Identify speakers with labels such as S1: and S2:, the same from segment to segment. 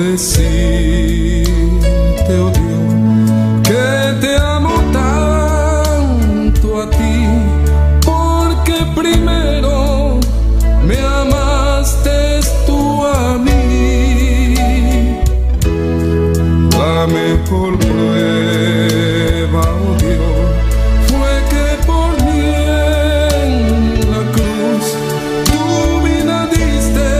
S1: decirte, oh Dios, que te amo tanto a ti, porque primero me amaste tú a mí. La mejor prueba, oh Dios, fue que por mí en la cruz tu vida diste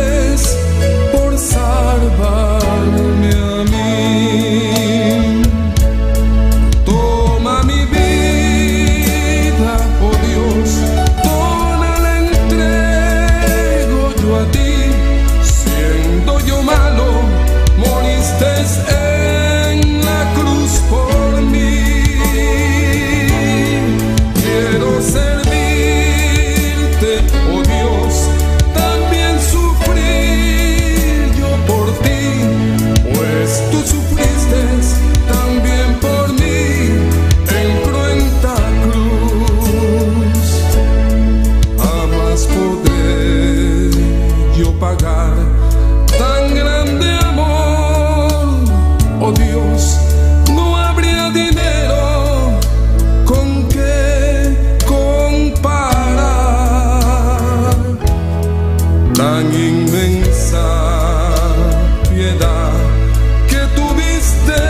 S1: por salvarme a mí. Toma mi vida, oh Dios, toda la entrego yo a ti. Siendo yo malo, moriste en la cruz por mí. Quiero servirte, oh Dios, también sufrir yo por ti, pues tú sufriste también por mí en cruenta cruz. Jamás podré yo pagar tan grande amor, oh Dios, no habría dinero con que comparar tan inmensa piedad que tuviste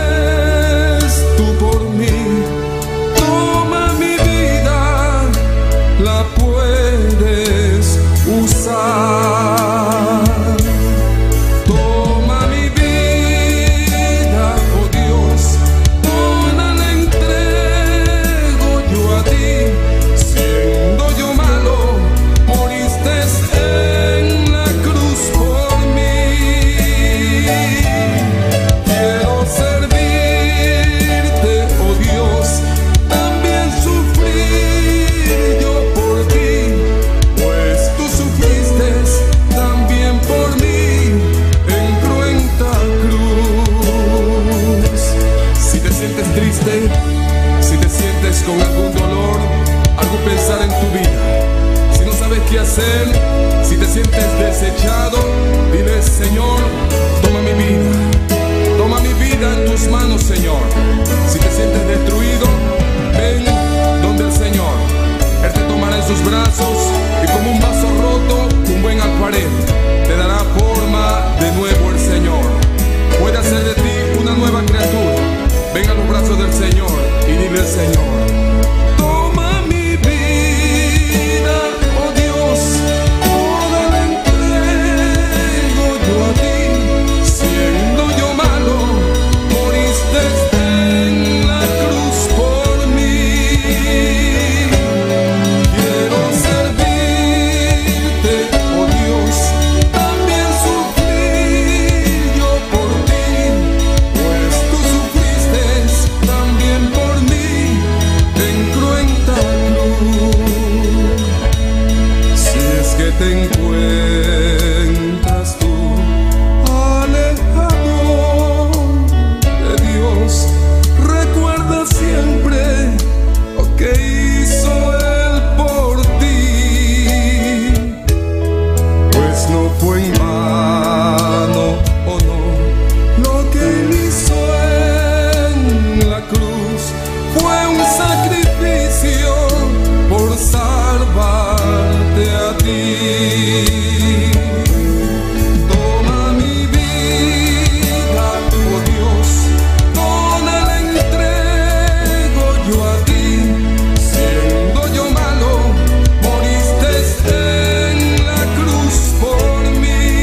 S1: tú por mí. Toma mi vida, la puedes usar. Toma mi vida, oh Dios, toda la entrego yo a ti. Siendo yo malo, moriste en la cruz por mí. Quiero servirte, oh Dios, también sufrir yo por ti, pues tú sufriste también por mí en cruenta cruz. Si te sientes triste, si te sientes con algún dolor, algún pensar en tu vida, si no sabes qué hacer, si te sientes desechado, dile: Señor, toma mi vida en tus manos, Señor. Si te sientes destruido, ven donde el Señor. Él te tomará en sus brazos y como un vaso roto, un buen alfarero, te dará forma de nuevo el Señor. Puede hacer de ti una nueva criatura. Ven a los brazos del Señor y dile al Señor: toma mi vida, oh Dios, toda la entrego yo a ti. Siendo yo malo, moriste en la cruz por mí. Quiero servirte, oh Dios, también sufrir yo por ti, pues tú sufriste también por mí en cruenta cruz. Si es que te encuentras tú alejado de Dios, recuerda siempre lo que hizo Él por ti, pues no fue en vano, oh no, lo que Él hizo en la cruz fue un sacrificio por salvarte a ti. Toma mi vida, oh Dios, toda la entrego yo a ti. Siendo yo malo, moriste en la cruz por mí.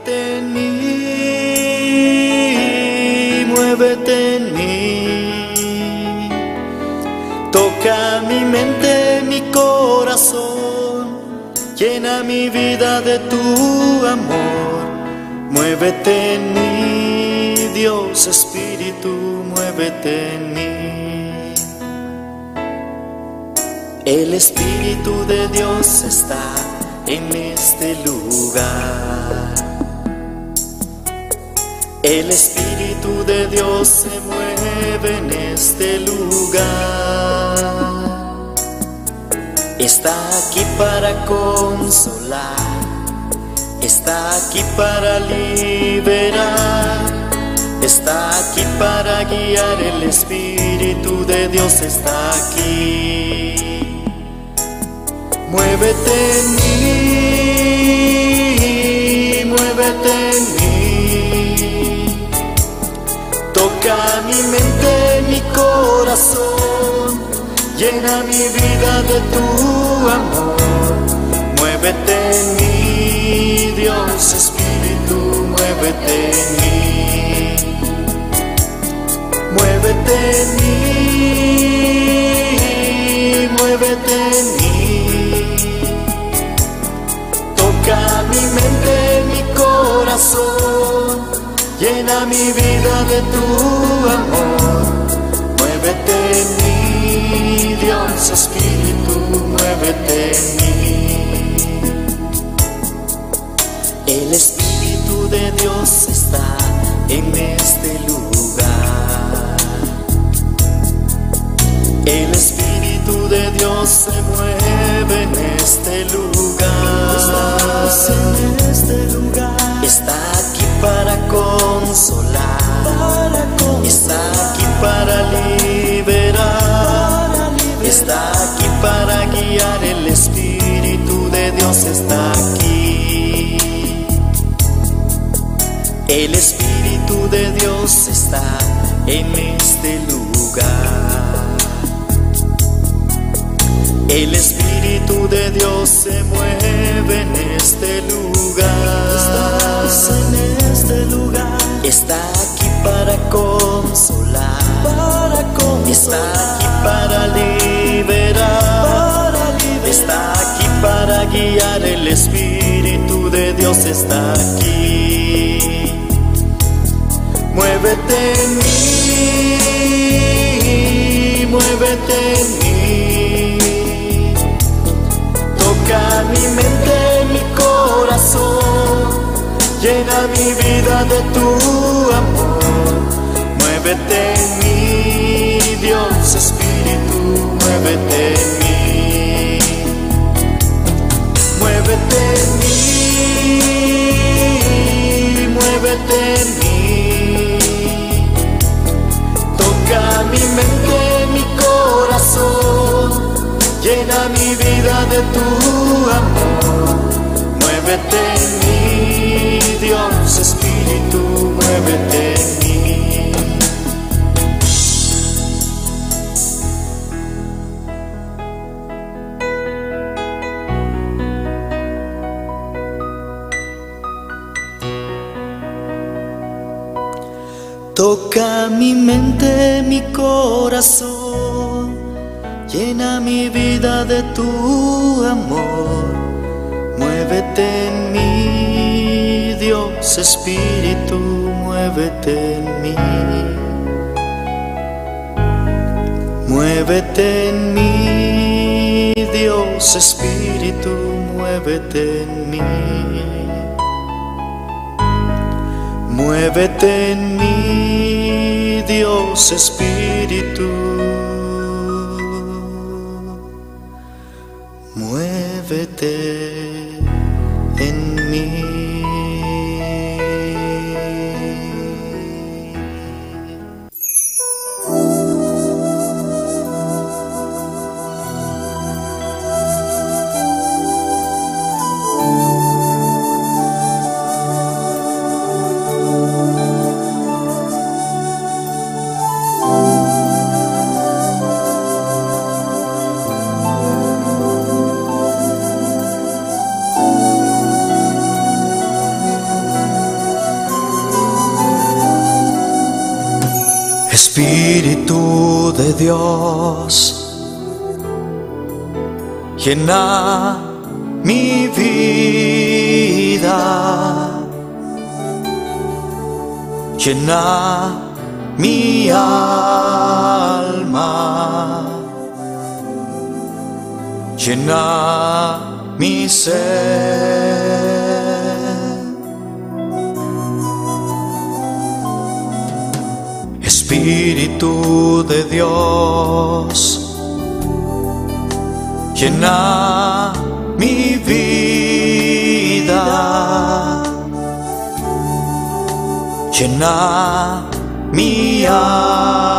S2: Muévete en mí, muévete en mí. Toca mi mente, mi corazón, llena mi vida de tu amor. Muévete en mí, Dios Espíritu, muévete en mí. El Espíritu de Dios está en este lugar. El Espíritu de Dios se mueve en este lugar. Está aquí para consolar, está aquí para liberar, está aquí para guiar. El Espíritu de Dios está aquí. Muévete en mí, muévete en mí. Toca mi mente, mi corazón, llena mi vida de tu amor. Muévete en mí, Dios Espíritu, muévete en mí. Muévete en mí, muévete en mí. Toca mi mente, mi corazón, llena mi vida de tu amor. Muévete en mí, Dios Espíritu, muévete en mí. El Espíritu de Dios está en este lugar. El Espíritu de Dios se mueve en este lugar. Está aquí para consolar, está aquí para liberar, está aquí para guiar. El Espíritu de Dios está aquí. El Espíritu de Dios está en este lugar. El Espíritu de Dios se mueve en este lugar. Está aquí para consolar, está aquí para liberar, está aquí para guiar. El Espíritu de Dios está aquí. Muévete en mí, muévete en mí. Toca mi mente, mi corazón, llena mi vida de tu amor. Muévete en mí, Dios Espíritu, muévete en mí. Muévete en mí, muévete en mí. Toca mi mente, mi corazón, llena mi vida de tu amor. Muévete en mí, Dios Espíritu, muévete en mí. Toca mi mente, mi corazón, llena mi vida de tu amor. Muévete en mí, Dios Espíritu, muévete en mí. Muévete en mí, Dios Espíritu, muévete en mí. Muévete en mí, Dios Espíritu, muévete en mí. Espíritu de Dios, llena mi vida, llena mi alma, llena mi ser. Espíritu de Dios, llena mi vida, llena mi alma,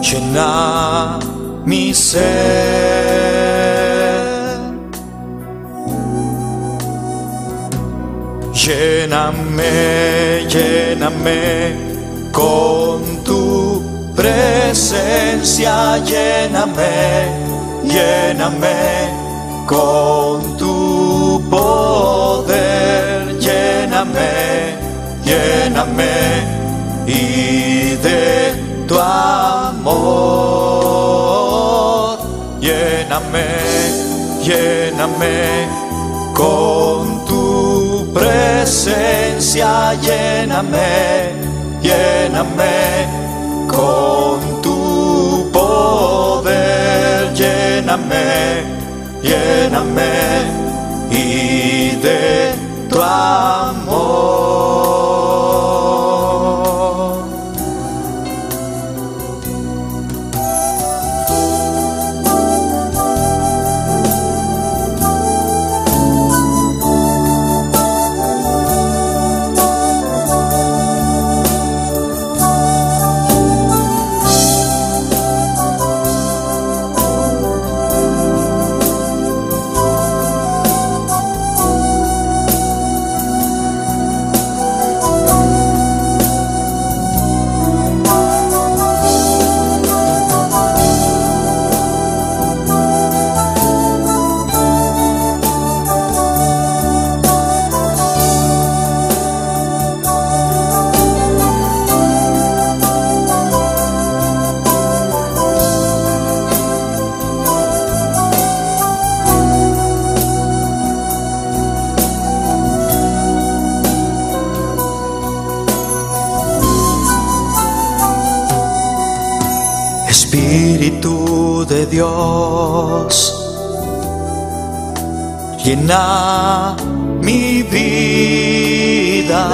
S2: llena mi ser. Lléname, lléname con tu presencia, lléname, lléname con tu poder, lléname, lléname y de tu amor, lléname, lléname con tu presencia, lléname, lléname con tu poder, lléname, lléname y de tu amor. Espíritu de Dios, llena mi vida,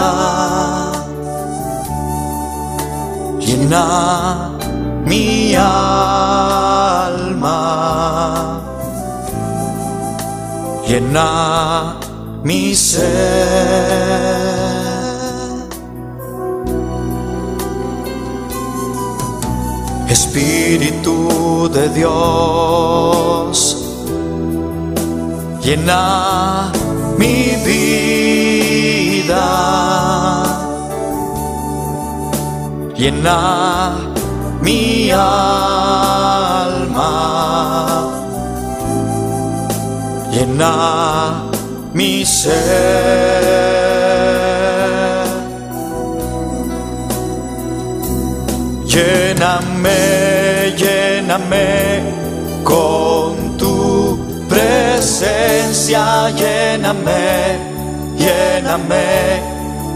S2: llena mi alma, llena mi ser. Espíritu de Dios, llena mi vida, llena mi alma, llena mi ser. Lléname, lléname con tu presencia, lléname, lléname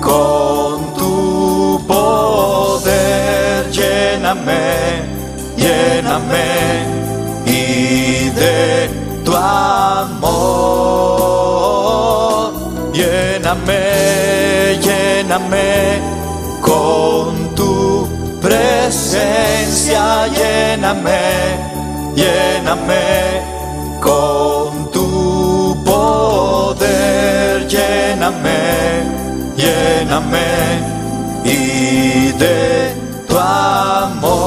S2: con tu poder, lléname, lléname y de tu amor, lléname, lléname con tu presencia, lléname, lléname con tu poder, lléname, lléname y de tu amor,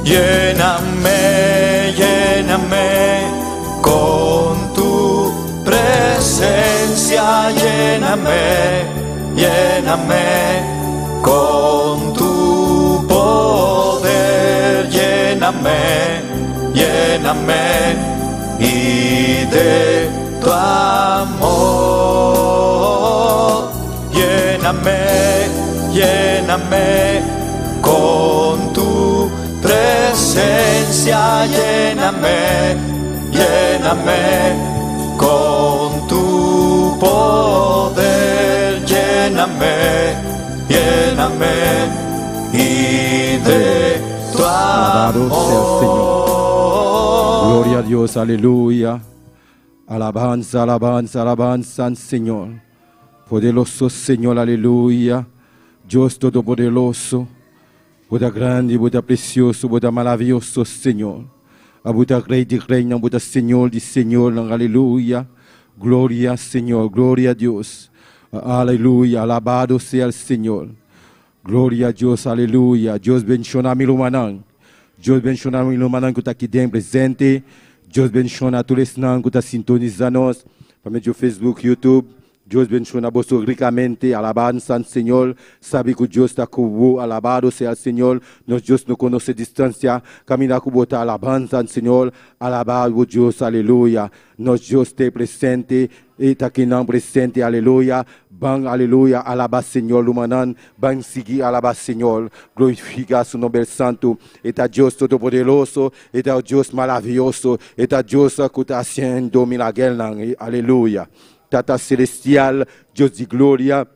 S2: lléname, lléname con tu presencia, lléname, lléname con tu poder, lléname, lléname y de tu amor. Lléname, lléname con tu presencia, lléname, lléname con tu poder, lléname, lléname y de tu
S3: Alabado sea el Señor.
S2: amor.
S3: Gloria a Dios, aleluya. Alabanza, alabanza, alabanza al Señor. Poderoso Señor, aleluya. Dios Todopoderoso. Buda grande, Buda precioso, Buda maravilloso Señor. A Buda Rey de Reina, Buda Señor de Señor, aleluya. Gloria Señor, gloria a Dios. Aleluya, alabado sea el Señor. Gloria a Dios, aleluya. Dios bendiga a mi hermano. Dios bendiga a mi hermano que está aqui dentro presente. Dios bendiga a todos que estão sintonizando para o Facebook, YouTube. Deus bendiga a você ricamente, alabança ao Senhor. Sabe que Deus está com você, alabado seja o Senhor. Nós Deus não conhece distância, caminhar com você, alabança ao Senhor, alabado Deus, aleluia. Nós Deus está presente, e está aqui não presente, aleluia. Bang, aleluia, alaba Senhor, humanan, bang seguir, alaba Senhor, glorifica seu nome santo, eta Deus todo-poderoso, eta Deus maravilhoso, eta Deus que está haciendo milagres, aleluia. Tata celestial, Dios de gloria,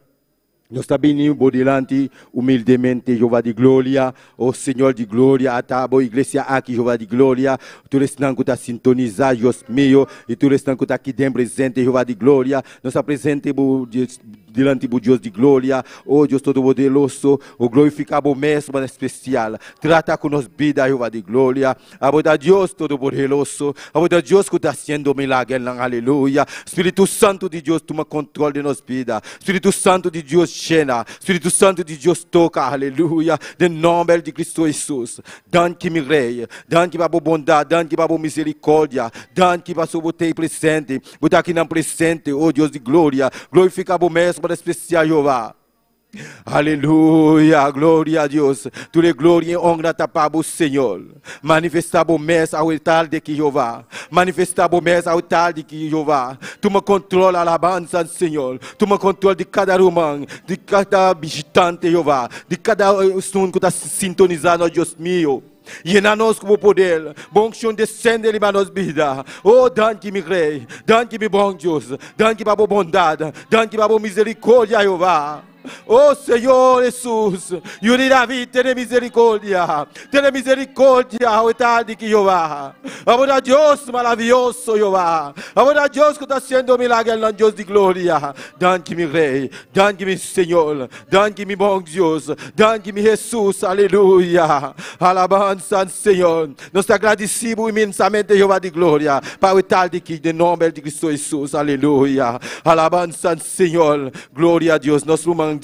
S3: nos está venido por delante humildemente, Jehová de gloria, oh Señor de gloria, a boa iglesia aquí, Jehová de gloria, tú eres que está sintonizado, Dios mío, y tú eres que está aquí dentro presente, Jehová de gloria, nos está presente delante do Deus de glória, oh Deus todo-poderoso, o glorificado mesmo especial, trata com nós vida, Jeová de glória, a boa Deus todo-poderoso, a boa Deus que está fazendo milagre, aleluia, Espírito Santo de Deus, toma controle de nós vida, Espírito Santo de Deus llena, Espírito Santo de Deus toca, aleluia, em nome de Cristo Jesus, dan que me rei, dan que para bondade, dan que para misericórdia, dan que para sobre presente, botar aqui não presente, oh Deus de glória, glorificado mesmo especial, Jeová. Aleluia, glória a Deus. Toda glória e honra para o Senhor. Manifestar o mês ao altar de Jeová. Manifestar o mês ao altar de Jeová. Toma controle, alabança, Senhor. Toma controle de cada irmão, de cada visitante, Jeová. De cada som que está sintonizado, Deus meu. Llena-nos com o poder, bom chão descende em nossas vidas. Oh, dá-que me rei, dá-que me bom Deus, dá-que para a bondade, dá-que para a misericórdia, Jeová. Oh Senhor Jesus, Yuri David, ten misericórdia ao tarde que Jeová. Agora Deus maravilhoso, Jeová. Agora Deus que está sendo milagre, não Deus de glória. Dá-que-me Rei, dá-que-me Senhor, dá-que-me bom Deus, dá-que-me Jesus, aleluia. Alabança, Senhor. Nós te agradecemos imensamente, Jeová de glória, para o tarde que, em nome de Cristo Jesus, aleluia. Alabança, Senhor, glória a Deus, nosso irmão.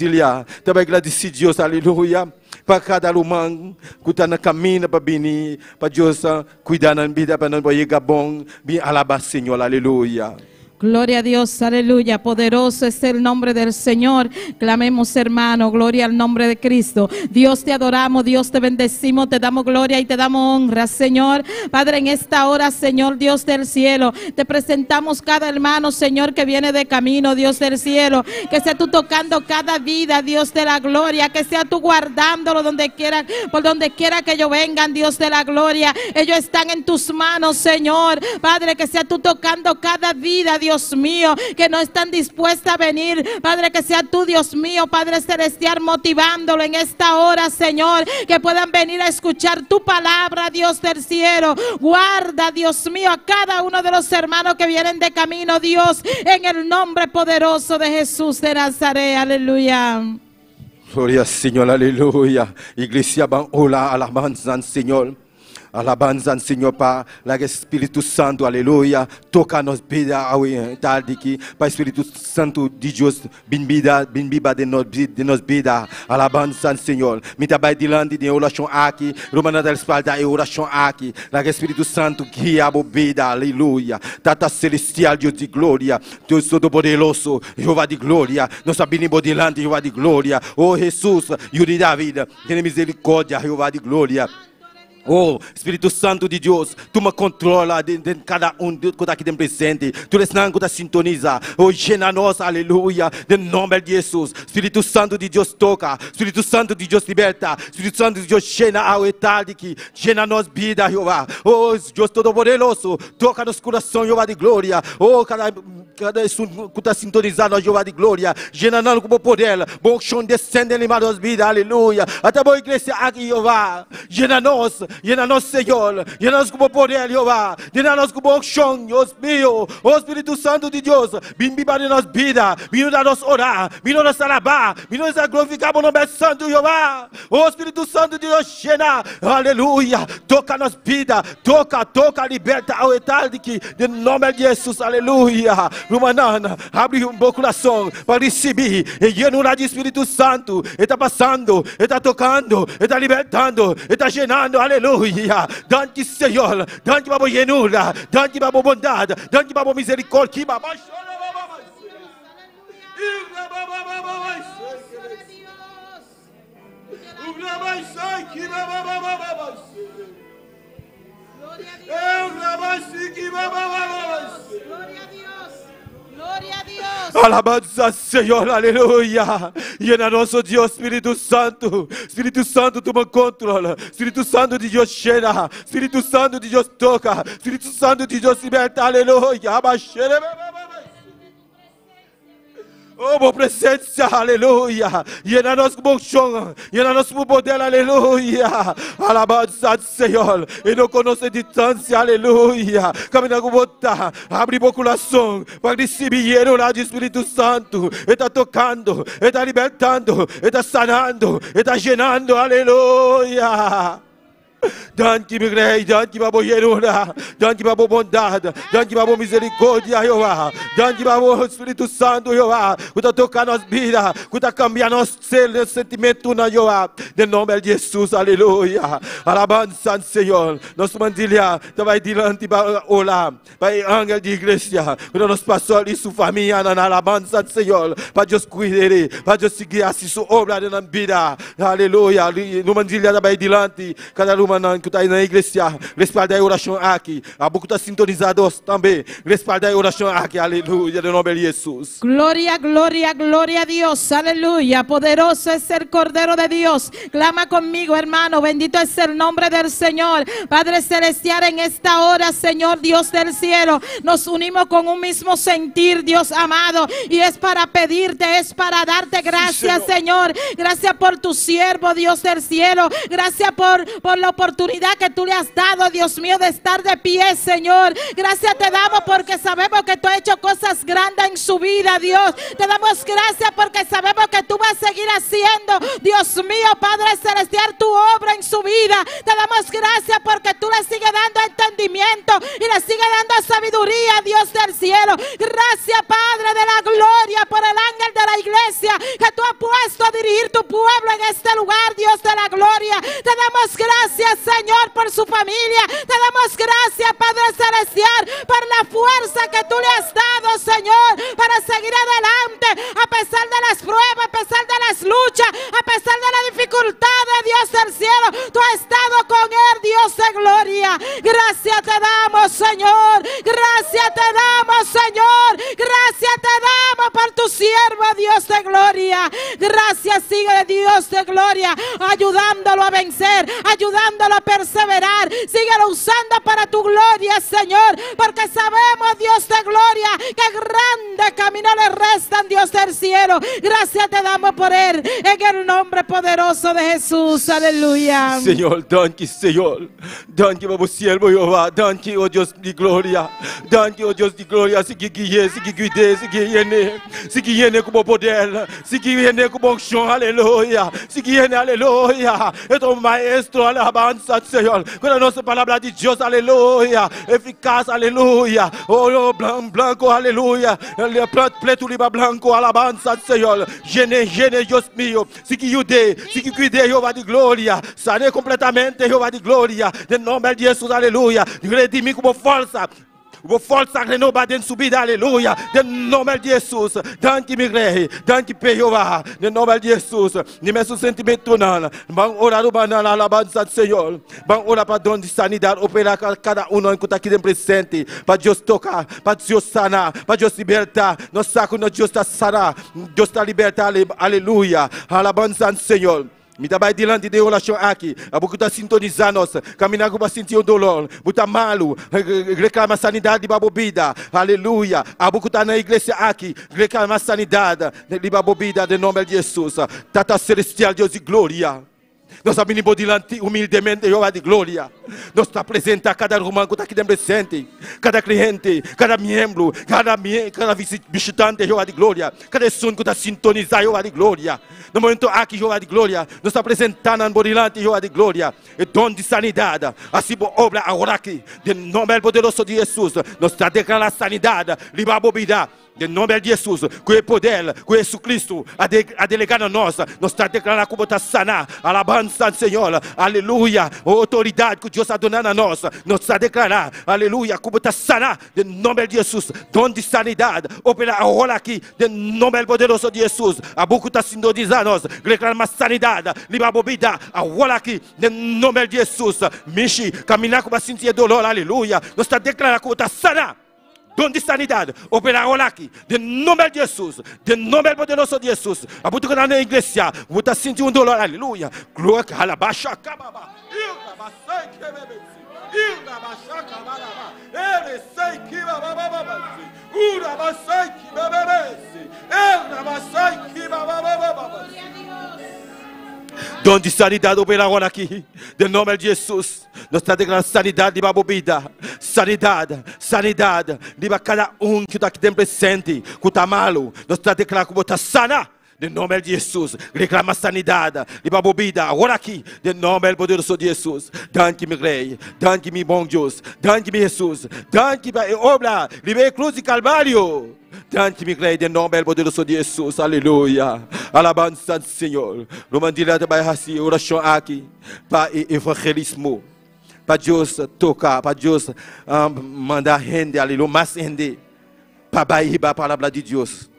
S3: Também agradecido Deus, aleluia, para cada irmão que está na caminho para vir, para Deus cuidar da vida, para não chegar bom, bem alabar Senhor, aleluia.
S4: Gloria a Dios, aleluya, poderoso es el nombre del Señor. Clamemos, hermano, gloria al nombre de Cristo. Dios, te adoramos, Dios, te bendecimos, te damos gloria y te damos honra, Señor. Padre, en esta hora, Señor, Dios del cielo, te presentamos cada hermano, Señor, que viene de camino, Dios del cielo. Que sea tú tocando cada vida, Dios de la gloria. Que sea tú guardándolo donde quiera, por donde quiera que ellos vengan, Dios de la gloria. Ellos están en tus manos, Señor. Padre, que sea tú tocando cada vida, Dios mío, que no están dispuestas a venir. Padre, que sea tú, Dios mío, Padre celestial, motivándolo en esta hora, Señor, que puedan venir a escuchar tu palabra, Dios del cielo. Guarda, Dios mío, a cada uno de los hermanos que vienen de camino, Dios, en el nombre poderoso de Jesús de Nazaret, aleluya.
S3: Gloria al Señor, aleluya. Iglesia, hola, alabanza, Señor. Alabanza, Senhor, para o Espírito Santo, aleluia. Toca nos vida ao tarde aqui, para o Espírito Santo de Deus, bem viva de nos vida. Alabanza, Senhor. Me trabalha diante de oração aqui, Romana da espalda e oração aqui. O Espírito Santo guia a vida, aleluia. Tata celestial, Deus de glória, Deus todo-poderoso, Jeová de glória. Nós sabemos diante, Jeová de glória. Oh Jesus, Yuri David, tem misericórdia, Jeová de glória. Oh, Espírito Santo de Deus, tu me controla de cada que está aqui presente. Tu és não que sintoniza. Oh, llena nós, aleluia, em nome de Jesus. Espírito Santo de Deus toca. Espírito Santo de Deus liberta. Espírito Santo de Deus llena a etade que llena nós vida, Jeová. Oh, Deus Todo-Poderoso, toca nos corações, Jeová de glória. Oh, cada que está sintonizado, Jeová de glória. Llena nós com o poder. Bom chão descende em nossas vidas, aleluia. Até boa igreja aqui, Jeová. Llena nós, Senhor. Llena nós com o poder, Jeová. Llena nós com o chão, Deus meu. Oh, Espírito Santo de Deus. Vem para nós vida. Vem para nós orar. Vem para nós alabar. Vem para nós glorificar o nome santo, Jeová. Oh, Espírito Santo de Deus, llena. Aleluia. Toca nós vida. Toca, liberta ao etal de que, em nome de Jesus, aleluia. Rumanana, abre um bom coração para receber. E llena de Espírito Santo. Está passando, está tocando, está libertando, está llenando, aleluia. Dante, Senhor, dante para a llenura, dante para a bondade, dante para a misericórdia.
S4: Gloria a Dios.
S3: Alabanza, Senhor, aleluia. Llena nosso Deus, Espírito Santo. Espírito Santo, tu me controla. Espírito Santo de Deus, cheira. Espírito Santo de Deus, toca. Espírito Santo de Deus, liberta, aleluia. Oh, boa presença, aleluia. Llena nós com bom chão. Llena nós com poder, aleluia. Alabanza, Senhor. E não conosce distância, aleluia. Camina com vontade. Abre o coração para receber o lado do Espírito Santo. Está tocando, está libertando, está sanando, está llenando, aleluia. Dante, meu rei, dante para a boa llenura, dante para a boa bondade, dante para a boa misericórdia, Jeová. Dante para o Espírito Santo, Jeová. Que está tocando as vidas, que está cambiando os sentimentos, Jeová. Em nome de Jesus, aleluia. Alabança, Senhor. Nosso mandilha vai diante para orar, para o ángel de igreja. Quando nós passamos ali, sua família, na alabança, Senhor. Para Deus cuidar, para Deus seguir a sua obra na vida. Aleluia. No mandilha vai diante, cada que está aí na igreja, respaldar a oração aqui. A boca está sintonizada também. Respaldar a oração aqui, aleluia, no nome de Jesus.
S4: Gloria, gloria, gloria a Dios, aleluya. Poderoso es el Cordero de Dios. Clama conmigo, hermano. Bendito es el nombre del Señor. Padre Celestial, en esta hora, Señor Dios del cielo, nos unimos con un mismo sentir, Dios amado. Y es para pedirte, es para darte gracias, sí, Señor. Gracias por tu siervo, Dios del cielo. Gracias por la oportunidad que tú le has dado, Dios mío, de estar de pie, Señor. Gracias te damos porque sabemos que tú has hecho cosas grandes en su vida, Dios. Te damos gracias porque sabemos que tú vas a seguir haciendo, Dios mío, Padre Celestial, tu obra en su vida. Te damos gracias porque tú le sigues dando entendimiento y le sigues dando sabiduría, Dios del cielo. Gracias, Padre de la gloria, por el ángel de la iglesia que tú has puesto a dirigir tu pueblo en este lugar, Dios de la gloria. Te damos gracias, Señor, por su familia. Te damos gracias, Padre Celestial, por la fuerza que tú le has dado, Señor, para seguir adelante, a pesar de las pruebas, a pesar de las luchas, a pesar de la dificultad de Dios del cielo. Tú has estado con él, Dios de gloria. Gracias te damos, Señor. Gracias te damos, Señor. Gracias te damos por tu siervo, Dios de gloria. Gracias, sigue, Dios de gloria, ayudándolo a vencer, ayudándolo a perseverar. Síguelo usando para tu gloria, Señor, porque sabemos, Dios de gloria, que grande camino le restan, Dios del cielo. Gracias te damos por él, en el nombre poderoso de Jesús, aleluya.
S3: Senhor, danke, Senhor. Danke, meu siervo Jeová. Danke, oh Deus de glória. Danke, oh Deus de glória. Se que guie, se que cuide, se que guiene. Se que guiene com o poder. Se que guiene com o chão, aleluia. Se que guiene, aleluia. É teu maestro, alabança, Senhor. Com a nossa palavra de Deus, aleluia. Eficaz, aleluia. Oh, blanco, aleluia. Preto, liba, blanco, alabança, Senhor. Gene, Deus meu. Se que cuide, Jeová de glória. Sane completamente, Jeová de glória. Em nome de Jesus, aleluia. Redimi como força. Vou força reno baden subida, aleluia. De nome de Jesus. Danke migrei. Danke Jeová. De nome de Jesus. Ni messo sentimento não. Bang orar o banana alabança do Senhor. Bang orar para dom de sanidade operar cada um que está aqui dentro presente. Para Deus tocar, para Deus sanar, para Deus libertar. Nós saco no Deus está sarar. Deus está libertar, aleluia. Alabança do Senhor. Me dá bem diante de oração aqui. A boca está sintonizando, caminhar com sentir o dolor. Buta malo, reclama sanidade de babobida. Aleluia. A boca está na igreja aqui. Reclama sanidade de babobida, de nome de Jesus. Tata celestial, Deus de glória. Nós abrimos diante humildemente, Jeová de glória. Nós está presente a cada irmão que está aqui dentro presente. Cada cliente, cada membro, cada visitante, Jeová de glória. Cada som que está sintonizado, Jeová de glória. No momento aqui, Jeová de glória, nós está apresentando em diante, Jeová de glória. E dom de sanidade. Assim, obra agora aqui. De nome poderoso de Jesus. Nós está declarando sanidade, libabobida. De nome de Jesus, que é poder, que é Jesus Cristo, a delegar a nós está declarando como está sana, alabança, Senhor, aleluia, a autoridade que Deus está dando a nós está declarando, aleluia, como está sana, de nome de Jesus, dom de sanidade, opera agora aqui, de nome poderoso de Jesus, a boca está sintonizando nós, declarando sanidade, livra bobida, agora aqui, de nome de Jesus, Michi, caminhar com a sentir dolor, aleluia, nós está declarando como está sana. Dom de sanidade, operar agora aqui, de nome de Jesus, de nome poderoso de Jesus. A boca está na igreja, você está sentindo dolor, aleluia. Glória, alabaxa, cababa, ilabasai, quebebe, ilabasha, cababa, ele sei que bababa, urabasai, que bebebe, elabasai, que bababa. Dom de sanidade, opera agora aqui, de nome de Jesus. Nós estamos declarando sanidade de babobida, sanidade, sanidade, de cada que está aqui dentro presente, que está malo. Nós estamos declarando como está sana. De nome de Jesus, reclama sanidade, de babobida, agora aqui, de nome poderoso de Jesus. Danke-me, Rei, danke-me, bom Deus, danke-me, Jesus, danke-me, obra, livre cruz e calvário. Danke-me, Rei, de nome poderoso de Jesus, aleluia. Alabança do Senhor. Vamos direto para a oração aqui, para o evangelismo. Para Deus tocar, para Deus mandar rende, aleluia, mais rende, para baixar a palavra de Deus.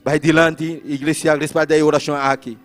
S3: Vai dilante, igreja, respalda a oração aqui.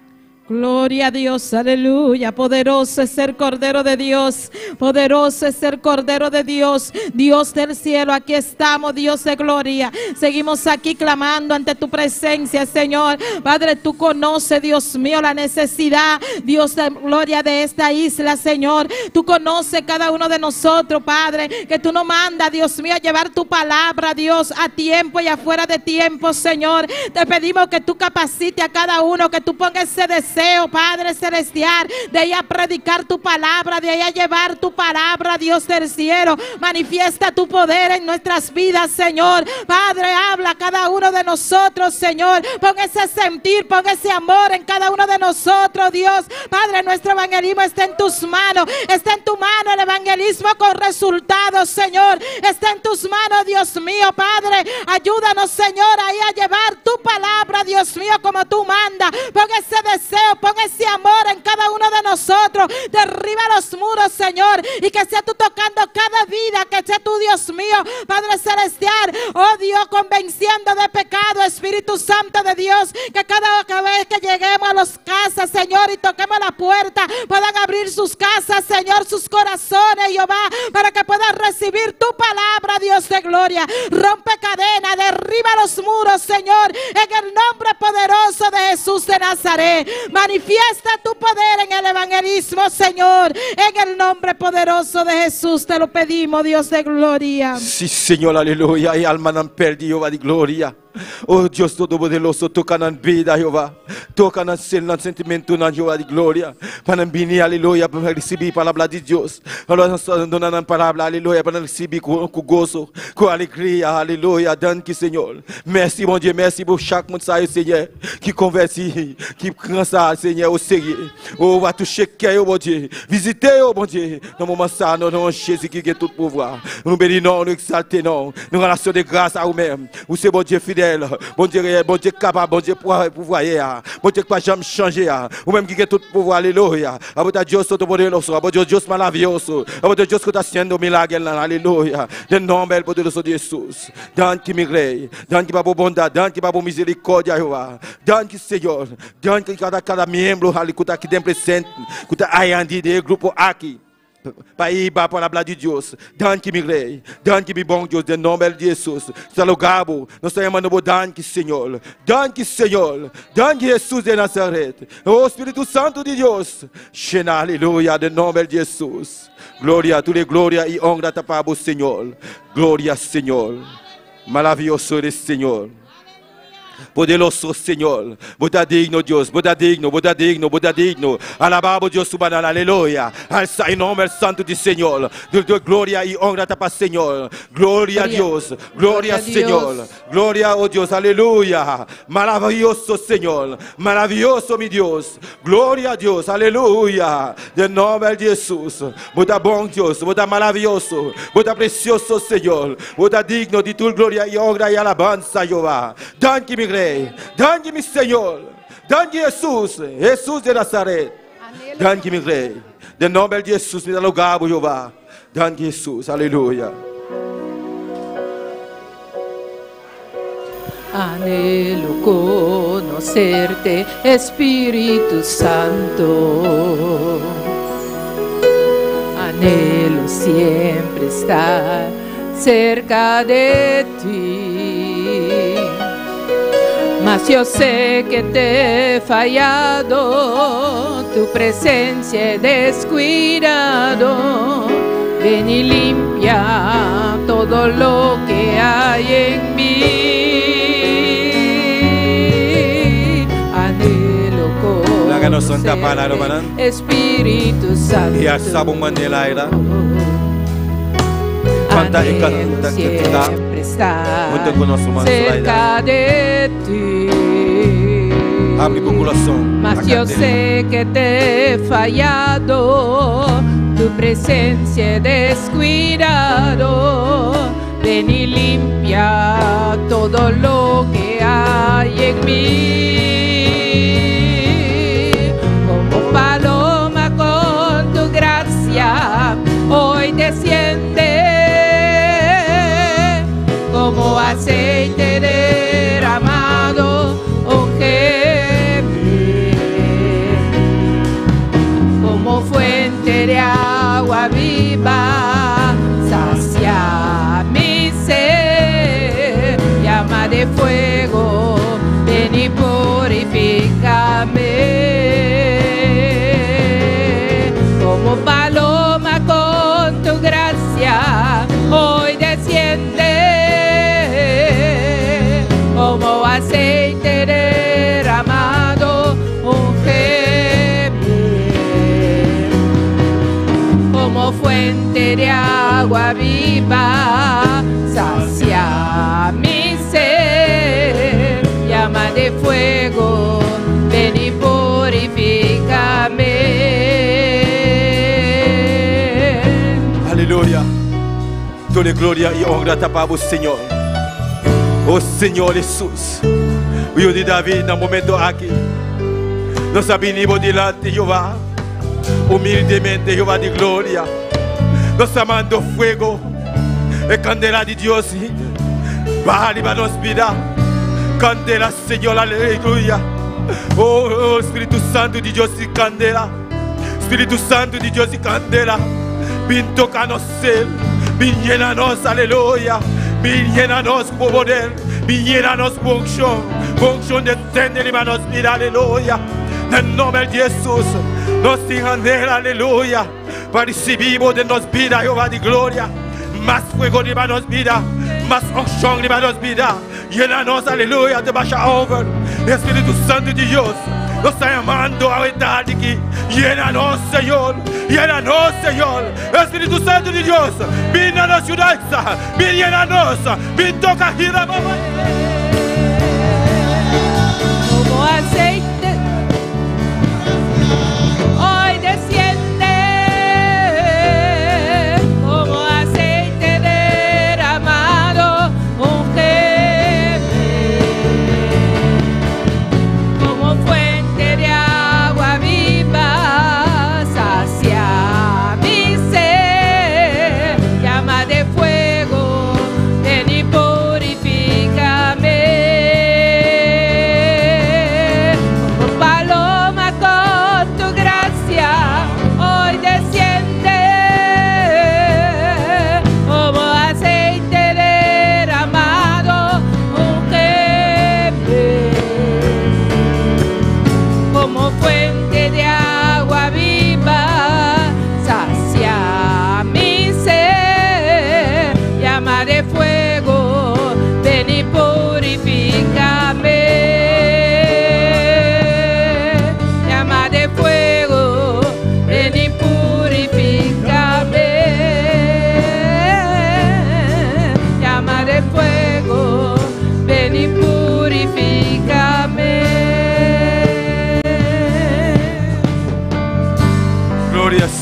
S4: Gloria a Dios, aleluya. Poderoso es el Cordero de Dios. Poderoso es el Cordero de Dios. Dios del cielo, aquí estamos, Dios de gloria. Seguimos aquí clamando ante tu presencia, Señor. Padre, tú conoces, Dios mío, la necesidad, Dios de gloria, de esta isla, Señor. Tú conoces cada uno de nosotros, Padre, que tú nos mandas, Dios mío, a llevar tu palabra, Dios, a tiempo y afuera de tiempo, Señor. Te pedimos que tú capacites a cada uno, que tú pongas ese deseo, Padre celestial, de ir a predicar tu palabra, de ir a llevar tu palabra, Dios del cielo. Manifiesta tu poder en nuestras vidas, Señor. Padre, habla a cada uno de nosotros, Señor. Pon ese sentir, pon ese amor en cada uno de nosotros, Dios. Padre, nuestro evangelismo está en tus manos. Está en tu mano el evangelismo con resultados, Señor. Está en tus manos, Dios mío, Padre. Ayúdanos, Señor, ahí a llevar tu palabra, Dios mío, como tú mandas. Pon ese deseo, pon ese amor en cada uno de nosotros. Derriba los muros, Señor, y que sea tú tocando cada vida, que sea tú, Dios mío, Padre celestial, oh Dios, convenciendo de pecado, Espíritu Santo de Dios, que cada vez que lleguemos a las casas, Señor, y toquemos la puerta, puedan abrir sus casas, Señor, sus corazones, Jehová, para que puedan recibir tu palabra, Dios de gloria. Rompe cadena, derriba los muros, Señor, en el nombre poderoso de Jesús de Nazaret. Manifiesta tu poder en el evangelismo, Señor. En el nombre poderoso de Jesús te lo pedimos, Dios de gloria.
S3: Sí, Señor, aleluya. Y alma no perde, Jehová de gloria. Oh Deus Todo-Poderoso, toca na vida, Jeová. Toca no sentimento, na Jeová de glória. Para vir, aleluia, para receber a palavra de Deus. Para nós dando a palavra, aleluia, para receber com gozo, com alegria, aleluia. Danke, Senhor. Merci, bom Deus, merci por chaque mensagem, Senhor. Que converse, que cansa, Senhor, o seguir. Oh, a tu chequei, oh, bom Deus. Visitei, oh, bom Deus. Não vamos passar, não Jesus que é tudo pouvoir. Não bénis, não exalter, não. Uma relação de graça ao mesmo. O seu bom Deus fidèle. fidèle, bon Dieu réel, bon Dieu capable, bon Dieu pouvoir, bon Dieu pas jamais changer, ou même qui a tout pouvoir, alléluia. Abota Dios todo poderoso, abota Dios maravilloso, abota Dios que está haciendo milagres, alléluia. De nombre poderoso de Jesus. Dan que me rei, dan que para bondade, dan que para misericórdia, Jeová. Dan que Senhor, dan que cada membro ali que está aqui dentro presente, que está aí andi de grupo aqui. Para ir para a palavra de Deus, dan que me rei, dan que me bom Deus, em nome de Jesus. Salugabo, nós estamos chamando dan que Senhor, dan que Jesus de Nazaret, o Espírito Santo de Deus, Shena, aleluia, em nome de Jesus. Glória, toda glória e honra para o Senhor. Glória, Senhor. Maravilhoso eres, Senhor. Poderoso Senhor, boda digno Deus, boda digno, boda digno, boda digno. Alabado Deus subhanahu, aleluia. Alça em nome santo de Senhor. De glória e honra para Senhor. Glória a Deus, glória Senhor. Glória a Deus, aleluia. Maravilhoso Senhor, maravilhoso meu Deus. Glória a Deus, aleluia. De nome de Jesus. Boda bom Deus, boda maravilhoso, boda precioso Senhor. Boda digno de tua glória e honra e alabança, Jeová. Danke-me Danke-me, Senhor. Danke, Jesus. Jesus de Nazaret. Danke-me, Rei. De nome de Jesus, me dá lugar, Jeová. Danke, Jesus. Aleluia.
S5: Anhelo conocerte, Espíritu Santo. Anhelo siempre estar cerca de ti. Mas yo sé que te he fallado, tu presencia he descuidado. Ven y limpia todo lo que hay en mí. Anhelo conocerte, Espíritu Santo. Anhelo siempre estar cerca de ti. Mas yo sé que te he fallado, tu presencia he descuidado. Ven y limpia todo lo que hay en mí. Como paloma con tu gracia, hoy desciende. Como aceite derramado, úngeme. Como fuente de agua viva, sacia mi sed. Llama de fuego, ven y purifícame. Como paloma con tu gracia, hoy desciende. Como aceite derramado, úngeme. Como fuente de agua viva, sacia mi sed. Llama de fuego, ven y purifícame.
S3: Aleluia. Toda glória e honra para o Senhor. O Senhor Jesus, o Deus de David, no momento aqui, nós venimos delante de Jeová, humildemente, Jeová de glória, nós amando fuego, e candela de Deus, vale para nós vida, candela, Senhor, aleluia. Oh, Espírito Santo de Deus, candela, Espírito Santo de Deus, candela, vem tocar nos céus, vem llenar nós, aleluia. Llena-nos por poder, llena-nos por unção descende em nós vida, aleluia. Em nome de Jesus, nós te anela, aleluia, para recibirmos de nós vida, Jeová de glória, mais fuego de nós vida, mais unção de nós vida, llena-nos, aleluia, de baixa over, Espírito Santo de Deus. Nós estamos amando a verdade que llena-nos, Senhor. Llena-nos, Senhor. Espírito Santo de Deus, vem na nossa cidade, vem llena-nos, vem tocar aqui na mamãe.
S5: Como aceite, hoy desciende. Como aceite derramado, úngeme.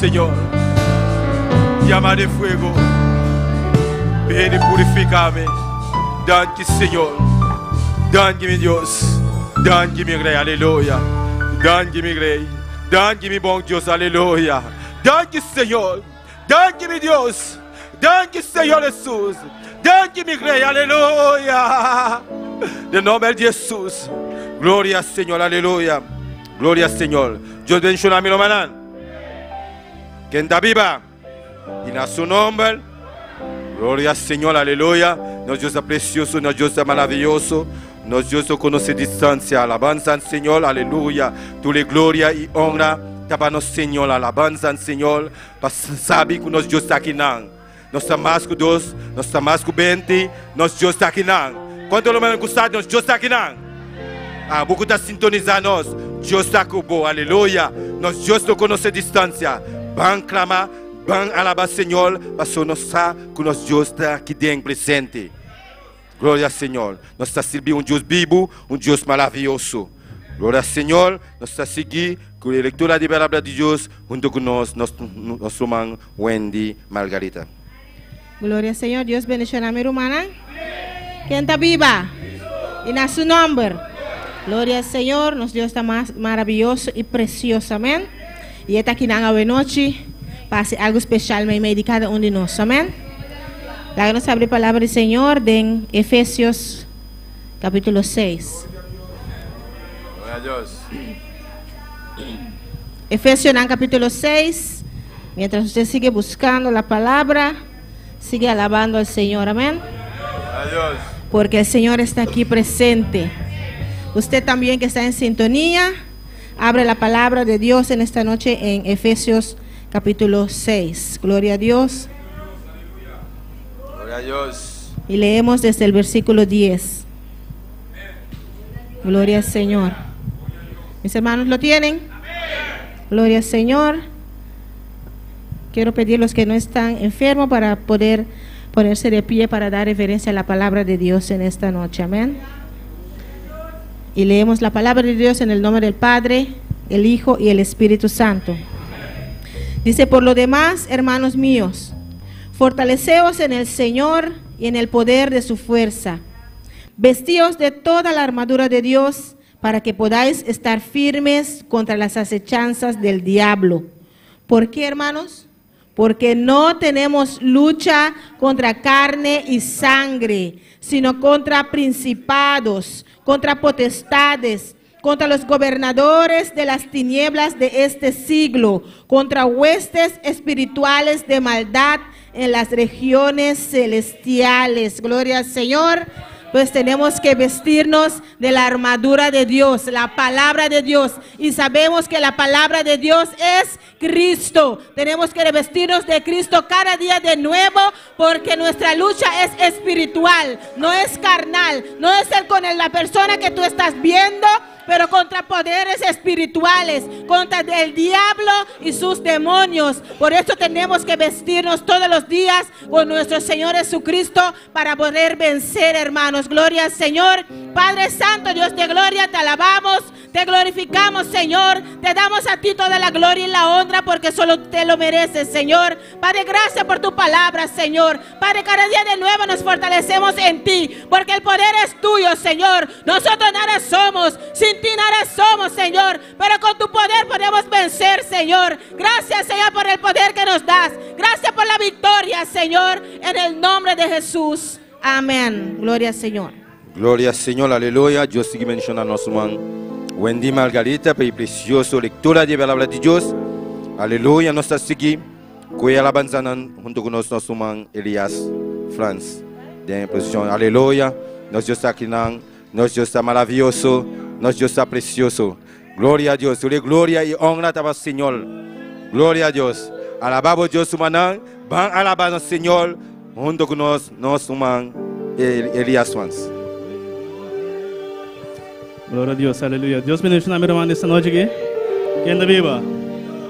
S3: Señor. Llama de fuego. Ven y purificame. Danke, Señor. Danke, mi Dios. Danke, mi Rey. Aleluya. Danke, mi Rey. Danke, mi buen Dios. Aleluya. Danke, Señor. Danke, mi Dios. Danke, Señor Jesús. Danke, mi Rey. Aleluya. De nombre de Jesús. Gloria, Señor. Aleluya. Gloria, Señor. Dios bendiga a mi hermano. Que está viva. Y en su nombre. Gloria, Señor. Aleluya. Nuestro Dios es precioso. Nuestro Dios es maravilloso. Nuestro Dios conoce distancia. Alabanza al Señor. Aleluya. Tu le gloria y honra. Tabanos, Señor. Alabanza al Señor. Para saber que nuestro Dios está aquí. Nós estamos mais que 2, nós estamos mais que 20, nosso Deus está aqui não. Quanto o menos gostado, nosso Deus está aqui não. Ah, pouco está sintonizando nós, Deus está aqui bom, aleluia. Nosso Deus não conhece distância. Vão clamar, vão alabar Senhor, mas nós sabemos que nosso Deus está aqui dentro presente. Glória ao Senhor. Nós estamos servindo Deus vivo, Deus maravilhoso. Glória ao Senhor, nós estamos seguindo com a leitura da palavra de Deus, junto com nós, nosso irmão Wendy Margarita.
S6: Gloria al Señor. Dios bendiga a mi hermana. ¿Quién está viva? Y en su nombre. Gloria al Señor. Nuestro Dios está más maravilloso y precioso. Amén. Y esta aquí en la noche pase algo especial me medicada uno de nosotros. Amén. La nos abre palabra del Señor en Efesios capítulo 6.
S3: Gloria a Dios.
S6: Efesios en capítulo 6. Mientras usted sigue buscando la palabra, sigue alabando al Señor, amén.
S3: Adiós.
S6: Porque el Señor está aquí presente. Usted también que está en sintonía, abre la palabra de Dios en esta noche en Efesios capítulo 6. Gloria a Dios.
S3: Gloria a Dios.
S6: Y leemos desde el versículo 10. Gloria al Señor. Mis hermanos, ¿lo tienen? Gloria al Señor. Quiero pedir a los que no están enfermos para poder ponerse de pie para dar reverencia a la palabra de Dios en esta noche. Amén. Y leemos la palabra de Dios en el nombre del Padre, el Hijo y el Espíritu Santo. Dice: por lo demás, hermanos míos, fortaleceos en el Señor y en el poder de su fuerza. Vestíos de toda la armadura de Dios para que podáis estar firmes contra las acechanzas del diablo. ¿Por qué, hermanos? Porque no tenemos lucha contra carne y sangre, sino contra principados, contra potestades, contra los gobernadores de las tinieblas de este siglo, contra huestes espirituales de maldad en las regiones celestiales. Gloria al Señor. Pues tenemos que vestirnos de la armadura de Dios, la palabra de Dios. Y sabemos que la palabra de Dios es Cristo. Tenemos que revestirnos de Cristo cada día de nuevo, porque nuestra lucha es espiritual, no es carnal, no es con la persona que tú estás viendo, pero contra poderes espirituales, contra el diablo y sus demonios. Por eso tenemos que vestirnos todos los días con nuestro Señor Jesucristo para poder vencer, hermanos. Gloria al Señor. Padre Santo, Dios de gloria, te alabamos, te glorificamos, Señor. Te damos a ti toda la gloria y la honra, porque solo te lo mereces, Señor. Padre, gracias por tu palabra, Señor. Padre, cada día de nuevo nos fortalecemos en ti, porque el poder es tuyo, Señor. Nosotros nada somos, sin ti nada somos, Señor, pero con tu poder podemos vencer, Señor. Gracias, Señor, por el poder que nos das. Gracias por la victoria, Señor, en el nombre de Jesús. Amén. Gloria al Señor.
S3: Gloria al Señor, aleluya. Dios sigue mencionando a nuestro hermano Wendy Margarita para la preciosa lectura de la palabra de Dios. Aleluya. Nos está siguiendo con la alabanza junto con nuestro hermano Elias Franz. De posición. Aleluya. Nuestro Dios está aquí, nuestro Dios está maravilloso, nuestro Dios está precioso. Gloria a Dios. Gloria y honra al Señor. Gloria a Dios. Alabamos a Dios, humano. Van a alabar al Señor junto con nuestro hermano Elias Franz.
S7: Gloria a Dios, aleluya. Dios bendiga a mi hermano esta noche aquí. ¿Quién está viva?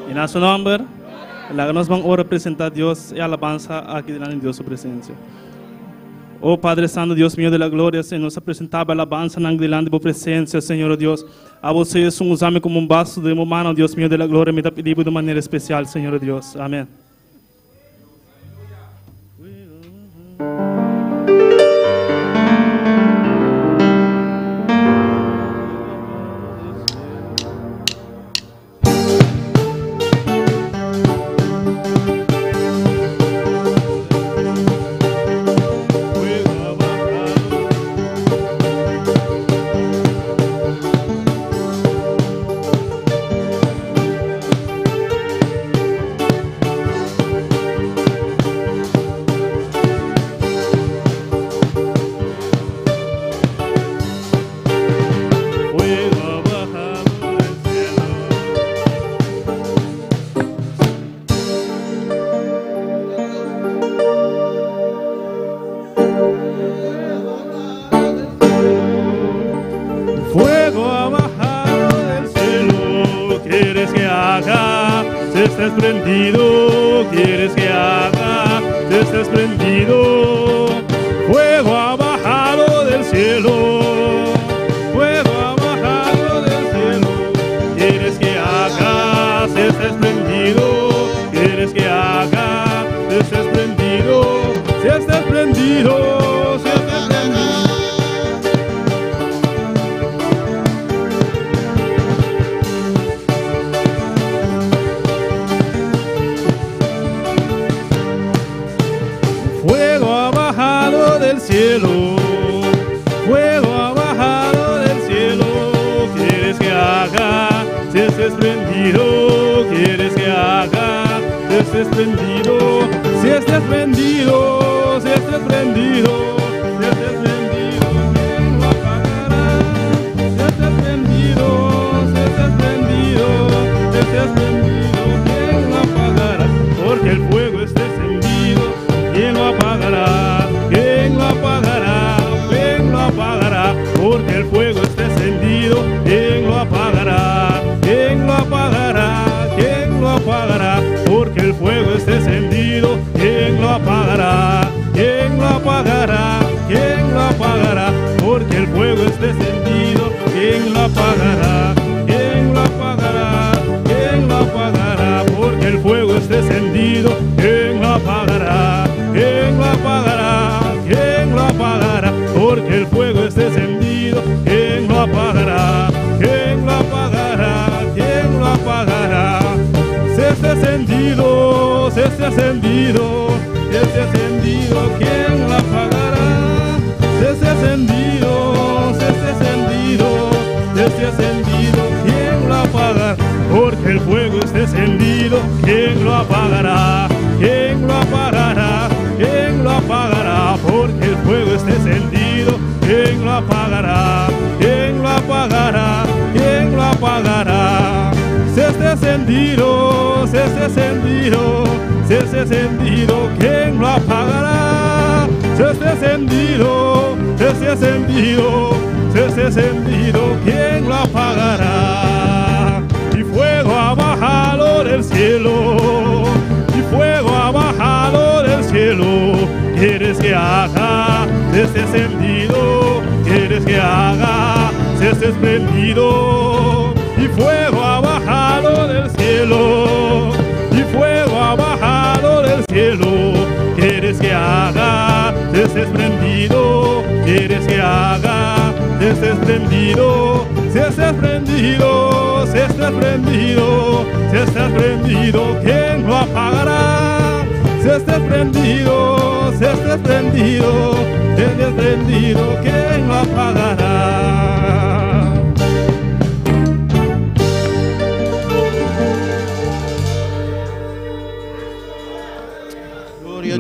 S7: En su nombre, la que nos van a representar a Dios y alabanza aquí delante de Dios su presencia. Oh Padre Santo, Dios mío de la gloria, Senhor, nos apresentava alabança na delante da presença, Senhor Deus. A você, usame como vaso de mano, Deus mío de la gloria, me da pedido de maneira especial, Senhor Deus. Amém.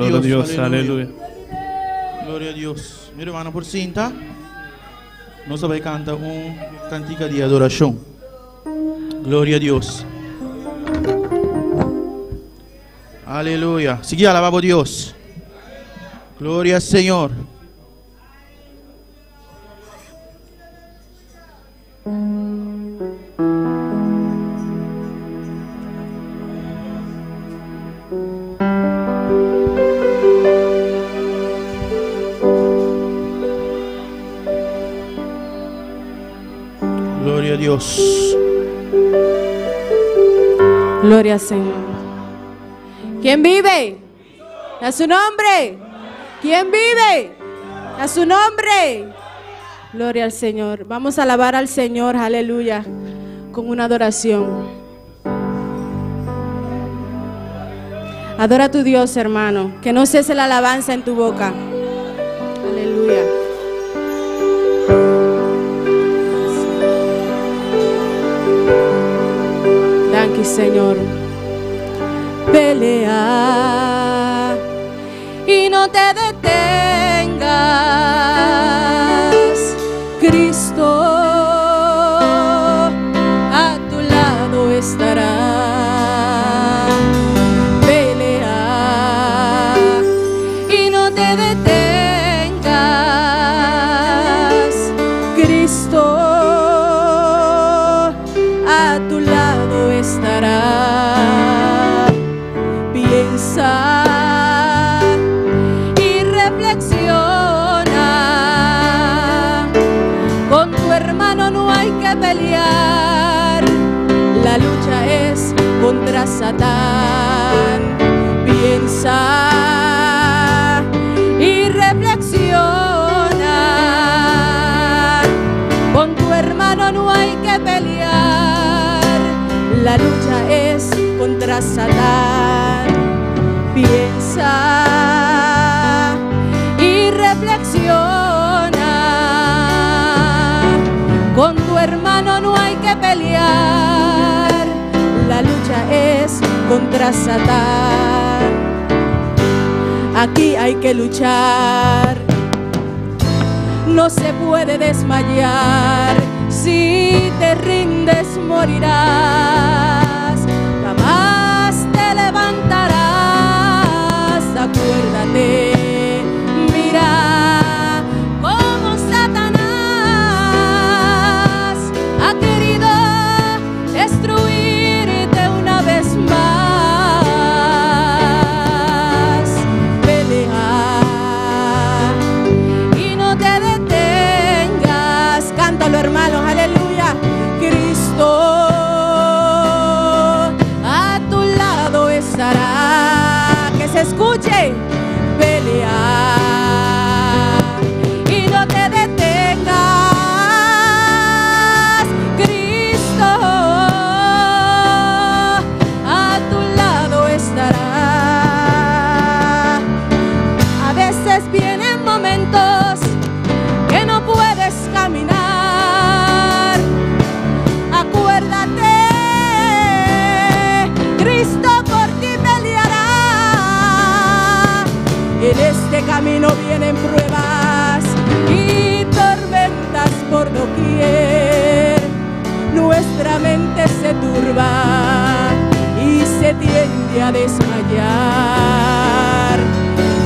S8: Gloria a Dios, aleluya. Gloria a Dios. Mi hermano por cinta, nos va a cantar un cántico de adoración. Gloria a Dios. Aleluya. Sigue alabando a Dios. Gloria al Señor. Gloria a Dios.
S9: Gloria al Señor. ¿Quién vive? A su nombre. ¿Quién vive? A su nombre. Gloria al Señor. Vamos a alabar al Señor, aleluya, con una adoración. Adora a tu Dios, hermano. Que no cese la alabanza en tu boca. Aleluya. Gracias, Señor. Pelea y no te detengas. Cristo a tu lado estará. Pelea y no te detengas. Cristo a tu lado estará. Piensa y reflexiona. Con tu hermano no hay que pelear. La lucha es contra Satán. Piensa y reflexiona. Con tu hermano no hay que pelear. La lucha es contra Satán. Piensa y reflexiona. Con tu hermano no hay que pelear. La lucha es contra Satán. Aquí hay que luchar. No se puede desmayar. Si te rindes morirás. Jamás te levantarás. Acuérdate, mira cómo Satanás ha querido destruirte una vez más. Pelea y no te detengas. Cántalo, hermanos, aleluya. Cristo a tu lado estará. Que se escuche. Pelea y no te detengas. Cristo a tu lado estará. A veces vienen momentos que no puedes caminar. Acuérdate, Cristo por ti peleará. En este camino vienen pruebas y tormentas por doquier. Nuestra mente se turba y se tiende a desmayar.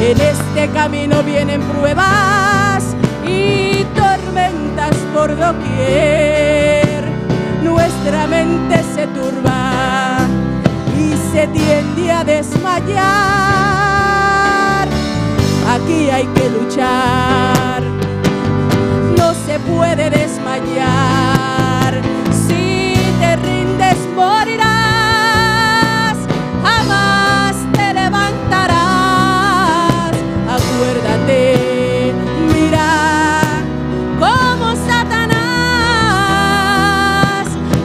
S9: En este camino vienen pruebas y tormentas por doquier. Nuestra mente se turba y se tiende a desmayar. Aquí hay que luchar. No se puede desmayar. Si te rindes morirás. Jamás te levantarás. Acuérdate, mira cómo Satanás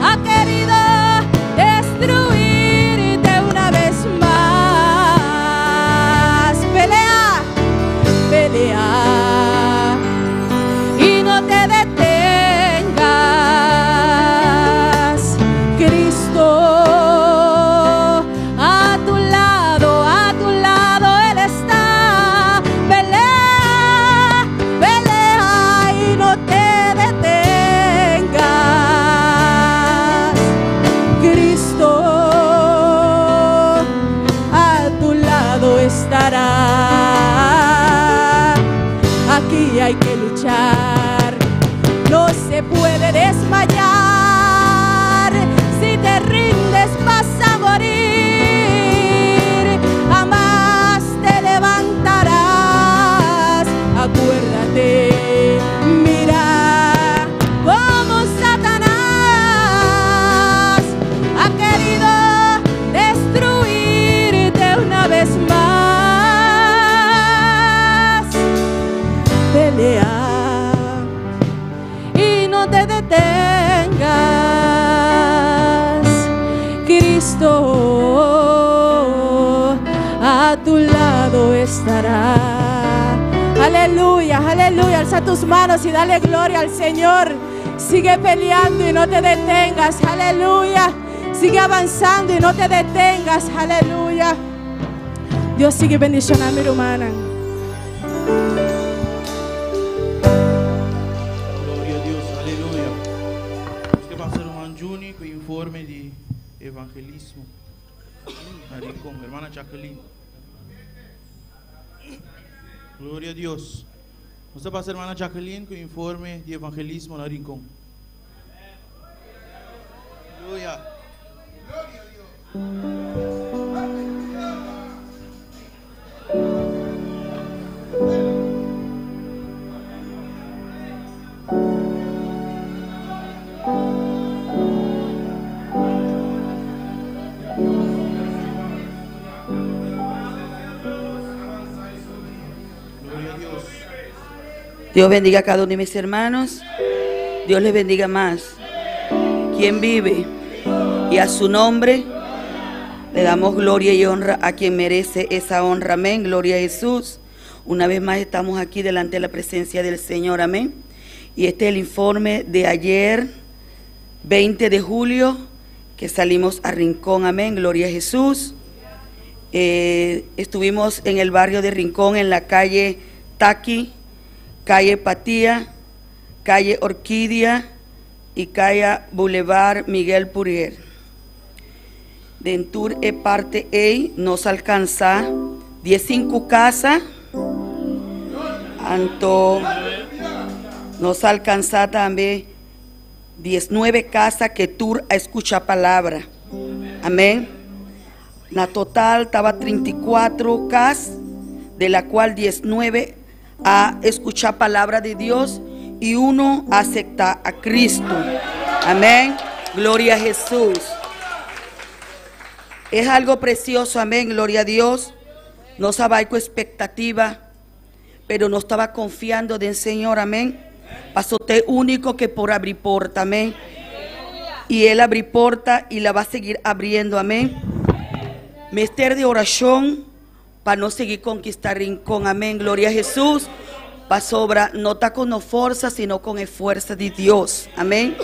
S9: ha querido destruirte una vez más. Pelea, pelea y no te detengas. Cristo a tu lado estará. Aleluya, aleluya. Alza tus manos y dale gloria al Señor. Sigue peleando y no te detengas. Aleluya. Sigue avanzando y no te detengas. Aleluya. Dios sigue bendicionando a mi hermana.
S8: Gloria a Dios, aleluya. Este va a ser un único informe de evangelismo. Con hermana Jacqueline. Gloria a Dios. Este va a ser hermana Jacqueline con informe de evangelismo en Rincón. Aleluya. Gloria a Dios.
S10: Dios bendiga a cada uno de mis hermanos. Dios les bendiga más. Quien vive y a su nombre le damos gloria y honra a quien merece esa honra. Amén. Gloria a Jesús. Una vez más estamos aquí delante de la presencia del Señor. Amén. Y este es el informe de ayer, 20 de julio, que salimos a Rincón. Amén. Gloria a Jesús. Estuvimos en el barrio de Rincón, en la calle Taqui, calle Patía, calle Orquídea y calle Boulevard Miguel Purier. Dentur e parte A nos alcanza 15 casas, anto nos alcanza también 19 casas que tur a escuchar palabra. Amén. La total estaba 34 casas, de la cual 19 a escuchar palabra de Dios y uno a aceptar a Cristo. Amén. Gloria a Jesús. Es algo precioso. Amén. Gloria a Dios. No estaba con expectativa, pero no estaba confiando del Señor. Amén. Pasó usted único que por abrir puerta. Amén. Y Él abrí puerta y la va a seguir abriendo. Amén. Mister de oración para no seguir conquistar Rincón. Amén. Gloria a Jesús. Para sobra, no está con fuerza, sino con esfuerzo de Dios. Amén.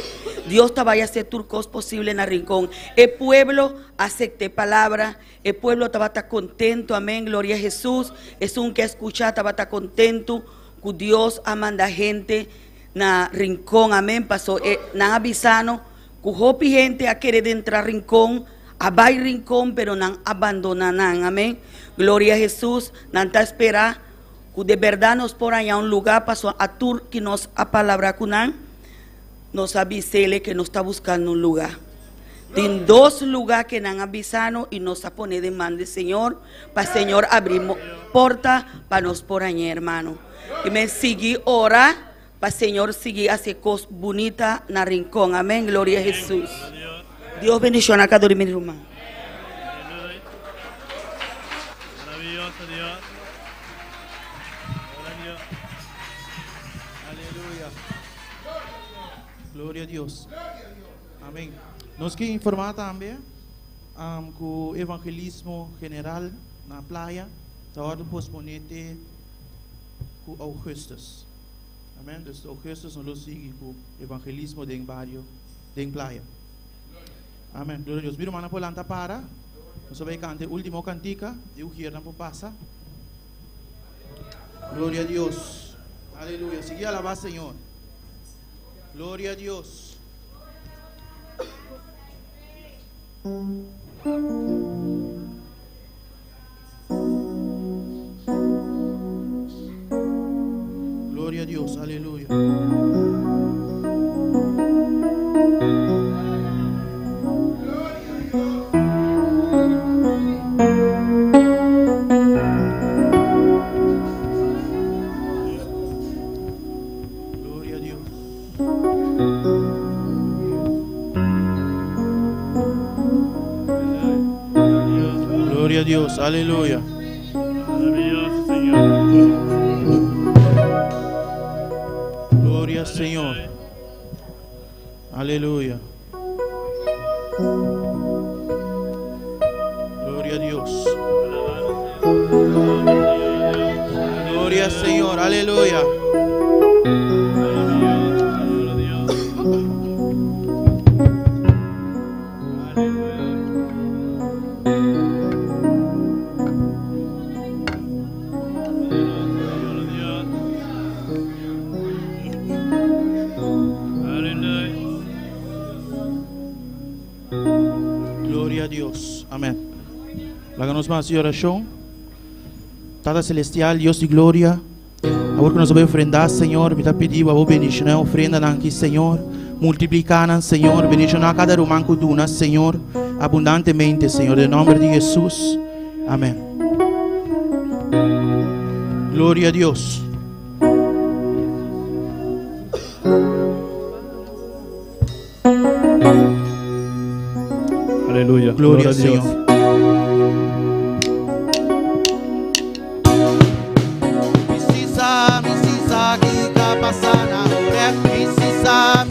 S10: Dios te vaya a hacer turcos posible en el Rincón. El pueblo acepte palabra. El pueblo te va a estar contento. Amén. Gloria a Jesús. Es un que escucha, te va a estar contento. Que Dios manda gente na Rincón. Amén. Pasó na avisano. Que hopi gente a querer entrar a Rincón. A vai Rincón, pero no abandonan. Amén. Gloria a Jesús. No está esperando. Que de verdad nos por allá un lugar. Pasó a tur que nos a palabra cunan. Nos avisele que nos está buscando un lugar. En 2 lugares que nos han avisado y nos ha ponido de mano del Señor. Para el Señor abrir puerta para nos por allá, hermano. Y me sigue ora para el Señor seguir hacer cosas bonitas en el Rincón. Amén. Gloria a Jesús. Dios bendición a cada uno de mis hermanos.
S7: Maravilloso Dios.
S8: Aleluya. Gloria a Dios. Amén. Nos quiere informar también que el evangelismo general en la playa está posponete con Augustus. Amén. Entonces Augustus nos sigue con el evangelismo de barrio, de playa. Amén. Gloria a Dios. Mira, hermana, por la para. Nos vai cantar último cantica. Eu quiero por pasa. Gloria a Dios. Aleluya. Sigue a alabar, Señor. Gloria a Dios. Gloria a Dios. Aleluya. Gloria a Dios, aleluya.
S7: Maravilloso Señor.
S8: Gloria al Señor. Aleluya. Gloria al Señor, aleluya. Gloria a Dios, amén. Háganos más de oración. Tata Celestial, Dios de gloria, ahora que nos voy a ofrendar, Señor, me está pidiendo a vos bendición, ofrenda aquí, Señor, multiplicada, Señor, bendición a cada román que duna, Señor, abundantemente, Señor, en nombre de Jesús, amén. Gloria a Dios.
S7: Aleluya.
S8: Gloria al Señor. Misisa, kika pasana ore. Misisa,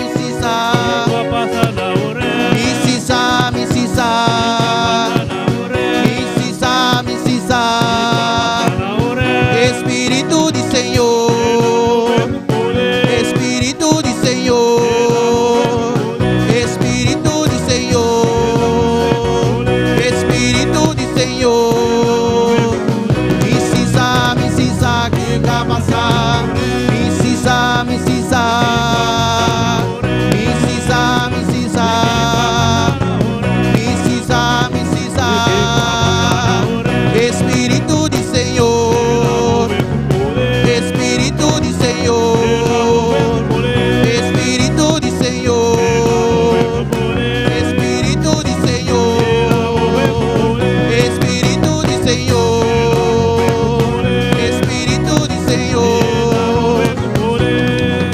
S8: Espíritu de Señor, Espíritu de Señor, Espíritu de Señor, Espíritu de Señor. Misisa, kika pasana. Misisa, Espíritu de Señor, Espíritu de Señor, Espíritu de Señor, Espíritu de Señor, Espíritu de Señor, Espíritu de Señor.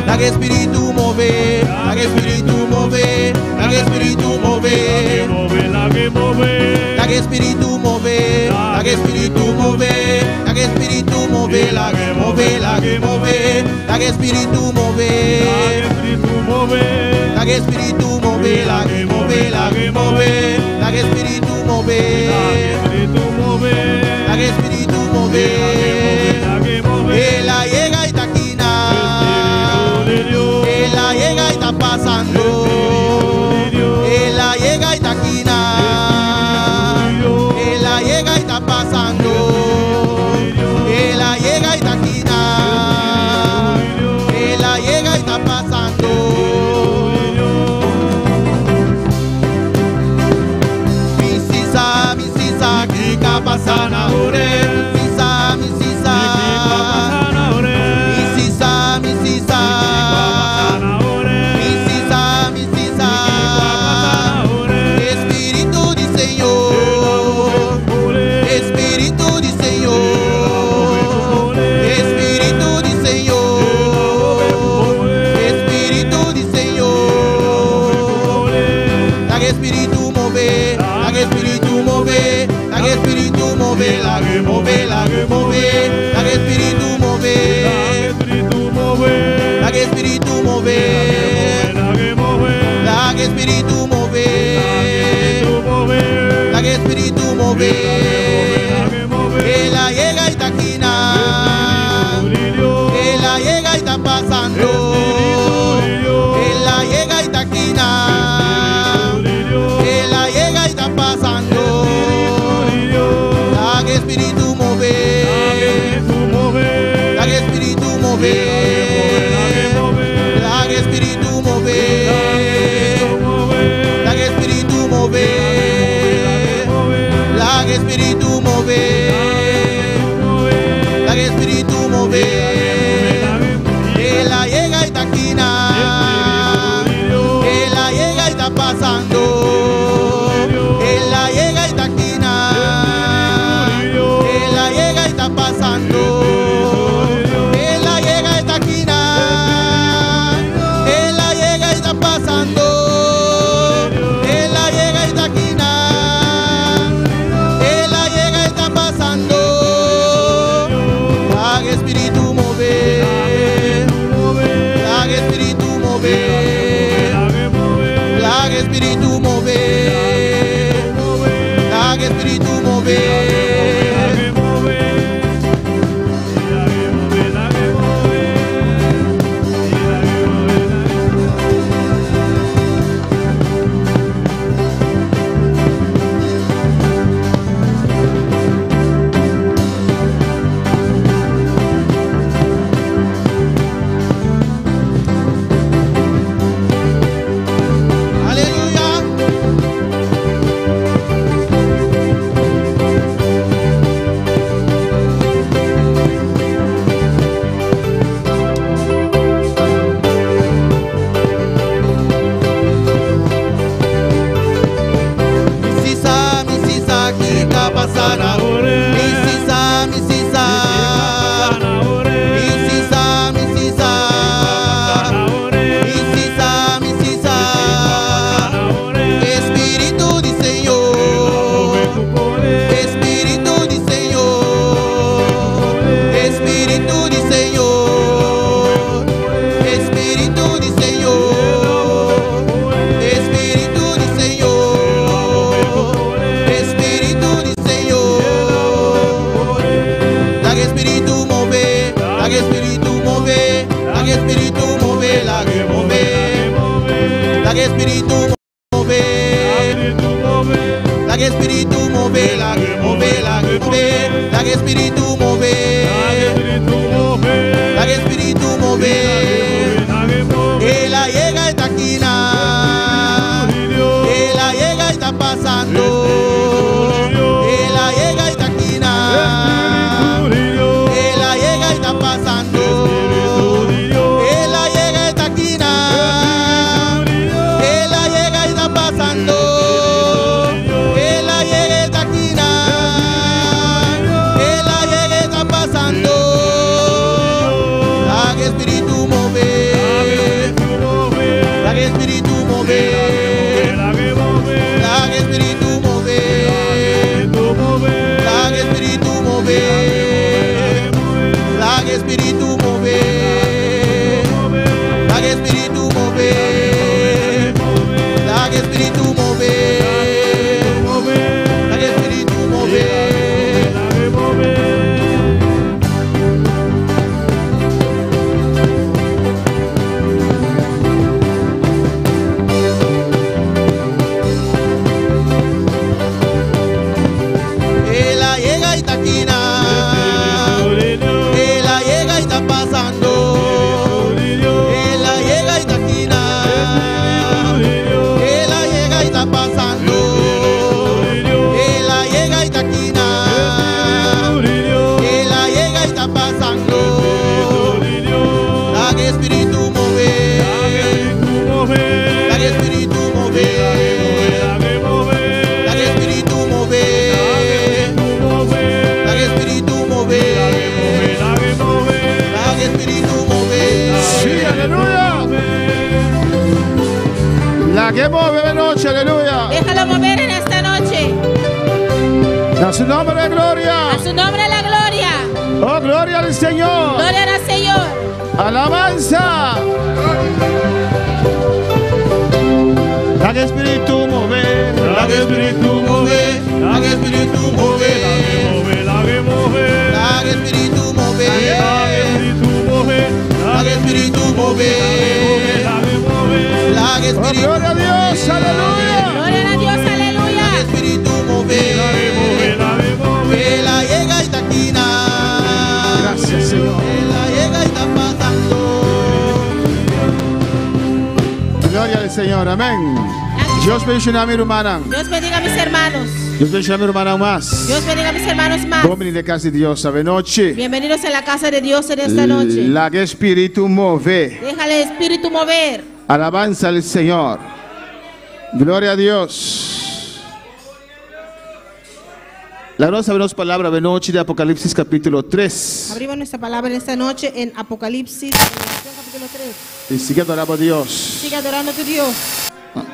S8: La que Espíritu move, la que Espíritu move, la que Espíritu move, la que Espíritu move, la que Espíritu move, la que Espíritu move, la que move, la que move, la que Espíritu move, la que Espíritu move, la que move, la que move, la que Espíritu move, la que Espíritu move, la llega y taquina, la llega y está pasando, la llega y taquina. Llega y está pasando, la llega y está quina, la llega y está pasando. Misisa, kika pasana ore. Misisa, misisa, Espíritu de Señor, Espíritu de Señor, Espíritu de Señor, Espíritu de Señor. La que Espíritu move, la que Espíritu move, la que Espíritu move, la que move, la que move, la que Espíritu move, la que Espíritu move, la que Espíritu move, la que Espíritu move. La llega y taquina, la llega y está pasando, la llega y taquina, la llega y está pasando. La que Espíritu move, la que Espíritu move, la que Espíritu move, la que Espíritu move, la que Espíritu move, la que Espíritu move, la llega y taquina, la llega y está pasando, la llega y taquina, la llega y está pasando, la llega y taquina, la llega y está pasando, la llega y taquina, la llega y está pasando. La que Espíritu move, la que Espíritu move, la que Espíritu move, la que Espíritu move, la La que espíritu move. La que espíritu move, la que move, la que move. La que espíritu move. La que espíritu move. La llega esta esquina. La llega y está pasando. La llega esta esquina. La llega y está pasando. La llega esta esquina. La llega y está pasando. La llega esta esquina. La llega y está pasando. La que espíritu move. La que espíritu move. La que espíritu move. La que espíritu move. La que espíritu move. La que espíritu move. La que espíritu move. La que espíritu move. La llega y está esquina. La llega y está pasando. La llega y está esquina. La llega y está pasando. La llega y está esquina. La llega y está pasando. La que espíritu move. La que espíritu move. La que espíritu move. La que espíritu move. La que espíritu move.
S11: Sí, aleluya. La que mueve de noche, aleluya.
S6: Déjalo mover en esta noche.
S11: A su nombre de gloria.
S6: A su nombre la gloria.
S11: Oh, gloria al Señor.
S6: Gloria al Señor.
S11: Alabanza.
S8: La que espíritu move. La que espíritu move. La que espíritu move. La que espíritu move. La que espíritu move. La que espíritu.
S11: Gloria a Dios, aleluya.
S6: Gloria a Dios, aleluya.
S8: La que espíritu move. La llega y está esquina.
S11: Gracias, Señor.
S8: La llega y está pasando.
S11: Gloria al Señor, amén. Dios bendiga a mi hermana.
S6: Dios bendiga a mis hermanos.
S11: Dios bendiga a mi hermana más.
S6: Dios bendiga a mis hermanos más.
S11: Domini de casa de Dios, ave noche.
S6: Bienvenidos a la casa de Dios en esta noche.
S11: La que espíritu move.
S6: Déjale el espíritu mover.
S11: Alabanza al Señor. Gloria a Dios. La verdad sabemos palabra de noche de Apocalipsis capítulo 3.
S6: Abrimos nuestra palabra en esta noche en Apocalipsis capítulo 3.
S11: Y sigue adorando a Dios.
S6: Sigue adorando a tu Dios.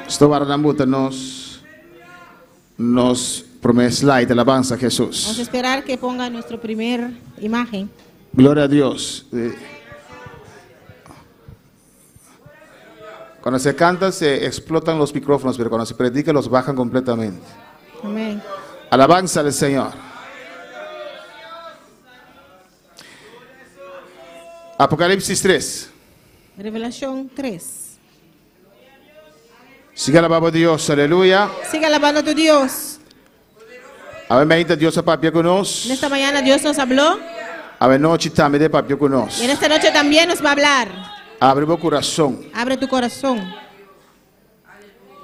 S11: Esto va a dar nos promete slide, alabanza a Jesús.
S6: Vamos a esperar que ponga nuestra primera imagen.
S11: Gloria a Dios. Cuando se canta se explotan los micrófonos, pero cuando se predica los bajan completamente.
S6: Amén.
S11: Alabanza al Señor. Apocalipsis 3.
S6: Revelación 3.
S11: Siga alabando a Dios, aleluya.
S6: Sigue alabando a tu Dios.
S11: A ver, Dios a papia con nos.
S6: En esta mañana Dios nos habló.
S11: A ver, noche también de papia con nos.
S6: Y en esta noche también nos va a hablar.
S11: Abre tu corazón.
S6: Abre tu corazón.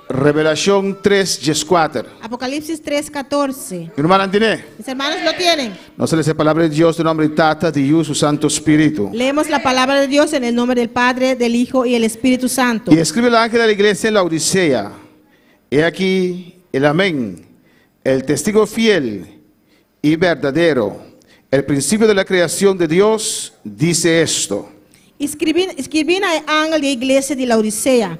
S11: Revelación 3:4.
S6: Apocalipsis 3:14.
S11: Hermano, ¿entiende?
S6: Mis hermanos lo tienen.
S11: No se les la palabra de Dios, de nombre de Tata, de Dios, su Santo Espíritu.
S6: Leemos la palabra de Dios en el nombre del Padre, del Hijo y el Espíritu Santo.
S11: Y escribe el ángel de la iglesia en la Odisea. He aquí el amén, el testigo fiel y verdadero, el principio de la creación de Dios, dice esto.
S6: Escribí al ángel de la iglesia de la Odisea.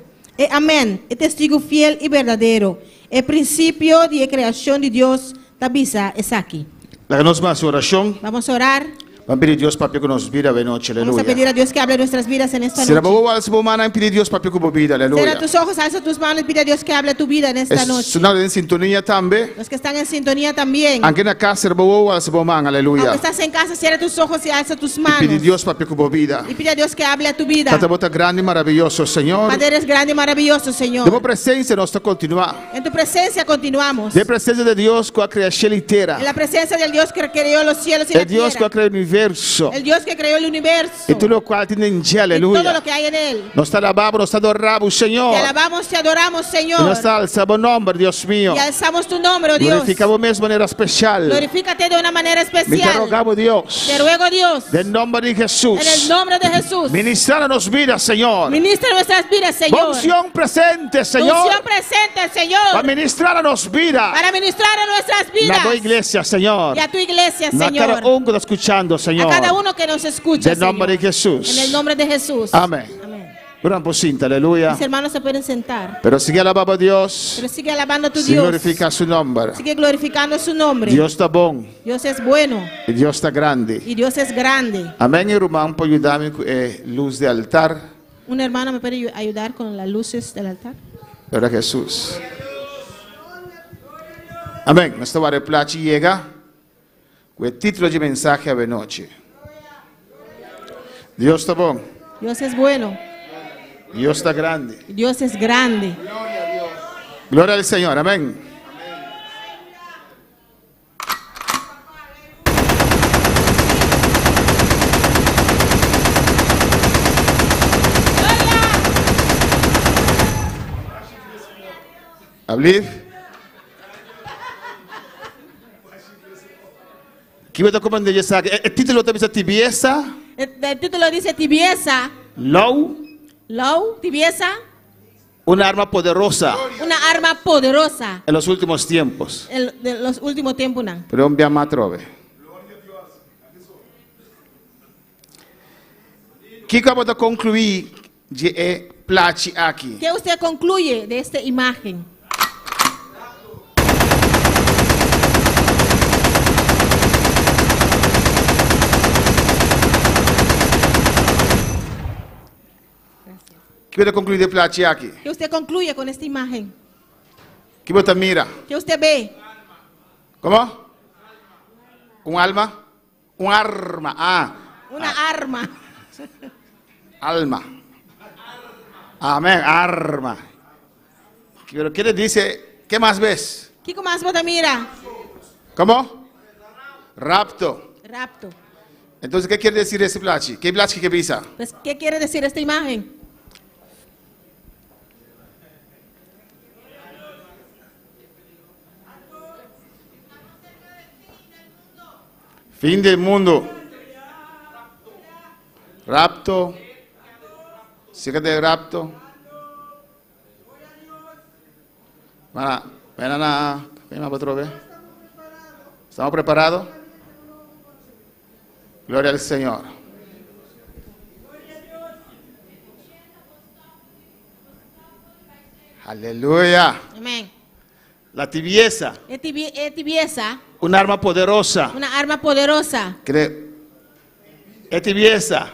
S6: Amén, el testigo fiel y verdadero, el principio de creación de Dios, Tabisa es aquí.
S11: La más oración.
S6: Vamos a orar.
S11: Vamos a pedir a Dios para que nos vida de noche,
S6: Vamos a
S11: aleluya.
S6: pedir a Dios que hable nuestras vidas en esta
S11: Será
S6: noche.
S11: bobo al semana pedir a Dios para que vida,
S6: Cierra
S11: aleluya.
S6: tus ojos, alza tus manos y pide a Dios que hable tu vida en esta noche.
S11: Es una en sintonía también.
S6: Los que están en sintonía también.
S11: Aunque en la casa será bobo al semana,
S6: Aunque
S11: aleluya.
S6: estás en casa, cierra tus ojos y alza tus
S11: Y pedir a
S6: manos.
S11: Dios para que vida.
S6: Y pide a Dios que hable a tu vida.
S11: Tata bota grande y maravilloso, Señor.
S6: Padre, eres grande y maravilloso, Señor.
S11: Demos presencia nuestra continuar.
S6: En tu presencia continuamos.
S11: De presencia de Dios con la creación entera.
S6: En la presencia del Dios que creó los cielos y la
S11: El Dios con
S6: tierra.
S11: la creación del universo.
S6: El Dios que creó el universo.
S11: Y todo lo cual tiene en Él,
S6: Y todo
S11: aleluya.
S6: lo que hay en él.
S11: Nos alabamos, nos adoramos, Señor.
S6: Te alabamos, te adoramos,
S11: Y
S6: Señor.
S11: nos alzamos nombre, Dios mío.
S6: Y alzamos tu nombre, oh Dios.
S11: Glorificamos de manera especial.
S6: Glorifícate de una manera
S11: Me te
S6: especial.
S11: rogamos, Dios.
S6: Te ruego, Dios,
S11: Del nombre de Jesús.
S6: en el nombre de Jesús.
S11: Ministranos vida, Señor.
S6: Ministra nuestras vidas, Señor.
S11: Unción presente, Señor.
S6: Unción presente, Señor.
S11: Para ministrarnos vida.
S6: Para ministrar a nuestras vidas.
S11: La iglesia, Señor.
S6: Y a tu iglesia,
S11: A
S6: Señor.
S11: cada uno que está escuchando, Señor.
S6: A cada uno que nos escucha,
S11: Del nombre
S6: Señor.
S11: de Jesús.
S6: En el nombre de Jesús.
S11: Amén. Una pocinta, aleluya.
S6: Mis hermanos se pueden sentar.
S11: Pero sigue alabando a Dios.
S6: Pero sigue alabando a tu
S11: Sigue
S6: Dios.
S11: glorifica su nombre.
S6: Sigue glorificando su nombre.
S11: Dios está bon.
S6: Dios es bueno.
S11: Y Dios está grande.
S6: Y Dios es grande.
S11: Amén, hermano, por ayudarme con luz de altar.
S6: Un hermano me puede ayudar con las luces del altar.
S11: Era Jesús. Amén. Nuestra hora placi llega con el título de mensaje a la noche. Dios está bon.
S6: Dios es bueno.
S11: Dios está grande.
S6: Y Dios es grande.
S11: Gloria al Señor. Amén. Hablir. ¿Qué voy a comandar? El título también es tibieza.
S6: El título dice tibieza.
S11: Low.
S6: Low, tibieza.
S11: Una arma poderosa
S6: Una arma poderosa.
S11: en los últimos tiempos.
S6: De los últimos tiempos. ¿No?
S11: Pero un bien más trove. ¿Qué acabo de concluir de placi aquí?
S6: ¿Qué usted concluye de esta imagen?
S11: ¿Qué voy a concluir de placi aquí?
S6: ¿Qué usted concluye con esta imagen?
S11: ¿Qué voy a mira?
S6: ¿Qué usted ve?
S11: ¿Cómo? ¿Un alma? Un arma.
S6: Una arma.
S11: Alma. Amén. Arma. Pero ¿qué le dice? ¿Qué más ves?
S6: ¿Qué más vos mira?
S11: ¿Cómo? Rapto.
S6: Rapto.
S11: Entonces, ¿qué quiere decir ese placi? ¿Qué placi que pisa?
S6: Pues, ¿qué quiere decir esta imagen?
S11: Fin del mundo. Rapto. Sigue de rapto. Ven a otra vez. ¿Estamos preparados? Gloria al Señor. Aleluya.
S6: Amén.
S11: La tibieza.
S6: Es tibieza.
S11: Un arma poderosa.
S6: Una arma poderosa.
S11: Es tibieza.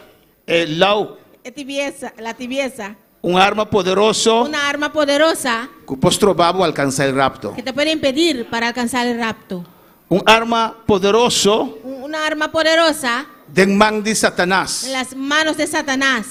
S11: El low.
S6: Es tibieza. La tibieza.
S11: Un arma poderoso.
S6: Una arma poderosa
S11: Que può trovare alcanzar el rapto.
S6: que te puede impedir para alcanzar el rapto.
S11: Un arma poderoso
S6: Una arma poderosa
S11: del man di Satanás.
S6: en las manos de Satanás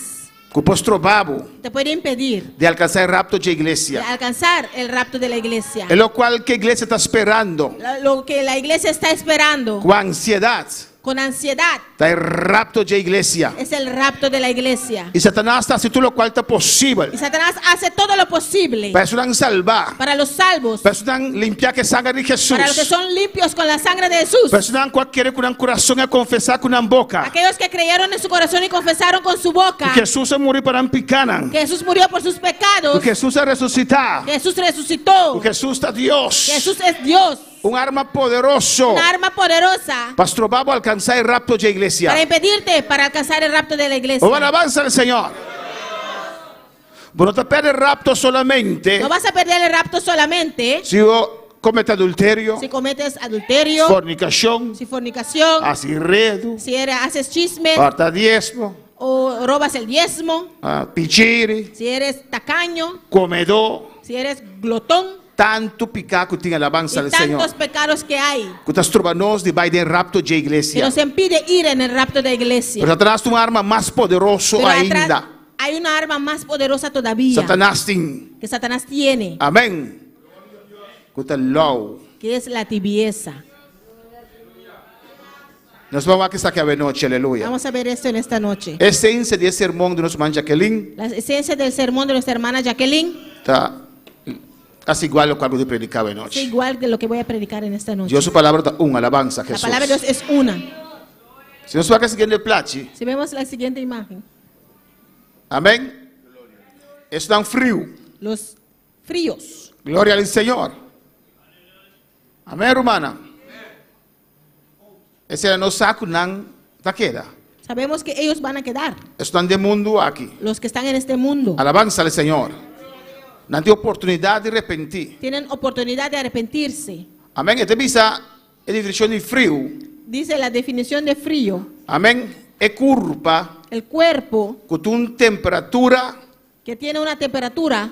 S11: Que può trovare
S6: te puede impedir
S11: de alcanzar el rapto de
S6: de
S11: iglesia.
S6: alcanzar el rapto de la iglesia.
S11: Es lo cual que iglesia está esperando.
S6: Lo que la iglesia está esperando
S11: Con ansiedad.
S6: con ansiedad
S11: Está el rapto de iglesia.
S6: es el rapto de la iglesia.
S11: Y Satanás está haciendo lo cual está
S6: Y
S11: posible.
S6: Satanás hace todo lo posible
S11: Para eso salvar.
S6: para los salvos,
S11: Para eso limpiar que sangre de Jesús.
S6: para los que son limpios con la sangre de Jesús,
S11: Para eso quiere con un corazón a confesar con una boca.
S6: aquellos que creyeron en su corazón y confesaron con su boca
S11: Que Jesús se murió para picanan.
S6: que Jesús murió por sus pecados,
S11: Que Jesús se resucitado.
S6: que Jesús resucitó,
S11: Que Jesús está Dios.
S6: que Jesús es Dios.
S11: Un arma poderoso.
S6: Una arma poderosa
S11: Para trovare alcanzar el rapto de iglesia.
S6: para impedirte para alcanzar el rapto de la iglesia.
S11: O alabanza al Señor. Vos no te pierdes el rapto solamente
S6: No vas a perder el rapto solamente
S11: si vos comete adulterio,
S6: si cometes adulterio,
S11: fornicación,
S6: si fornicación,
S11: así redo,
S6: si haces chismes
S11: falta diezmo,
S6: o robas el diezmo,
S11: pichiri,
S6: si eres tacaño,
S11: comedor,
S6: si eres glotón,
S11: tanto pecado tem alabanza
S6: y
S11: al Señor.
S6: tantos pecados que hay,
S11: Que estás trovanos de vai de rapto de
S6: que
S11: iglesia.
S6: nos impide ir en el rapto de la iglesia.
S11: Pero atrás tem uma arma mais poderosa
S6: Pero atrás
S11: ainda.
S6: hay una arma más poderosa todavía
S11: Satanás tem.
S6: que Satanás tiene,
S11: Amém. Que está low.
S6: que es la tibieza.
S11: Nós vamos aqui a noite, aleluia.
S6: Vamos a ver esto en esta noche.
S11: A essência desse sermão de nosso irmã Jacqueline
S6: La esencia del sermón de nuestra hermana Jacqueline
S11: está casi igual ao que algo de predicar a
S6: es
S11: noite.
S6: igual que lo que voy a predicar en esta noche.
S11: Deus sua palavra está alabança a
S6: La
S11: Jesus.
S6: palabra de Dios es una.
S11: Se nós vamos seguir de plate,
S6: Si vemos la siguiente imagen,
S11: amém? Estão frio.
S6: los fríos.
S11: Glória ao Senhor. Amém, hermana. Esse é o nosso saco não da queda.
S6: Sabemos que ellos van a quedar,
S11: Estão de mundo aqui.
S6: los que están en este mundo.
S11: Alabança ao Senhor. Não tem oportunidade de arrepentir.
S6: Tienen oportunidad de arrepentirse.
S11: Amém? Esta visa é definição de frio.
S6: Dice la definición de frío.
S11: Amém? É curva
S6: El cuerpo
S11: com uma temperatura
S6: que tiene una temperatura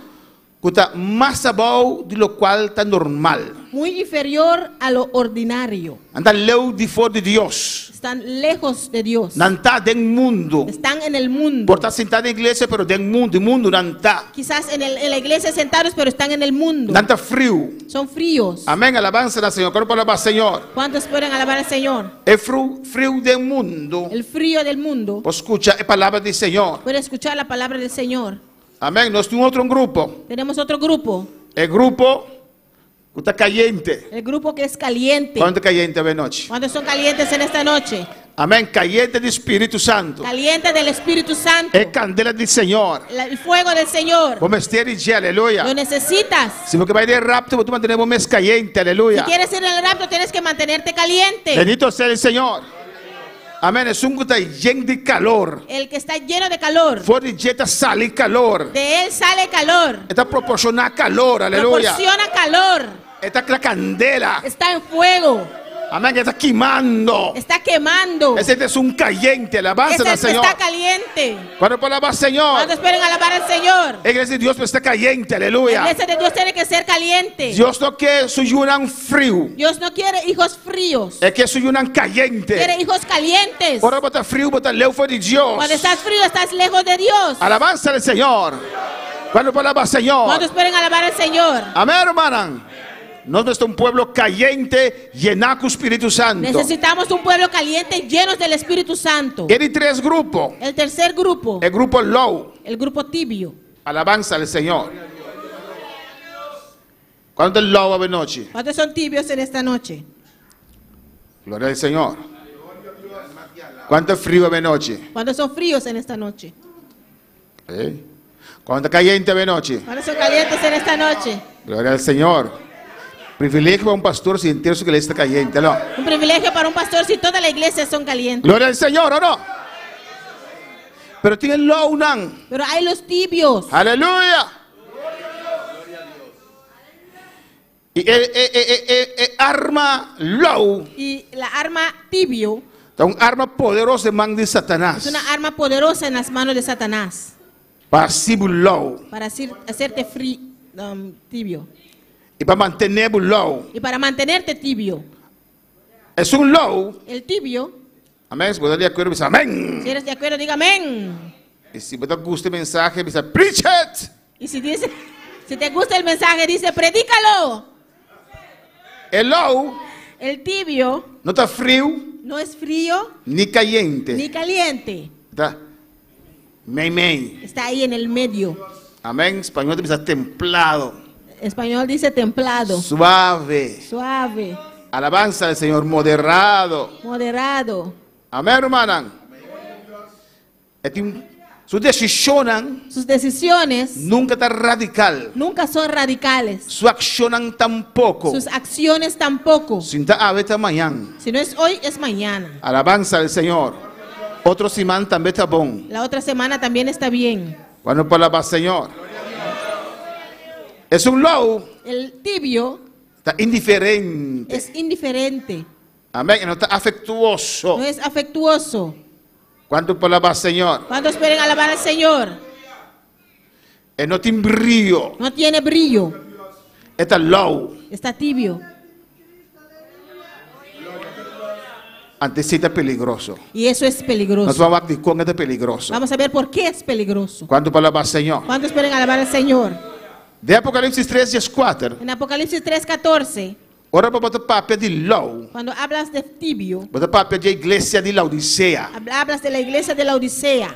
S11: que está mais abaixo de lo qual está normal.
S6: muy inferior a lo ordinario.
S11: Anda leu de fora de Deus.
S6: Están lejos de Dios.
S11: Não está dentro do mundo.
S6: Están en el mundo.
S11: Por estar sentado na igreja, pero dentro do mundo não está.
S6: Quizás en la iglesia sentados, pero están en el mundo.
S11: Não está frio.
S6: Son fríos.
S11: Amém? Alabança ao Senhor. Quero falar ao Senhor.
S6: ¿Cuántos pueden alabar al Señor?
S11: É frio do mundo.
S6: El frío del mundo.
S11: Pois escuta a palavra do Senhor.
S6: Puede escuchar la palabra del Señor.
S11: Amém? Nós temos outro grupo.
S6: Tenemos otro grupo.
S11: É grupo que está caliente.
S6: El grupo que es caliente.
S11: Quanto caliente a noite?
S6: ¿Cuántos son calientes en esta noche?
S11: Amém? Caliente do Espírito Santo.
S6: Caliente del Espíritu Santo.
S11: É candela do Senhor.
S6: El fuego del Señor.
S11: Vamos estar de aleluia.
S6: Lo necesitas.
S11: Se você vai de rapto, você manter o mês caliente, aleluia.
S6: Si quieres ir en el rapto, tienes que mantenerte caliente.
S11: Bendito seja o Senhor. Amém. É um que está lleno de calor.
S6: El que está lleno de calor.
S11: Fora de dieta sale calor.
S6: De él sale calor.
S11: Está proporcionando calor, aleluia.
S6: Proporciona calor.
S11: Está la candela.
S6: Está en fuego.
S11: Amém. Está queimando.
S6: Está quemando.
S11: Ese es un caliente, alabanza
S6: Ese
S11: al
S6: es que
S11: Señor.
S6: está caliente.
S11: Cuando palabra Señor,
S6: Cuando esperen alabar al Señor.
S11: la iglesia de Dios está caliente,
S6: La
S11: aleluya.
S6: iglesia de Dios tiene que ser caliente.
S11: Dios no quiere su yunan frío,
S6: Dios no quiere hijos fríos.
S11: es que su yunan caliente.
S6: Quiere hijos calientes.
S11: Ahora bota frío, bota lejos de Dios.
S6: Cuando estás frío, estás lejos de Dios.
S11: Alabanza al Señor. Cuando palabra Señor.
S6: Cuando esperen alabar al Señor.
S11: Amén, hermana. Nosotros somos un pueblo caliente, llenado con Espíritu Santo.
S6: Necesitamos un pueblo caliente llenos del Espíritu Santo.
S11: Hay tres grupos.
S6: El tercer grupo.
S11: El grupo low.
S6: El grupo tibio.
S11: Alabanza al Señor. ¿Cuánto es low a noche?
S6: ¿Cuántos son tibios en esta noche?
S11: Gloria al Señor. ¿Cuánto es frío a noche?
S6: ¿Cuántos son fríos en esta noche?
S11: ¿Cuánto es caliente a noche?
S6: ¿Cuántos son calientes en esta noche?
S11: Gloria al Señor. Privilegio para un pastor si entero su iglesia está caliente, ¿no?
S6: Un privilegio para un pastor si toda la iglesia son calientes.
S11: Gloria al Señor, ¿o no? Pero tienen low, ¿no?
S6: Pero hay los tibios.
S11: Aleluya. Y el arma low,
S6: Y la arma tibio
S11: es un arma poderosa de mano de Satanás.
S6: es una arma poderosa en las manos de Satanás
S11: Para ser low.
S6: para hacerte tibio
S11: Y para mantener low.
S6: y para mantenerte tibio.
S11: Es un low.
S6: El tibio,
S11: Amén. Si puedes de acuerdo, dice amén.
S6: si eres de acuerdo, diga amén.
S11: Y si te gusta el mensaje, dice preach it.
S6: Y si te gusta el mensaje, dice predícalo.
S11: El low
S6: El tibio
S11: no está frío
S6: no es frío
S11: ni caliente.
S6: ni caliente.
S11: Está mei.
S6: Está ahí en el medio.
S11: Amén. Español dice templado.
S6: Español dice templado,
S11: Suave.
S6: suave,
S11: Alabanza al Señor. Moderado.
S6: moderado.
S11: Amén, hermana. Sus decisiones
S6: Sus decisiones
S11: nunca están radical.
S6: nunca son radicales.
S11: Su acción tampoco.
S6: Sus acciones tampoco.
S11: Sin ta ave mañana.
S6: Si no es hoy, es mañana.
S11: Alabanza al Señor. Otro simán también está bon.
S6: La otra semana también está bien.
S11: Cuando palabra Señor. Es un low.
S6: El tibio
S11: Está indiferente.
S6: Es indiferente.
S11: Amén. No está afectuoso.
S6: No es afectuoso.
S11: ¿Cuánto por alabar al Señor?
S6: ¿Cuántos quieren alabar al Señor?
S11: No tiene brillo.
S6: No tiene brillo.
S11: Está low.
S6: Está tibio.
S11: Antes sí está peligroso.
S6: Y eso es peligroso.
S11: Nos vamos a decir con este peligroso.
S6: Vamos a ver por qué es peligroso.
S11: ¿Cuánto por alabar al Señor?
S6: ¿Cuántos quieren alabar al Señor?
S11: De Apocalipsis 3, 4.
S6: En Apocalipsis 3:14,
S11: Ora para botar papel de low.
S6: cuando hablas de tibio,
S11: Botar papel de iglesia de Laodicea.
S6: hablas de la iglesia de la Odisea.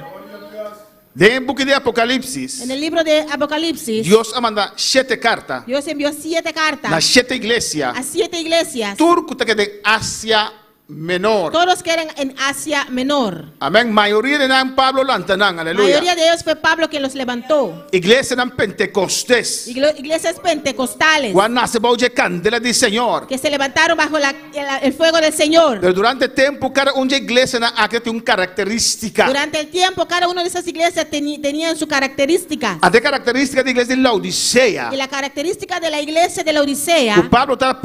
S11: De en book de Apocalipsis.
S6: En el libro de Apocalipsis,
S11: Dios manda 7 cartas.
S6: Dios envió 7 cartas
S11: Na 7 iglesias.
S6: a 7 iglesias.
S11: Turco que de Asia Menor.
S6: Todos que eran en Asia Menor.
S11: Amén. Mayoría de nan Pablo lantanan.
S6: La
S11: Aleluya.
S6: mayoría de ellos fue Pablo quien los levantó.
S11: Iglesia nan Pentecostés.
S6: Iglesias pentecostales
S11: Cuando nace boje candela del Señor.
S6: que se levantaron bajo el fuego del Señor.
S11: Pero durante el tiempo cada una iglesia tiene una característica.
S6: Durante el tiempo, cada una de esas iglesias tenía su característica.
S11: Hay características de la iglesia de Laodicea.
S6: Y la característica de la iglesia de la Odisea,
S11: Que Pablo estaba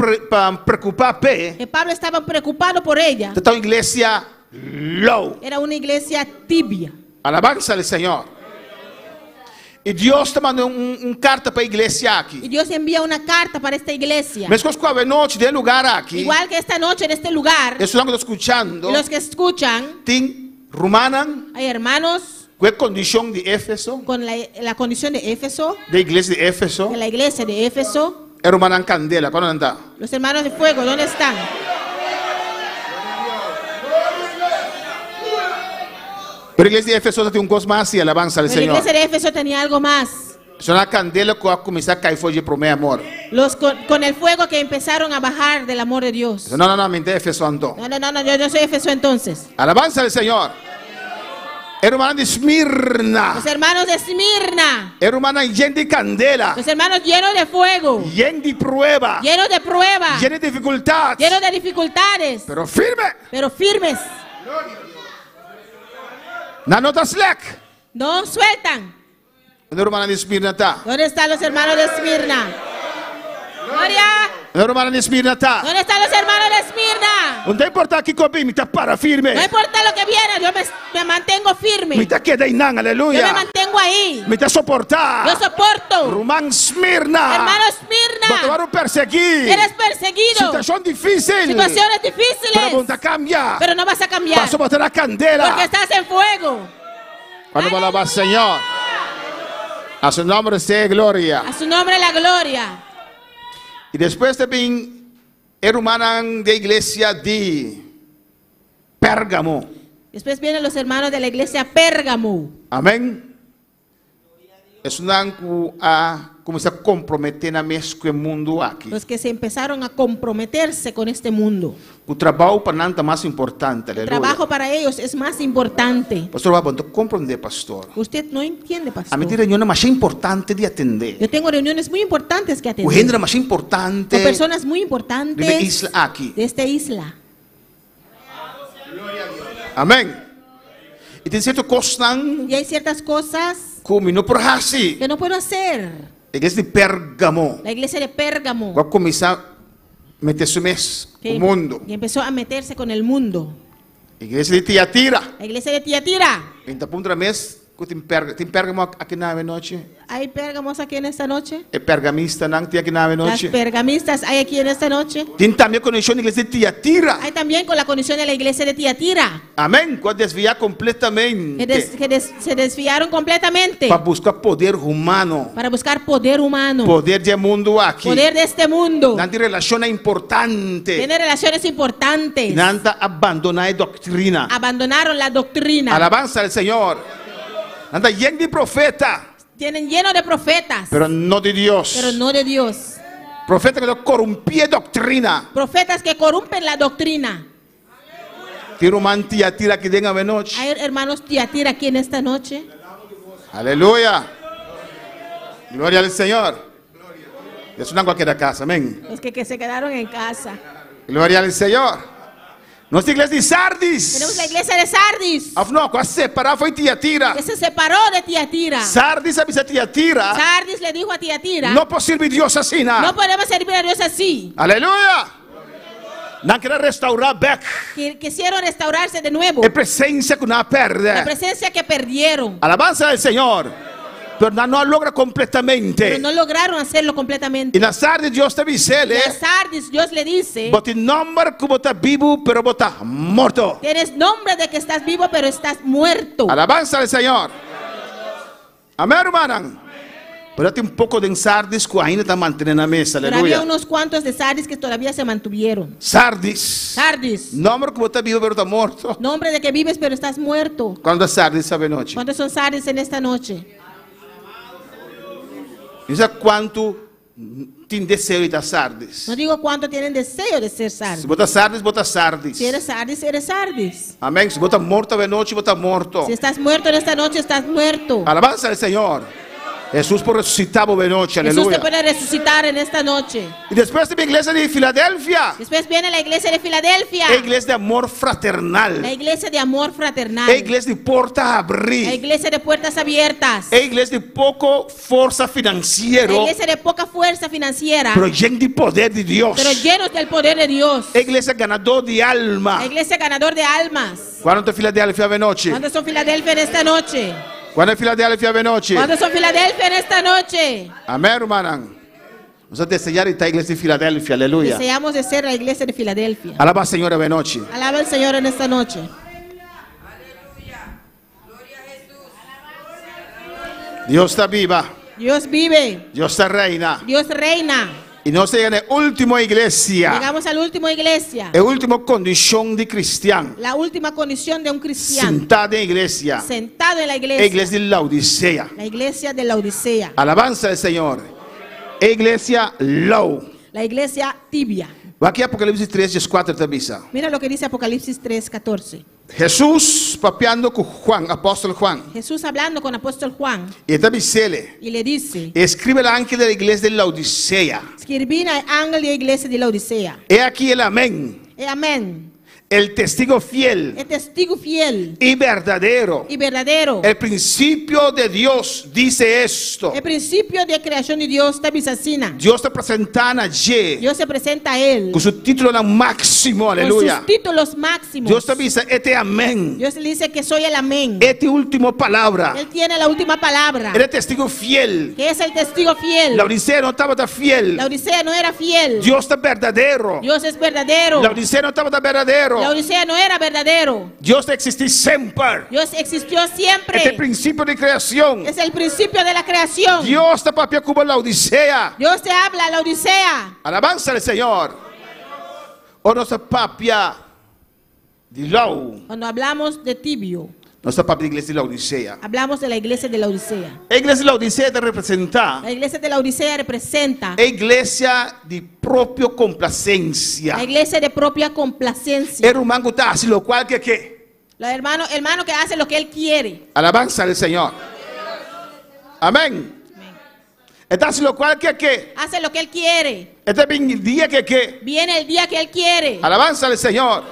S11: preocupado.
S6: que Pablo estaba preocupado por ella,
S11: Esta una iglesia low.
S6: era una iglesia tibia.
S11: Alabanza al Señor. Y Dios te mandó una carta para la iglesia aquí.
S6: Y Dios envía una carta para esta iglesia.
S11: Mas cuando noche de lugar aquí.
S6: Igual que esta noche en este lugar,
S11: Eso es lo que estoy escuchando.
S6: y los que escuchan,
S11: Rumanan.
S6: hay hermanos
S11: ¿Qué condición de Éfeso?
S6: con la condición de Éfeso,
S11: De iglesia de Éfeso.
S6: de la iglesia de Éfeso.
S11: Hermanan Candela. ¿Cuándo anda?
S6: Los hermanos de fuego, ¿dónde están?
S11: Pero la iglesia de Éfeso tiene un cosa más y alabanza al
S6: Pero la
S11: Señor.
S6: iglesia de Éfeso tenía algo más.
S11: Es una candela que va a comenzar a caer fuego por mi amor.
S6: Los con el fuego que empezaron a bajar del amor de Dios.
S11: No, mente Éfeso ando.
S6: No, yo soy Éfeso entonces.
S11: Alabanza al Señor. Hermana de Esmirna.
S6: Los hermanos de Esmirna.
S11: Hermana llena de candela.
S6: Los hermanos llenos de fuego.
S11: Llena de prueba.
S6: Llenos de pruebas.
S11: Llena de dificultad.
S6: Llenos de dificultades.
S11: Pero firme.
S6: Pero firmes.
S11: No notas slack.
S6: No sueltan.
S11: ¿Dónde hermana de Esmirna está?
S6: ¿Dónde están los hermanos de Esmirna? Gloria.
S11: ¿Dónde hermana de Esmirna está?
S6: ¿Dónde están los hermanos de Esmirna?
S11: No importa aquí con mi está para firme.
S6: No importa lo que viene, yo me mantengo firme.
S11: Mi está queda inán,
S6: Yo me
S11: aleluya.
S6: mantengo ahí.
S11: Mi está soportar.
S6: Yo soporto.
S11: Rumán Esmirna.
S6: Hermano Esmirna.
S11: Te van a perseguir.
S6: Eres perseguido.
S11: Situación difícil.
S6: Situaciones
S11: Pero
S6: difíciles.
S11: vamos a cambiar.
S6: Pero no vas a cambiar.
S11: Vas a botar la candela.
S6: Porque estás en fuego.
S11: Cuando va a alabar al Señor. A su nombre sea gloria.
S6: A su nombre la gloria.
S11: Y después también, hermana de iglesia de Pérgamo.
S6: Después vienen los hermanos de la iglesia Pérgamo.
S11: Amén. Es un anco a comenzar a comprometer a mesmo mundo aquí.
S6: Los que se empezaron a comprometerse con este mundo.
S11: O trabajo para nada más importante.
S6: El
S11: Aleluya.
S6: trabajo para ellos es más importante.
S11: Pastor, va a comprender, pastor.
S6: Usted no entiende, pastor.
S11: A mí tiene reunión más importante de atender.
S6: Yo tengo reuniones muy importantes que
S11: O
S6: atender.
S11: gente más importante
S6: Con personas muy importantes
S11: de isla aquí.
S6: de esta isla.
S11: Amén. Y tiene ciertas cosas
S6: Y hay ciertas cosas
S11: como no por así.
S6: que no puedo hacer.
S11: La iglesia de Pérgamo.
S6: La iglesia de Pérgamo.
S11: Va a comenzar a meterse en el mundo.
S6: Y empezó a meterse con el mundo.
S11: La iglesia de Tiatira.
S6: La iglesia de Tiatira.
S11: En ta punto mes, tem Pérgamo aquí na noche.
S6: ¿Hay pérgamos aquí en esta noche?
S11: É pergamista não tem aqui na
S6: Las
S11: noche.
S6: pergamistas hay aquí en esta noche.
S11: Tem também conexão na igreja de Tiatira.
S6: Hay también con la condición de la iglesia de Tiatira.
S11: Amém. Quando desviar completamente
S6: Se desviaron completamente
S11: para buscar poder humano,
S6: para buscar poder humano.
S11: poder de mundo aqui.
S6: Poder de este mundo.
S11: Não tem relação importante.
S6: Tiene relaciones importantes.
S11: Não tá abandonar a doutrina.
S6: Abandonaron la doctrina.
S11: Alabanza al Señor. Anda lleno de profeta,
S6: Tienen lleno de profetas.
S11: pero no de Dios.
S6: Pero no de Dios.
S11: Profeta que corrompía doctrina.
S6: Profetas que corrompen la doctrina.
S11: Tiro man Tiatira que venga a noche.
S6: Hay hermanos Tiatira aquí en esta noche.
S11: Aleluya. Gloria al Señor. Eso no en cualquier casa, amén.
S6: Los que se quedaron en casa.
S11: Gloria al Señor. Nossa igreja de Sardis.
S6: Tenemos la iglesia de Sardis,
S11: Afinal, quase separar foi Tiatira.
S6: que se separó de Tiatira.
S11: Sardis avisa Tiatira.
S6: Sardis le dijo a Tiatira,
S11: Não pode servir Deus assim,
S6: no
S11: não.
S6: podemos servir a Dios así.
S11: Aleluia. Não quer restaurar back.
S6: Quisieron restaurarse de nuevo.
S11: É presença que não
S6: La
S11: perde.
S6: presencia que perdieron,
S11: Alabanza del Señor. Pero no logra completamente.
S6: pero no lograron hacerlo completamente.
S11: E na Sardis Deus te dice,
S6: Y a Sardis Dios le dice,
S11: bote nombre que bota vivo, pero bota morto.
S6: tienes nombre de que estás vivo, pero estás muerto.
S11: Alabanza del Señor. Amém, hermana. Pero tem pouco de Sardis que ainda está mantendo na mesa.
S6: Pero había
S11: Aleluia.
S6: unos cuantos de Sardis que todavía se mantuvieron.
S11: Sardis.
S6: Sardis,
S11: Nombre que bota vivo, pero está morto.
S6: nombre de que vives, pero estás muerto.
S11: Quando é Sardis, sabe noite.
S6: ¿Cuántos son Sardis en esta noche?
S11: Não sei quanto tem desejo de estar Sardis.
S6: No digo cuánto tienen deseo de ser
S11: Se
S6: Sardis.
S11: bota Sardis, bota Sardis.
S6: Si eres Sardis, eres Sardis.
S11: Amém. Se bota morto à noite, bota morto.
S6: Si estás muerto en esta noche, estás muerto.
S11: Alabanza del Señor. Jesús por resucitar de noche,
S6: Jesús te
S11: aleluya.
S6: puede resucitar en esta noche.
S11: Y después de la iglesia de Filadelfia,
S6: Después viene la iglesia de Filadelfia,
S11: la iglesia de amor fraternal,
S6: la iglesia de amor fraternal,
S11: la iglesia de portas a
S6: la
S11: abrir,
S6: iglesia de puertas abiertas,
S11: la iglesia de poco fuerza
S6: la
S11: financiera,
S6: iglesia de poca fuerza financiera,
S11: pero lleno de poder de Dios,
S6: pero llenos del poder de Dios,
S11: la iglesia ganador de alma.
S6: la iglesia ganador de almas.
S11: ¿Cuándo es Filadelfia de noche?
S6: ¿Cuántos son Filadelfia en esta noche?
S11: ¿Cuándo es Filadelfia de noche?
S6: ¿Cuántos son Filadelfia en esta noche?
S11: Amén, hermana. Nosotros deseamos estar en la iglesia de Filadelfia, aleluya.
S6: Deseamos de ser la iglesia de Filadelfia.
S11: Alaba al Señor de noche.
S6: Alaba al Señor en esta noche.
S11: Dios está viva,
S6: Dios vive,
S11: Dios está reina.
S6: Dios reina.
S11: Y no se llega en la última iglesia.
S6: Llegamos a la última iglesia,
S11: La última condición de cristiano.
S6: la última condición de un cristiano
S11: Sentado en la iglesia.
S6: sentado en la
S11: La
S6: iglesia,
S11: iglesia de la Odisea.
S6: la iglesia de la Odisea,
S11: Alabanza del Señor. La iglesia low.
S6: la iglesia tibia.
S11: Va aquí Apocalipsis 3, 4 te avisa.
S6: Mira lo que dice Apocalipsis 3:14.
S11: Jesús papeando con Juan, apóstol Juan.
S6: Jesús hablando con apóstol Juan
S11: Y te dice,
S6: y le dice,
S11: escribe el ángel de la iglesia de la Odisea.
S6: escribí al ángel de la iglesia de la Odisea.
S11: He aquí el amén.
S6: Amén.
S11: El testigo fiel
S6: El testigo fiel
S11: y verdadero.
S6: y verdadero.
S11: El principio de Dios dice esto.
S6: El principio de creación de Dios te asesina.
S11: Dios te presenta allí
S6: Dios se presenta a él
S11: con su título máximo,
S6: con
S11: aleluya.
S6: sus títulos máximos.
S11: Dios te dice, este amén.
S6: Dios le dice que soy el amén.
S11: Este último palabra.
S6: Él tiene la última palabra.
S11: Eres testigo fiel.
S6: Que es el testigo fiel.
S11: La Odisea no estaba tan fiel.
S6: La Odisea no era fiel.
S11: Dios está verdadero.
S6: Dios es verdadero.
S11: La Odisea no estaba tan verdadero.
S6: La Odisea no era verdadero.
S11: Dios existe siempre.
S6: Dios existió siempre.
S11: Es el principio de creación.
S6: Es el principio de la creación.
S11: Dios está papia como la Odisea.
S6: Dios te habla a la Odisea.
S11: Alabanza al Señor. O nuestra papia de low.
S6: Cuando hablamos de tibio,
S11: Nuestra papia de iglesia de la Odisea.
S6: hablamos de la iglesia de la Odisea.
S11: La iglesia de la Odisea te representa.
S6: La iglesia de la Odisea representa
S11: La iglesia de propia complacencia.
S6: la iglesia de propia complacencia.
S11: El humano está así lo cual que.
S6: Hermano que hace lo que él quiere.
S11: Alabanza al Señor. Amén. Está así lo cual que.
S6: Hace lo que él quiere.
S11: Este bien el día que.
S6: Viene el día que él quiere.
S11: Alabanza al Señor.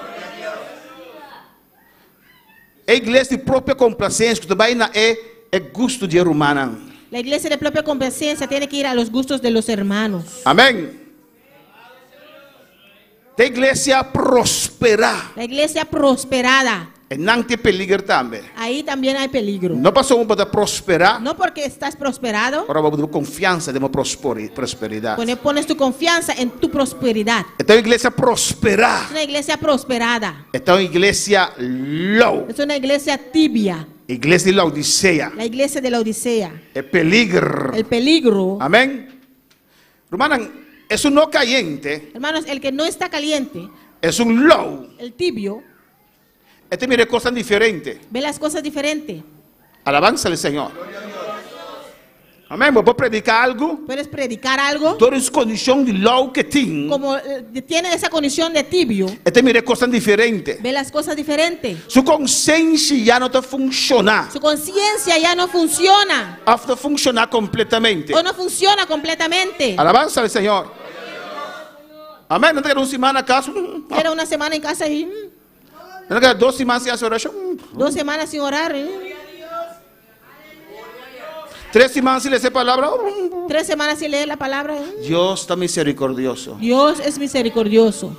S11: A iglesia de própria complacência que também é gosto de humana.
S6: La iglesia de propia complacencia tiene que ir a los gustos de los hermanos.
S11: Amém. A iglesia prospera.
S6: La iglesia prosperada.
S11: Não tem peligro também.
S6: Ahí también hay peligro.
S11: Não passou para prosperar.
S6: No porque estás prosperado,
S11: Agora vamos ter confiança de uma prosperidade.
S6: pones tu confianza en tu prosperidad.
S11: Então a igreja prosperar.
S6: Es una iglesia prosperada.
S11: Então a igreja low.
S6: Es una iglesia tibia.
S11: Igreja de Laodicea.
S6: La iglesia de la Odisea.
S11: É peligro.
S6: El peligro.
S11: Amém. Hermano, é no caliente.
S6: Hermanos, el que no está caliente,
S11: É low.
S6: el tibio,
S11: Este mire cosas diferentes.
S6: ve las cosas diferentes.
S11: Alabanza al Señor. Amén. ¿Puedo predicar algo?
S6: Puedes predicar algo.
S11: Toda esa condición de low que tiene.
S6: Como tiene esa condición de tibio,
S11: Este mire cosas diferentes.
S6: ve las cosas diferentes.
S11: Su conciencia ya no está funcionando.
S6: Su conciencia ya no funciona.
S11: Hasta funcionar completamente.
S6: O no funciona completamente.
S11: Alabanza al Señor. Amén. No te queda una semana acaso.
S6: Era una semana en casa y
S11: No queda 2 semanas sin hacer oración.
S6: 2 semanas sin orar.
S11: 3 semanas sin leer palabra.
S6: 3 semanas sin leer la palabra.
S11: Dios está misericordioso.
S6: Dios es misericordioso.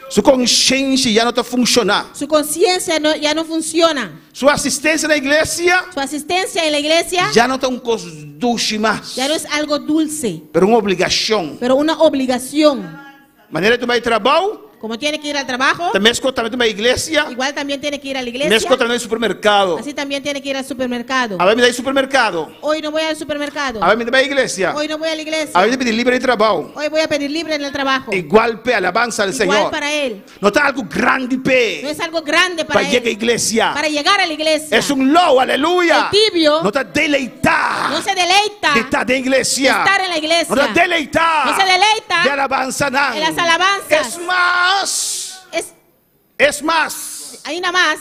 S11: Su conciencia ya no está funcionando.
S6: Su conciencia ya no funciona.
S11: Su asistencia en la iglesia
S6: Su asistencia en la iglesia
S11: ya no está un cosa dulce más,
S6: ya no es algo dulce,
S11: pero una obligación.
S6: pero una obligación.
S11: Manera de tomar trabajo,
S6: Como tiene que ir al trabajo,
S11: también es también tomar iglesia,
S6: igual también tiene que ir a la
S11: también
S6: iglesia.
S11: es también al supermercado.
S6: Así también tiene que ir al supermercado.
S11: A ver, me da el supermercado.
S6: Hoy no voy al supermercado.
S11: A ver, me da la iglesia.
S6: Hoy no voy a la iglesia.
S11: A ver, me pedir libre de trabajo.
S6: Hoy voy a pedir libre en el trabajo.
S11: Igual pe alabanza al
S6: Igual
S11: Señor.
S6: para él.
S11: No está algo grande
S6: No
S11: pe.
S6: es algo grande para
S11: Para llegar a
S6: él.
S11: iglesia.
S6: Para llegar a la iglesia.
S11: Es un low, aleluya.
S6: El tibio
S11: No está deleitar.
S6: no se deleita
S11: De estar de iglesia.
S6: estar en la iglesia.
S11: No está deleitar.
S6: No se deleita
S11: de alabanza nada.
S6: en las alabanzas.
S11: Es más. Es más.
S6: Ahí nada más.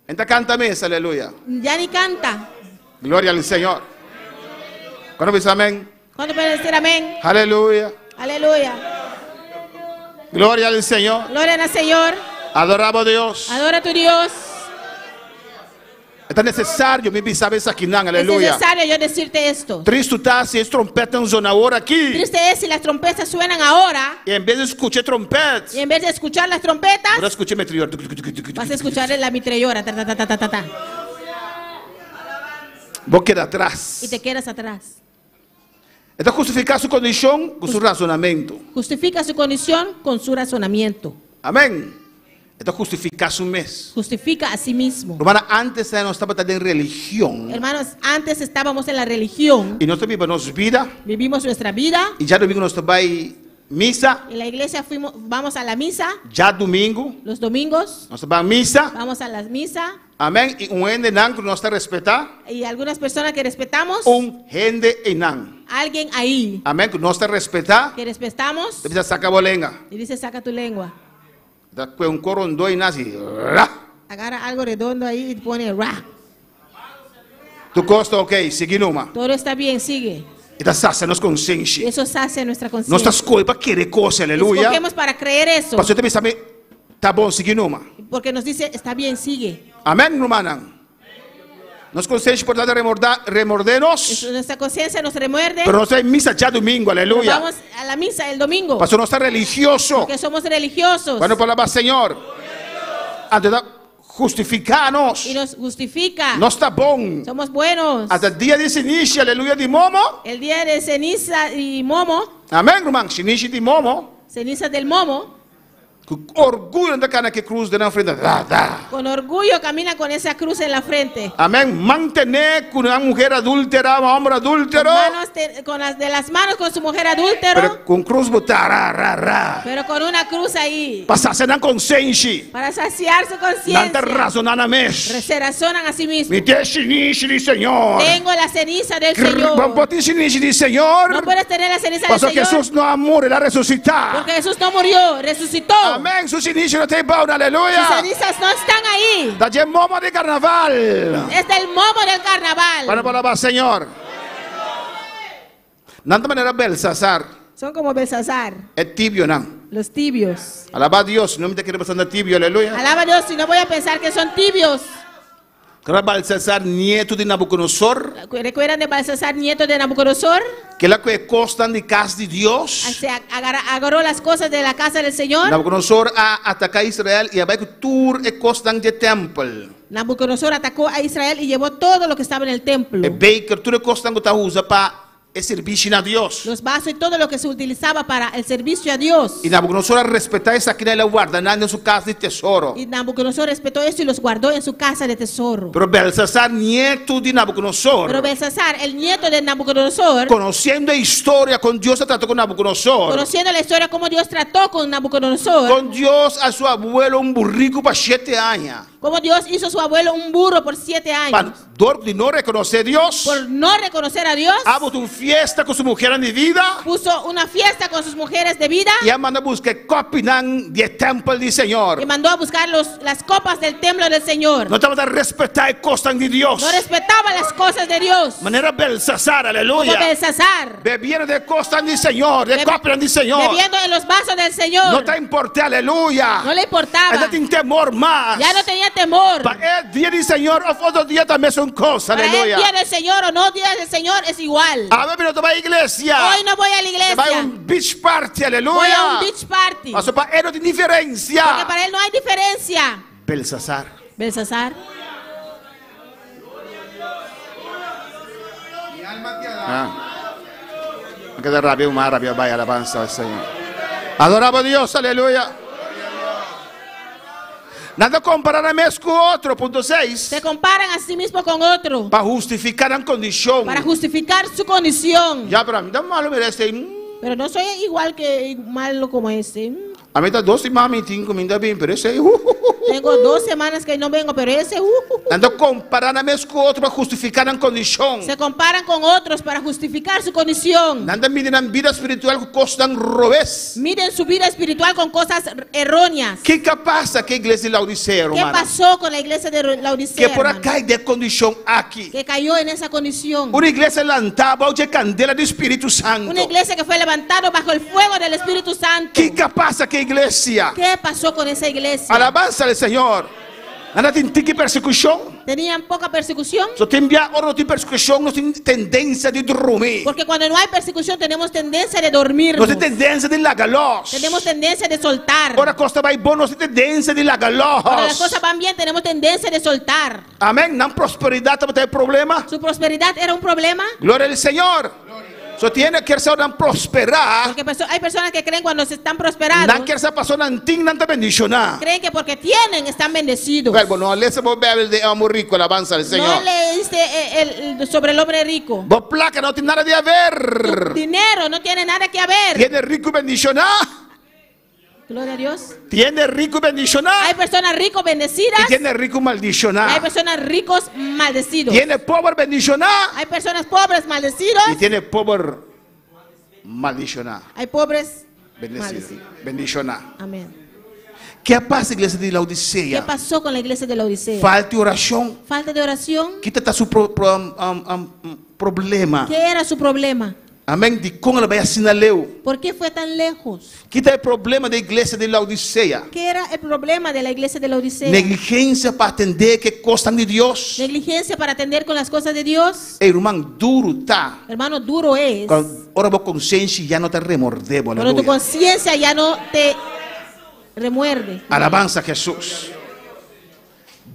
S11: Entonces cántame esa, aleluya.
S6: Ya ni canta.
S11: Gloria al Señor. ¿Cuándo dice amén?
S6: ¿Cuándo puede decir amén?
S11: Aleluya.
S6: Aleluya.
S11: Gloria al Señor.
S6: Gloria al Señor.
S11: Adoramos a Dios.
S6: Adora a tu Dios.
S11: Es necesario, me sabes aquí,
S6: Es
S11: aleluya.
S6: necesario yo decirte esto.
S11: Triste está si es trompeta en zona ahora aquí.
S6: Triste es si las trompetas suenan ahora
S11: Y en vez de escuchar trompetas,
S6: y en vez de escuchar las trompetas
S11: ahora escuché meteor.
S6: vas a escuchar la mitrallora ta, ta, ta, ta, ta, ta, ta,
S11: Vos queda atrás.
S6: y te quedas atrás.
S11: Está justificar su condición con su razonamiento.
S6: Justifica su condición con su razonamiento.
S11: Amén. Está justificar su mes.
S6: Justifica a sí mismo.
S11: Hermana, antes ya no estaba en religión.
S6: Hermanos, antes estábamos en la religión,
S11: Y nosotros vivimos vida.
S6: vivimos nuestra vida.
S11: Y ya domingo nos va a misa.
S6: En la iglesia vamos a la misa
S11: Ya domingo
S6: los domingos,
S11: nos va a misa.
S6: vamos a la misa
S11: Amén. Y un gente nan que nos está respetando.
S6: y algunas personas que respetamos,
S11: Un gente enan.
S6: alguien ahí
S11: Amén. Que nos está respetando.
S6: que respetamos
S11: Debe sacar bolenga.
S6: y dice saca tu lengua,
S11: Da un corondo y nazi.
S6: agarra algo redondo ahí y pone ra.
S11: Tu costo, ok. Sigue numa.
S6: Todo está bien, sigue.
S11: Y está sacia nos
S6: Y
S11: consciência.
S6: eso sacia nuestra
S11: Nós
S6: conciencia.
S11: estás coi para querer coisa, aleluia.
S6: Escogemos para creer eso,
S11: Pastor também sabe. Tá bom, sigue numa.
S6: porque nos dice está bien, sigue.
S11: Amém, irmã? Nos consciência por dar remordernos.
S6: Nuestra conciencia nos remuerde.
S11: Pero nós estamos em missa já domingo,
S6: Pero
S11: aleluia.
S6: vamos a la misa el domingo,
S11: Pastor não está religioso.
S6: porque somos religiosos
S11: Quando falava Senhor, antes de justificar-nos.
S6: y nos justifica.
S11: Não está bom.
S6: Somos buenos.
S11: Até dia de início, aleluia, de momo.
S6: El día de ceniza y momo,
S11: Amém, irmão? Início de momo.
S6: ceniza del momo,
S11: Com orgulho da cana que cruz de na frente.
S6: con orgullo camina con esa cruz en la frente.
S11: Amém. Mantener com uma mulher adúltera, um homem adúltero.
S6: Con las de las manos con su mujer adúltero,
S11: Pero com cruz botar,
S6: pero con una cruz ahí,
S11: passar na consciência.
S6: para saciar su
S11: Não está
S6: conciencia.
S11: razonando mesmo.
S6: Se razonan a sí mismos.
S11: Me deixe início de Senhor.
S6: Tengo la ceniza del
S11: Vamos
S6: Señor.
S11: botar início de Senhor.
S6: No puedes tener la ceniza del
S11: Pastor
S6: Señor,
S11: Jesus não amor, ele ressuscitar.
S6: porque Jesús no murió, resucitó.
S11: Amém. Sus inícios não tem pão,
S6: Sus
S11: aleluia.
S6: cenizas no están ahí.
S11: Da de momo de carnaval.
S6: Es del momo del carnaval.
S11: Para palavra Senhor. Nanta maneira Belsasar.
S6: Son como Belsasar,
S11: É tibio, não.
S6: los tibios.
S11: Alaba a Deus, não me te quero pensar tibio, aleluia.
S6: Alaba a Dios, si no voy a pensar que son tibios.
S11: Belsasar, nieto de Nabucodonosor.
S6: ¿Recuerdan de Belsasar, nieto de Nabucodonosor?
S11: Que la que costan de casa de Dios.
S6: Se agarró las cosas de la casa del Señor.
S11: Nabucodonosor a atacar a Israel y a ver que tur e costan de templo.
S6: Nabucodonosor atacó a Israel y llevó todo lo que estaba en el templo.
S11: E baker tur e costan que usa para el servicio a Dios.
S6: Los vasos y todo lo que se utilizaba para el servicio a Dios.
S11: Y Nabucodonosor a respetar esa que la guarda en su casa de tesoro.
S6: Y Nabucodonosor respetó eso y los guardó en su casa de tesoro.
S11: Pero Belsasar, nieto de Nabucodonosor,
S6: Pero Belsasar, el nieto de Nabucodonosor,
S11: conociendo la historia con Dios, se trató con Nabucodonosor.
S6: conociendo la historia cómo Dios trató con Nabucodonosor,
S11: Con Dios a su abuelo un burrico para 7 años.
S6: Como Dios hizo a su abuelo un burro por 7 años.
S11: De no reconocer a Dios.
S6: Por no reconocer a Dios.
S11: Ha una fiesta con su mujer de vida.
S6: Puso una fiesta con sus mujeres de vida.
S11: Y mandó a buscar copinan del templo del Señor.
S6: Y mandó a buscar las copas del templo del Señor.
S11: No estaba a respetar cosas de Dios.
S6: No respetaba las cosas de Dios.
S11: Manera Belsasar, aleluya.
S6: Como Belsasar.
S11: Bebiendo de cosas del Señor, de copinan del Señor.
S6: Bebiendo en los vasos del Señor.
S11: No te importa, aleluya.
S6: No le importaba.
S11: Ya no tenía temor más.
S6: Ya no tenía temor.
S11: Para el día del Señor o otro día también son cosas,
S6: para
S11: aleluya.
S6: el día del Señor o no día del Señor es igual.
S11: A ver, pero te vas a la iglesia.
S6: Hoy no voy a la iglesia.
S11: Voy a un beach party, aleluya.
S6: Voy a un beach party.
S11: Pero para él no hay diferencia.
S6: Porque para él no hay diferencia.
S11: Belsasar.
S6: Belsasar.
S11: Me queda rabia, más rabia, vaya alabanza al Señor. Adoraba a Dios, aleluya. Nada comparar a mes con otro, punto 6.
S6: Se comparan a sí mismo con otro.
S11: Para justificar la condición.
S6: Para justificar su condición.
S11: Ya, pero a mí da malo merece.
S6: Pero no soy igual que malo como ese.
S11: A mí está 2 semanas y comiendo bien, pero ese.
S6: Tengo 2 semanas que no vengo, pero ese.
S11: Ando comparar a mes con otro para justificar la condición.
S6: Se comparan con otros para justificar su condición.
S11: Nada miren vida espiritual con cosas revés.
S6: Miren su vida espiritual con cosas erróneas.
S11: ¿Qué pasa que iglesia de Laodicea, hermano?
S6: ¿Qué pasó con la iglesia de Laodicea?
S11: Que por acá hay de condición aquí.
S6: Que cayó en esa condición.
S11: Una iglesia levantada de candela del Espíritu Santo.
S6: Una iglesia que fue levantada bajo el fuego del Espíritu Santo.
S11: ¿Qué pasa que iglesia?
S6: ¿Qué pasó con esa iglesia?
S11: Alabanza al Señor. ¿Nada tiene persecución?
S6: Tenían poca persecución.
S11: So no tiene persecución, no tiene tendencia de dormir.
S6: Porque cuando no hay persecución tenemos tendencia de dormir.
S11: No tiene tendencia de lagalos.
S6: Tenemos tendencia de soltar.
S11: Ahora cosa va bien, no tiene tendencia de lagalos.
S6: Cuando las cosas van bien tenemos tendencia de soltar.
S11: Amén. ¿No prosperidad también problema?
S6: ¿Su prosperidad era un problema?
S11: Gloria al Señor. So tiene que ser prosperar.
S6: Porque hay personas que creen cuando se están prosperando.
S11: No quiere ser persona antigua bendicionada.
S6: Creen que porque tienen están bendecidos.
S11: Bueno, no le se puede de amor rico, alabanza al Señor.
S6: No leíste sobre el hombre rico.
S11: Vos placa no tiene nada de haber.
S6: Tu dinero no tiene nada que haber.
S11: Tiene rico y bendicionado.
S6: Gloria a Dios.
S11: Tiene rico y bendicionado.
S6: Hay personas ricos bendecidas.
S11: Y tiene rico maldicionado.
S6: Hay personas ricos maldecidos.
S11: Tiene pobre bendicionado.
S6: Hay personas pobres maldecidos.
S11: Y tiene pobre maldicionado.
S6: Hay pobres
S11: bendecidos. Bendicionado.
S6: Amén.
S11: ¿Qué pasa, iglesia de Laodicea?
S6: ¿Qué pasó con la iglesia de Laodicea?
S11: Falta de oración.
S6: Falta de oración.
S11: ¿Qué está su problema?
S6: ¿Qué era su problema?
S11: Amén. De cómo ela vai assinar leu.
S6: ¿Por qué fue tan lejos?
S11: Que está el problema da igreja de Laodicea?
S6: ¿Qué era el problema de la iglesia de Laodicea?
S11: Negligência para atender que cosas de Deus.
S6: Negligencia para atender con las cosas de Dios.
S11: Irmão, duro tá.
S6: Hermano, duro es.
S11: Ahora vos consciência já não te remorde.
S6: Cuando tu conciencia ya no te remuerde.
S11: Alabanza a Jesús.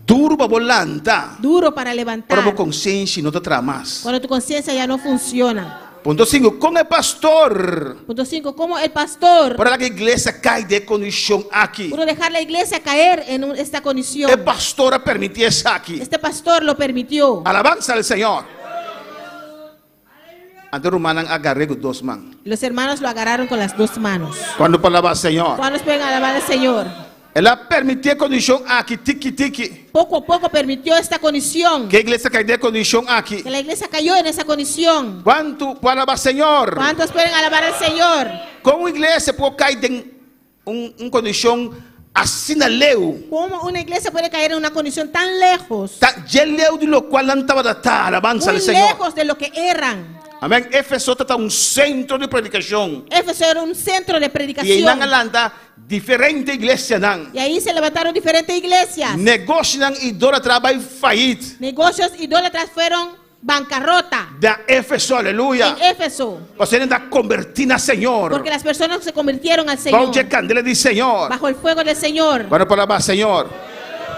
S11: Duro para volanta.
S6: Duro para levantar.
S11: Ahora vos consciência não te tramas.
S6: Cuando tu conciencia ya no funciona.
S11: Punto 5, com o pastor.
S6: Punto 5, como el pastor.
S11: Para que a igreja caia de condição aqui.
S6: Pudo dejar la iglesia caer en esta condición.
S11: El pastor permitió eso aquí.
S6: Este pastor lo permitió.
S11: Alabanza al Señor. Antes romanan agarré con 2 manos.
S6: Los hermanos lo agarraron con las 2 manos.
S11: Cuando palabra al Señor.
S6: Cuando pueden alabar al Señor.
S11: Él permitió condición aquí, tiki tiki.
S6: Poco a poco permitió esta condición.
S11: Que la iglesia cayó de condición aquí.
S6: Que la iglesia cayó en esa condición.
S11: ¿Cuánto puede alabar al Señor?
S6: ¿Cuántos pueden alabar al Señor?
S11: ¿Cómo una iglesia puede caer en una condición así na leu?
S6: ¿Cómo una iglesia puede caer en una condición tan lejos?
S11: Ya leu de lo cual no estaba de alabanza al Señor.
S6: Muy lejos de lo que eran.
S11: Amén. Éfeso está un centro de predicación.
S6: Éfeso era un centro de predicación.
S11: Y en Atlanta diferentes iglesias.
S6: Y ahí se levantaron diferentes iglesias.
S11: Negocios idólatras by faillit.
S6: Negocios idólatras fueron bancarrota.
S11: De Éfeso, aleluya.
S6: En Éfeso.
S11: O sea, da convertir al Señor.
S6: Porque las personas se convirtieron al Señor.
S11: Bajo candela del Señor.
S6: Bajo el fuego del Señor.
S11: Bueno, palabra Señor.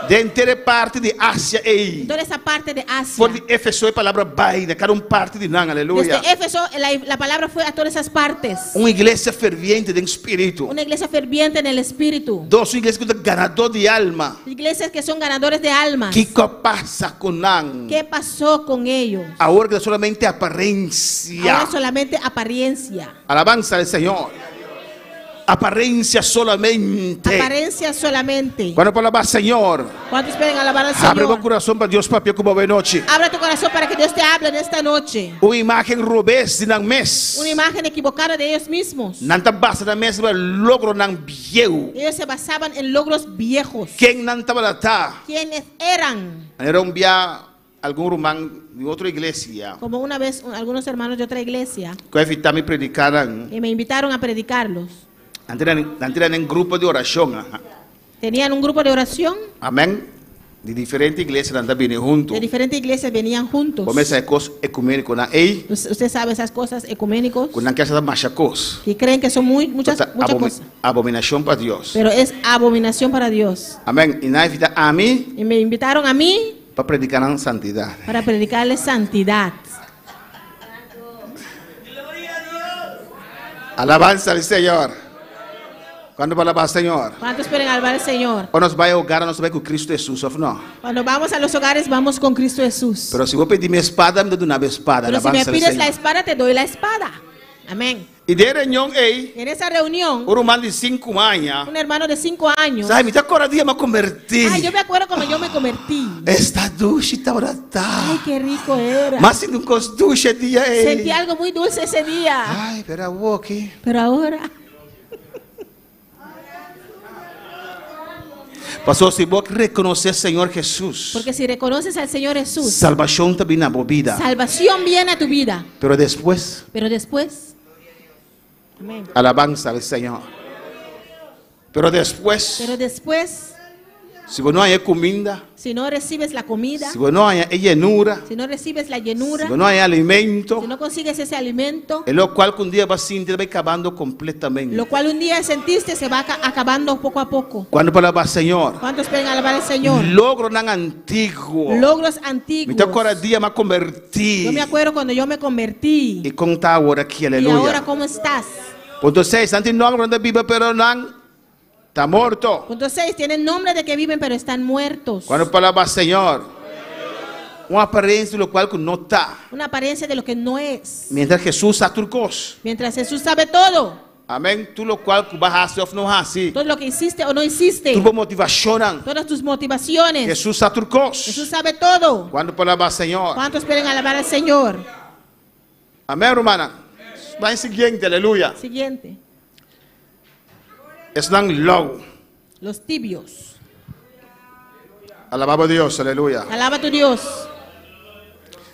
S11: De entera parte de Asia e
S6: toda esa parte de Asia.
S11: Por de Éfeso es palabra vai, de cada parte de nan, aleluya.
S6: Desde Éfeso la palabra fue a todas esas partes.
S11: Una iglesia ferviente de espíritu.
S6: Una iglesia ferviente en el espíritu.
S11: 2 iglesias que son ganador de alma.
S6: Iglesias que son ganadores de almas.
S11: ¿Qué pasa con nan?
S6: ¿Qué pasó con ellos?
S11: Ahora que solamente apariencia.
S6: Ahora solamente apariencia.
S11: Alabanza al Señor. apariencia solamente.
S6: Apariencia solamente.
S11: Cuando palabra Señor,
S6: ¿Cuántos pueden alabar al
S11: abre tu
S6: Señor?
S11: corazón para Dios, papi, como ve noche.
S6: Abre tu corazón para que Dios te hable en esta noche.
S11: Una imagen robes ng mes.
S6: Una imagen equivocada de ellos mismos.
S11: Nanta basa na mes ba logro ng viejo.
S6: Ellos se basaban en logros viejos.
S11: Quien nanta balata.
S6: ¿Quiénes eran?
S11: Era un via algún rumán de otra iglesia.
S6: Como una vez algunos hermanos de otra iglesia
S11: Que evitami predicaran.
S6: y me invitaron a predicarlos.
S11: Antiran en grupo de oración.
S6: Tenían un grupo de oración.
S11: Amén. De diferentes iglesias andan bien juntos.
S6: De diferentes iglesias venían juntos.
S11: Comienza a cosas ecuménicos na ei.
S6: Usted sabe esas cosas ecuménicos
S11: Con que hace machacos.
S6: que creen que son muchas cosas.
S11: Abominación para Dios.
S6: Pero es abominación para Dios.
S11: Amén. Y na invita a mí
S6: Y me invitaron a mí
S11: para predicar en santidad.
S6: para predicarles santidad.
S11: Alabanza al Señor. Cuando va a alabar al Señor.
S6: ¿Cuántos pueden alabar al Señor?
S11: O nos va a hogar, nos va con Cristo Jesús, o no.
S6: Cuando vamos a los hogares, vamos con Cristo Jesús.
S11: Pero si vos pedís mi espada, me doy una espada.
S6: Pero si me
S11: Alabanza al
S6: pides la
S11: Señor.
S6: espada, te doy la espada. Amén.
S11: Y de reunión,
S6: En esa reunión,
S11: un hermano de 5 años.
S6: un hermano de 5 años.
S11: ¿Sabes? Me acuerdo día me convertí.
S6: Ay, yo me acuerdo cuando yo me convertí.
S11: Esta duchita ahora está.
S6: Ay, qué rico era.
S11: Más sin un cos ducha día.
S6: Sentí algo muy dulce ese día.
S11: Ay, pero vos aquí.
S6: Pero ahora,
S11: Pastor, si vos reconoces Señor Jesús,
S6: porque si reconoces al Señor Jesús,
S11: salvación también a vida.
S6: salvación viene a tu vida.
S11: Pero después,
S6: Pero después, amén.
S11: alabanza al Señor. Pero después, si vos no hay comida,
S6: si no recibes la comida,
S11: si vos no hay llenura,
S6: si no recibes la llenura,
S11: si vos no hay alimento,
S6: si no consigues ese alimento,
S11: en lo cual que un día va a sentir va acabando completamente.
S6: lo cual un día sentiste se va acabando poco a poco.
S11: Cuando palabra Señor,
S6: ¿Cuántos pueden alabar al Señor?
S11: logro tan antiguo.
S6: Logros antiguos.
S11: Me acuerdo el día me convertí.
S6: Yo me acuerdo cuando yo me convertí.
S11: Y conta ahora aquí,
S6: Y ahora,
S11: aleluya.
S6: ¿cómo estás?
S11: Punto 6, antes no hablan de viva, pero no está muerto.
S6: Punto 6. Tienen nombre de que viven, pero están muertos.
S11: Cuando palabra Señor, una apariencia de lo cual no está.
S6: Una apariencia de lo que no es.
S11: Mientras Jesús aturcos.
S6: Mientras Jesús sabe todo.
S11: Amén. Tú lo cual vas a hacer o no hacer.
S6: Todo lo que hiciste o no hiciste.
S11: Tu motivación.
S6: Todas tus motivaciones.
S11: Jesús aturcos.
S6: Jesús sabe todo.
S11: Cuando palabra Señor.
S6: ¿Cuántos pueden alabar al Señor?
S11: Amén, hermana. Va en siguiente, aleluya.
S6: Siguiente.
S11: Están low.
S6: Los tibios.
S11: Alababa a Dios, aleluya.
S6: Alaba a tu Dios.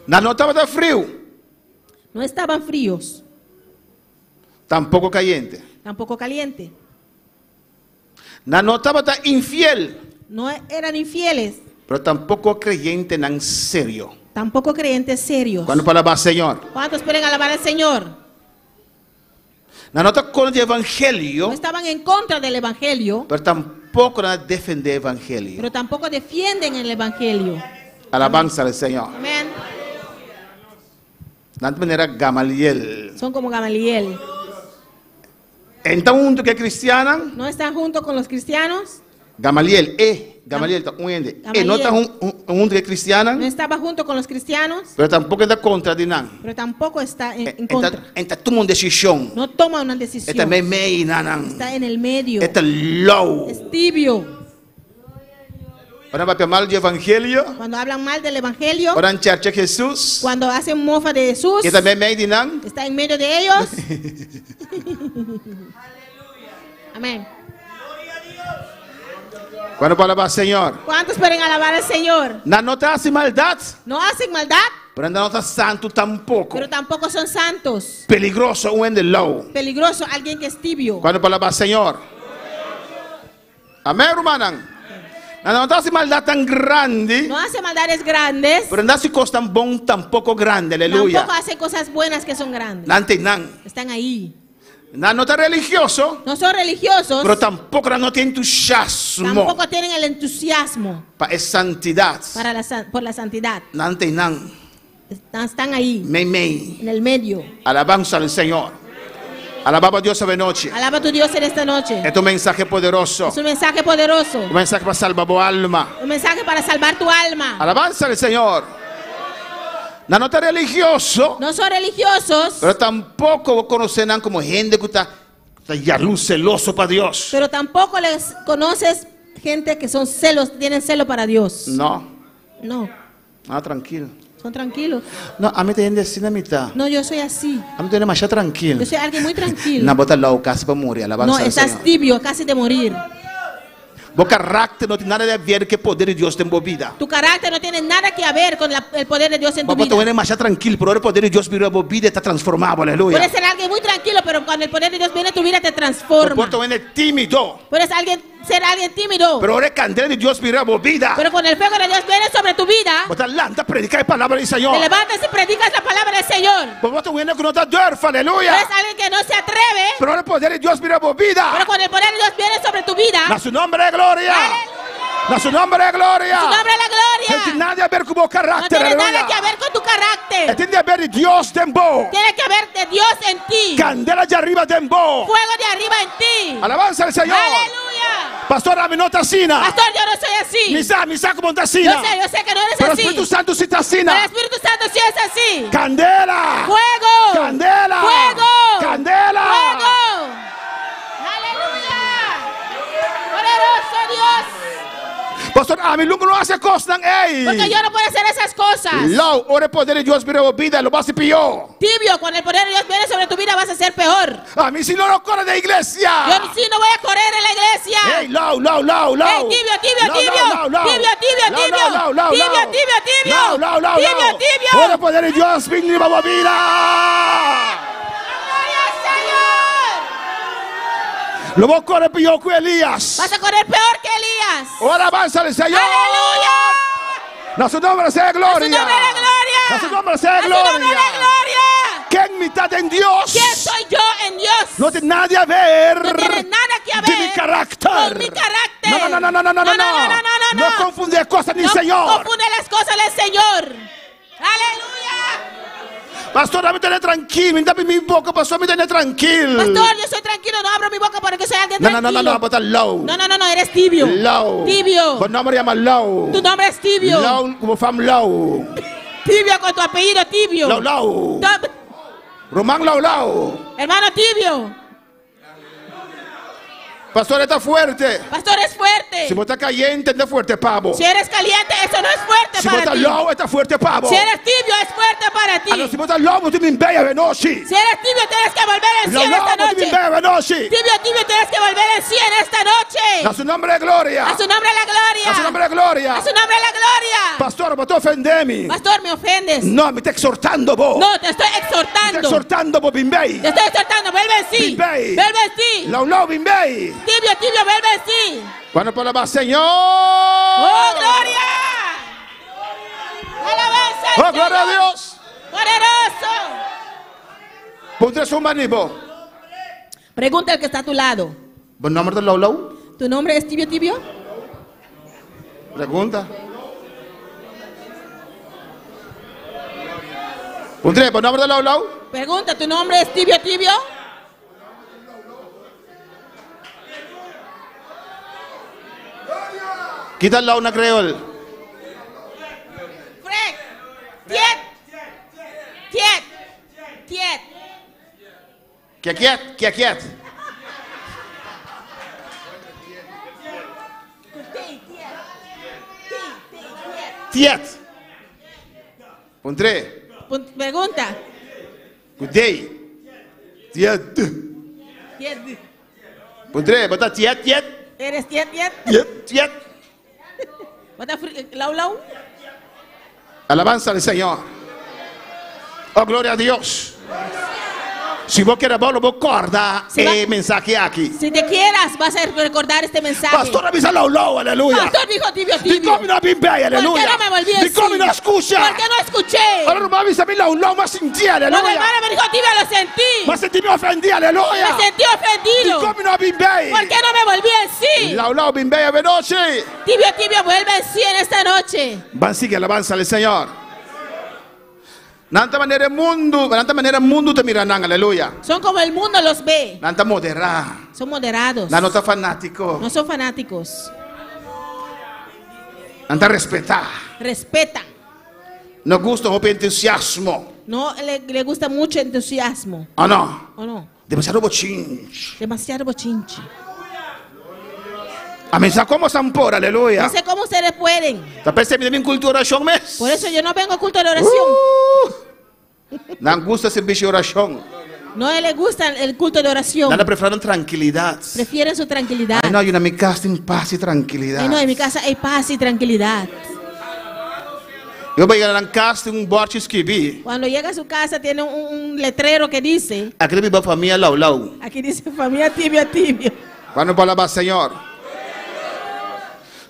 S11: No estaba frío.
S6: No estaban fríos.
S11: Tampoco caliente.
S6: Tampoco caliente.
S11: No estaba infiel.
S6: No eran infieles.
S11: Pero tampoco creyente en serio.
S6: Tampoco creyentes serios.
S11: Cuando palabra Señor.
S6: ¿Cuántos pueden alabar al Señor?
S11: No está con el evangelio.
S6: No estaban en contra del evangelio.
S11: Pero tampoco defender el evangelio.
S6: Pero tampoco defienden el evangelio.
S11: Alabanza al Señor.
S6: Amén.
S11: De manera Gamaliel.
S6: Son como Gamaliel.
S11: Entonces, que cristiana.
S6: No están junto con los cristianos.
S11: Gamaliel, Gamaliel está uniendo. No está junto que cristiana.
S6: No estaba junto con los cristianos.
S11: Pero tampoco está contra de nada.
S6: Pero tampoco está en contra.
S11: Está tomando una decisión.
S6: No toma una decisión.
S11: Está
S6: en el medio.
S11: Está low.
S6: Es tibio.
S11: Cuando va a mal del evangelio.
S6: Cuando hablan mal del evangelio.
S11: Cuando en church Jesús.
S6: Cuando hacen mofa de Jesús.
S11: Que también medio de
S6: está en medio de ellos. Amén.
S11: Cuando palabra Señor.
S6: ¿Cuántos pueden alabar al Señor?
S11: No te hace maldad.
S6: No hacen maldad.
S11: Pero no está santo tampoco.
S6: Pero tampoco son santos.
S11: Peligroso un low.
S6: Peligroso alguien que es tibio.
S11: Cuando palabra Señor. Amén, hermana. No te hace maldad tan grande.
S6: No hace maldades grandes.
S11: Pero no hace cosas tan bon tampoco grande, aleluya.
S6: Tampoco hace cosas buenas que son grandes. Están ahí.
S11: No está religioso.
S6: No son religiosos.
S11: Pero tampoco no tiene entusiasmo.
S6: Tampoco tienen el entusiasmo.
S11: Para santidad.
S6: Por la santidad. Están ahí. En el medio.
S11: Alabanza al Señor. Alababa a Dios esta noche.
S6: Alaba a tu Dios en esta noche.
S11: Es un mensaje poderoso.
S6: Es un mensaje poderoso.
S11: Un mensaje para salvar tu alma.
S6: Un mensaje para salvar tu alma.
S11: Alabanza al Señor. No está religioso.
S6: No son religiosos.
S11: Pero tampoco conocen como gente que está Ya luz celoso para Dios.
S6: Pero tampoco les conoces gente que son celos, tienen celo para Dios.
S11: No.
S6: No,
S11: Tranquilo.
S6: son tranquilos.
S11: No, a mí te entiende así la mitad.
S6: No, yo soy así.
S11: A mí te entiende más tranquilo.
S6: Yo soy alguien muy tranquilo.
S11: Na bota low casi para morir. Alabanza
S6: No,
S11: al
S6: estás
S11: Señor.
S6: tibio, casi de morir.
S11: Vos carácter no tiene nada de ver que el poder de Dios te movida.
S6: Tu carácter no tiene nada que ver con el poder de Dios en tu
S11: Vos te
S6: vida.
S11: vienes más tranquilo, pero el poder de Dios vira movida está transformado. Aleluya.
S6: Puedes ser alguien muy tranquilo, pero cuando el poder de Dios viene, tu vida te transforma.
S11: Vos te vienes tímido,
S6: Puedes ser alguien tímido,
S11: pero ahora el candela de Dios vira movida.
S6: pero con el fuego de Dios viene sobre tu vida.
S11: Vos te adelanta, predica la palabra del Señor.
S6: Te levantas y predicas la palabra del Señor.
S11: Vos te vienes que no te duerfa, aleluya.
S6: Eres alguien que no se atreve,
S11: Pero ahora el poder de Dios vira movida.
S6: pero con el poder de Dios viene sobre tu vida.
S11: A su nombre de gloria. A su nombre de gloria.
S6: Su nombre es la gloria.
S11: No tiene nada que ver con tu
S6: No
S11: carácter,
S6: tiene
S11: aleluya.
S6: nada que ver con tu carácter.
S11: Tiene que ver de Dios de vos.
S6: Tiene que ver de Dios en ti.
S11: Candela de arriba de vos.
S6: Fuego de arriba en ti.
S11: Alabanza al Señor.
S6: Aleluya.
S11: Pastor, a mí no te asina.
S6: Pastor, yo no soy así.
S11: Misa como te asina.
S6: Yo sé que no eres
S11: Pero el
S6: así.
S11: Espíritu Santo sí te
S6: Pero
S11: asina.
S6: el Espíritu Santo sí es así.
S11: Candela.
S6: Fuego.
S11: Candela.
S6: Fuego.
S11: Candela.
S6: Fuego. Aleluya. Poderoso Dios.
S11: Pastor, a mí nunca no hace cosas.
S6: Porque yo no puedo hacer esas cosas.
S11: Lo, ahora el poder de Dios vira vida, lo vas a peor.
S6: Tibio, cuando el poder de Dios viene sobre tu vida vas a ser peor.
S11: A mí si no lo corre de iglesia.
S6: Yo sí no voy a correr en la iglesia.
S11: Hey, low, low, low, low.
S6: Hey, tibio, tibio,
S11: Low,
S6: tibio.
S11: low, low,
S6: Tibio, tibio,
S11: low,
S6: tibio.
S11: low, low,
S6: Tibio,
S11: low.
S6: tibio, tibio.
S11: Low, low, low,
S6: Tibio,
S11: low.
S6: tibio.
S11: Ahora el poder de Dios viene a vida.
S6: Gloria al Señor.
S11: Lo voy a correr peor que Elías.
S6: Vas a correr peor que Elías.
S11: Ahora avanza el Señor.
S6: Aleluya.
S11: A su nombre sea gloria.
S6: A su nombre la gloria.
S11: A su nombre sea
S6: A su nombre
S11: gloria.
S6: la gloria.
S11: Que en mitad en Dios.
S6: ¿Quién soy yo en Dios?
S11: No tiene nada que ver.
S6: No tiene nada que ver
S11: de mi carácter.
S6: con mi carácter.
S11: No. No confunde cosas ni
S6: No
S11: Señor.
S6: confunde las cosas del Señor. Aleluya.
S11: Pastor, a mí tener tranquilo. Dame mi boca, pastor, a mí tener tranquilo.
S6: Pastor, yo soy tranquilo, no abro mi boca porque soy alguien tranquilo.
S11: No, botar low.
S6: No, eres tibio.
S11: Low.
S6: Tibio.
S11: Con nombre llama low.
S6: Tu nombre es tibio.
S11: Low como fam low.
S6: Tibio con tu apellido tibio.
S11: Low. Román low.
S6: Hermano tibio.
S11: Pastor, está fuerte.
S6: Pastor, es fuerte.
S11: Si vos estás caliente, está fuerte, pavo.
S6: Si eres caliente, eso no es fuerte
S11: Si vos
S6: para
S11: estás
S6: ti.
S11: low, está fuerte, pavo.
S6: Si eres tibio, es fuerte para ti.
S11: Si vos estás low, tú me bella de noche.
S6: Si eres tibio, tienes que volver en sí en esta noche. Tibio, tienes que volver en sí en esta noche.
S11: A su nombre de gloria.
S6: A su nombre la gloria.
S11: A su nombre de gloria.
S6: A su nombre la gloria.
S11: Pastor, vos te ofendés.
S6: Pastor, me ofendes.
S11: No, me está exhortando vos.
S6: No, te estoy
S11: Me
S6: exhortando.
S11: está exhortando vos, bimbey.
S6: Te estoy exhortando, vuelve en sí.
S11: Bimbey.
S6: Vuelve en sí.
S11: Low, bimbey.
S6: Tibio, vuelve en sí.
S11: Bueno, por la más, Señor.
S6: ¡Oh, gloria! ¡Alabanza!
S11: ¡Oh, gloria a Dios!
S6: ¡Poderoso!
S11: Pondré su manipo.
S6: Pregunta al que está a tu lado.
S11: ¿Buen nombre de low?
S6: ¿Tu nombre es Tibio?
S11: Pregunta. Pondré, ¿buen nombre de low?
S6: Pregunta, ¿tu nombre es Tibio?
S11: Quita el low, no creol.
S6: Fred. Tiet.
S11: Quiet. Tiet. Pondré.
S6: Pregunta.
S11: Good day. Tiet. Pondré, bota tiet.
S6: ¿Eres Tiet?
S11: Tiet.
S6: ¿Bota Lau?
S11: Alabanza al Señor. Oh, gloria a Dios. Si vos quieres, vos corda el mensaje aquí.
S6: Si te quieras, vas a recordar este mensaje.
S11: Pastor, avisa low, aleluya.
S6: Pastor dijo Tibio.
S11: Di come no bimbei, aleluya.
S6: ¿Por qué no me volví así?
S11: Di come no escucha.
S6: ¿Por qué no escuché?
S11: Ahora no avisa mi low, más sentí,
S6: Cuando
S11: aleluya.
S6: hermano me dijo Tibio, lo sentí.
S11: Más sentí, me ofendí, aleluya.
S6: Me sentí ofendido.
S11: Di come no bimbei.
S6: ¿Por qué no me volví en sí?
S11: Low, bimbei, veloce.
S6: Tibio, vuelve en sí en esta noche.
S11: Van sigue alabanza al Señor. Nanta manera mundo te miran, aleluya.
S6: Son como el mundo los ve.
S11: Nanta moderar.
S6: Son moderados.
S11: No está fanático.
S6: No son fanáticos.
S11: Nanta respetar.
S6: Respetan.
S11: No gusta o entusiasmo.
S6: No le gusta mucho entusiasmo.
S11: ¿O no?
S6: ¿O no?
S11: Demasiado bochinche.
S6: Demasiado bochinche.
S11: Amén. ¿Sabes cómo están por? Aleluya.
S6: No sé cómo ustedes pueden.
S11: ¿Te que me culto de oración mes?
S6: Por eso yo no vengo a culto de oración.
S11: No gusta servicio de oración.
S6: No les gusta el culto de oración.
S11: Nada, prefieren tranquilidad.
S6: Prefieren su tranquilidad.
S11: Ay, no, en mi casa en paz y tranquilidad.
S6: Ay, no, en mi casa hay paz y tranquilidad.
S11: Yo voy a llegar a casa un borde escribí.
S6: Cuando llega a su casa tiene un letrero que dice.
S11: Aquí vive familia lau lau.
S6: Aquí dice familia tibio tibio.
S11: Cuando palabra Señor.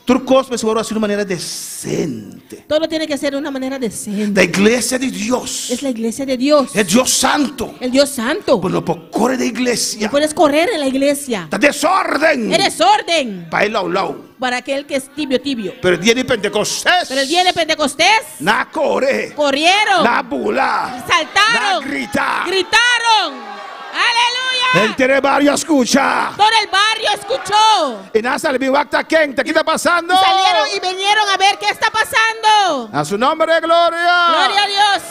S11: Turcos me suelo hacer de una manera decente.
S6: Todo tiene que ser de una manera decente.
S11: La iglesia de Dios.
S6: Es la iglesia de Dios.
S11: Es Dios santo.
S6: El Dios santo.
S11: Pues no puedes correr de iglesia.
S6: No puedes correr en la iglesia.
S11: Está desorden.
S6: Es desorden.
S11: Para el lau lau.
S6: Para aquel que es tibio tibio.
S11: Pero el día de Pentecostés.
S6: Pero el día de Pentecostés.
S11: Na corre.
S6: Corrieron.
S11: Na bula.
S6: Saltaron.
S11: Na gritar.
S6: Gritaron. ¡Aleluya!
S11: El barrio escucha.
S6: Todo el barrio escuchó.
S11: Y nada, el acta quente. ¿Qué está pasando?
S6: Y salieron y vinieron a ver qué está pasando.
S11: A su nombre de gloria.
S6: Gloria a Dios.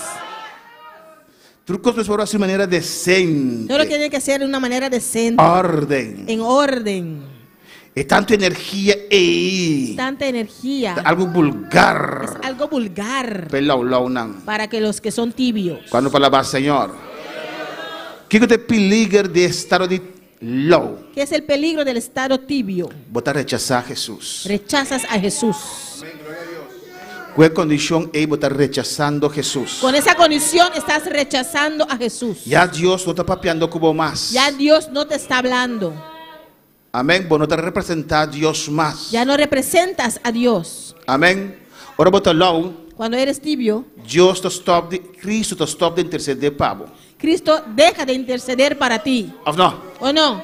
S11: Trucos de hacer de manera decente.
S6: Todo lo tiene que hacer de una manera decente.
S11: Orden.
S6: En orden.
S11: Es tanta energía y
S6: tanta energía.
S11: Algo vulgar.
S6: Es algo vulgar.
S11: Para
S6: que los que son tibios.
S11: Cuando palabra Señor. ¿Qué es el peligro de estado de low?
S6: ¿Qué es el peligro del estado tibio?
S11: Vos rechazar a Jesús.
S6: Rechazas a Jesús.
S11: ¿Qué condición es vos rechazando a Jesús?
S6: Con esa condición estás rechazando a Jesús.
S11: Ya Dios no está papeando como más.
S6: Ya Dios no te está hablando.
S11: Amén. Vos no te representas a Dios más.
S6: Ya no representas a Dios.
S11: Amén. Ahora vos estás low.
S6: Cuando eres tibio,
S11: Dios te stop de Cristo te stop de interceder para.
S6: Cristo deja de interceder para ti.
S11: ¿O no?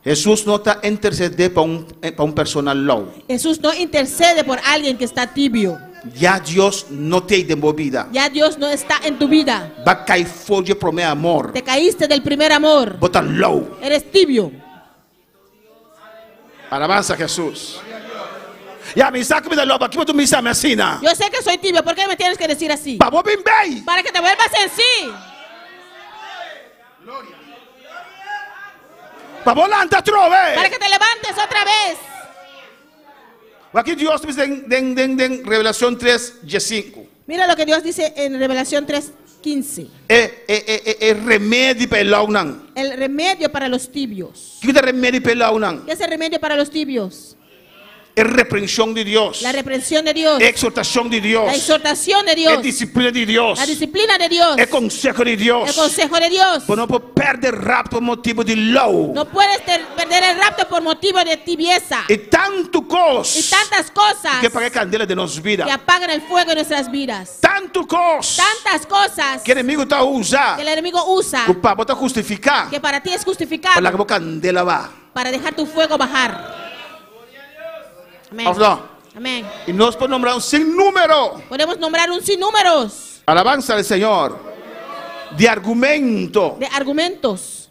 S11: Jesús no está interceder para un personal low.
S6: Jesús no intercede por alguien que está tibio.
S11: Ya Dios no te de vida.
S6: Ya Dios no está en tu vida.
S11: Va a caer fuego de primer amor.
S6: Te caíste del primer amor.
S11: Vos estás low.
S6: Eres tibio.
S11: Alabanza a Jesús. Ya me saca de lobo, aquí tú me llamas así, ¿no?
S6: Yo sé que soy tibio, ¿por qué me tienes que decir así?
S11: Para
S6: que te vuelvas en sí. Para que te levantes otra vez.
S11: Aquí Dios dice en Revelación 3:5.
S6: Mira lo que Dios dice en Revelación 3:15.
S11: El remedio para
S6: el remedio para los tibios.
S11: ¿Qué es el remedio para
S6: ¿Qué es el remedio para los tibios?
S11: Es reprensión de Dios.
S6: La reprensión de Dios.
S11: Exhortación de Dios.
S6: La exhortación de Dios.
S11: Es disciplina de Dios.
S6: La disciplina de Dios.
S11: El consejo de Dios.
S6: El consejo de Dios.
S11: Pero no puedes perder el rapto por motivo de low.
S6: No puedes perder el rapto por motivo de tibieza.
S11: Y tanto cosas.
S6: Y tantas cosas.
S11: Que apagan candela de nuestras vidas.
S6: Que apagan el fuego de nuestras vidas.
S11: Tanto cosas.
S6: Tantas cosas.
S11: Que el enemigo está usando.
S6: Que el enemigo usa.
S11: Que para vos justificar.
S6: Que para ti es justificado.
S11: Para que candela va.
S6: Para dejar tu fuego bajar. Amén. Amén.
S11: Y nos podemos nombrar un sinnúmero.
S6: Podemos nombrar un sinnúmeros.
S11: Alabanza al Señor. De argumento.
S6: De argumentos.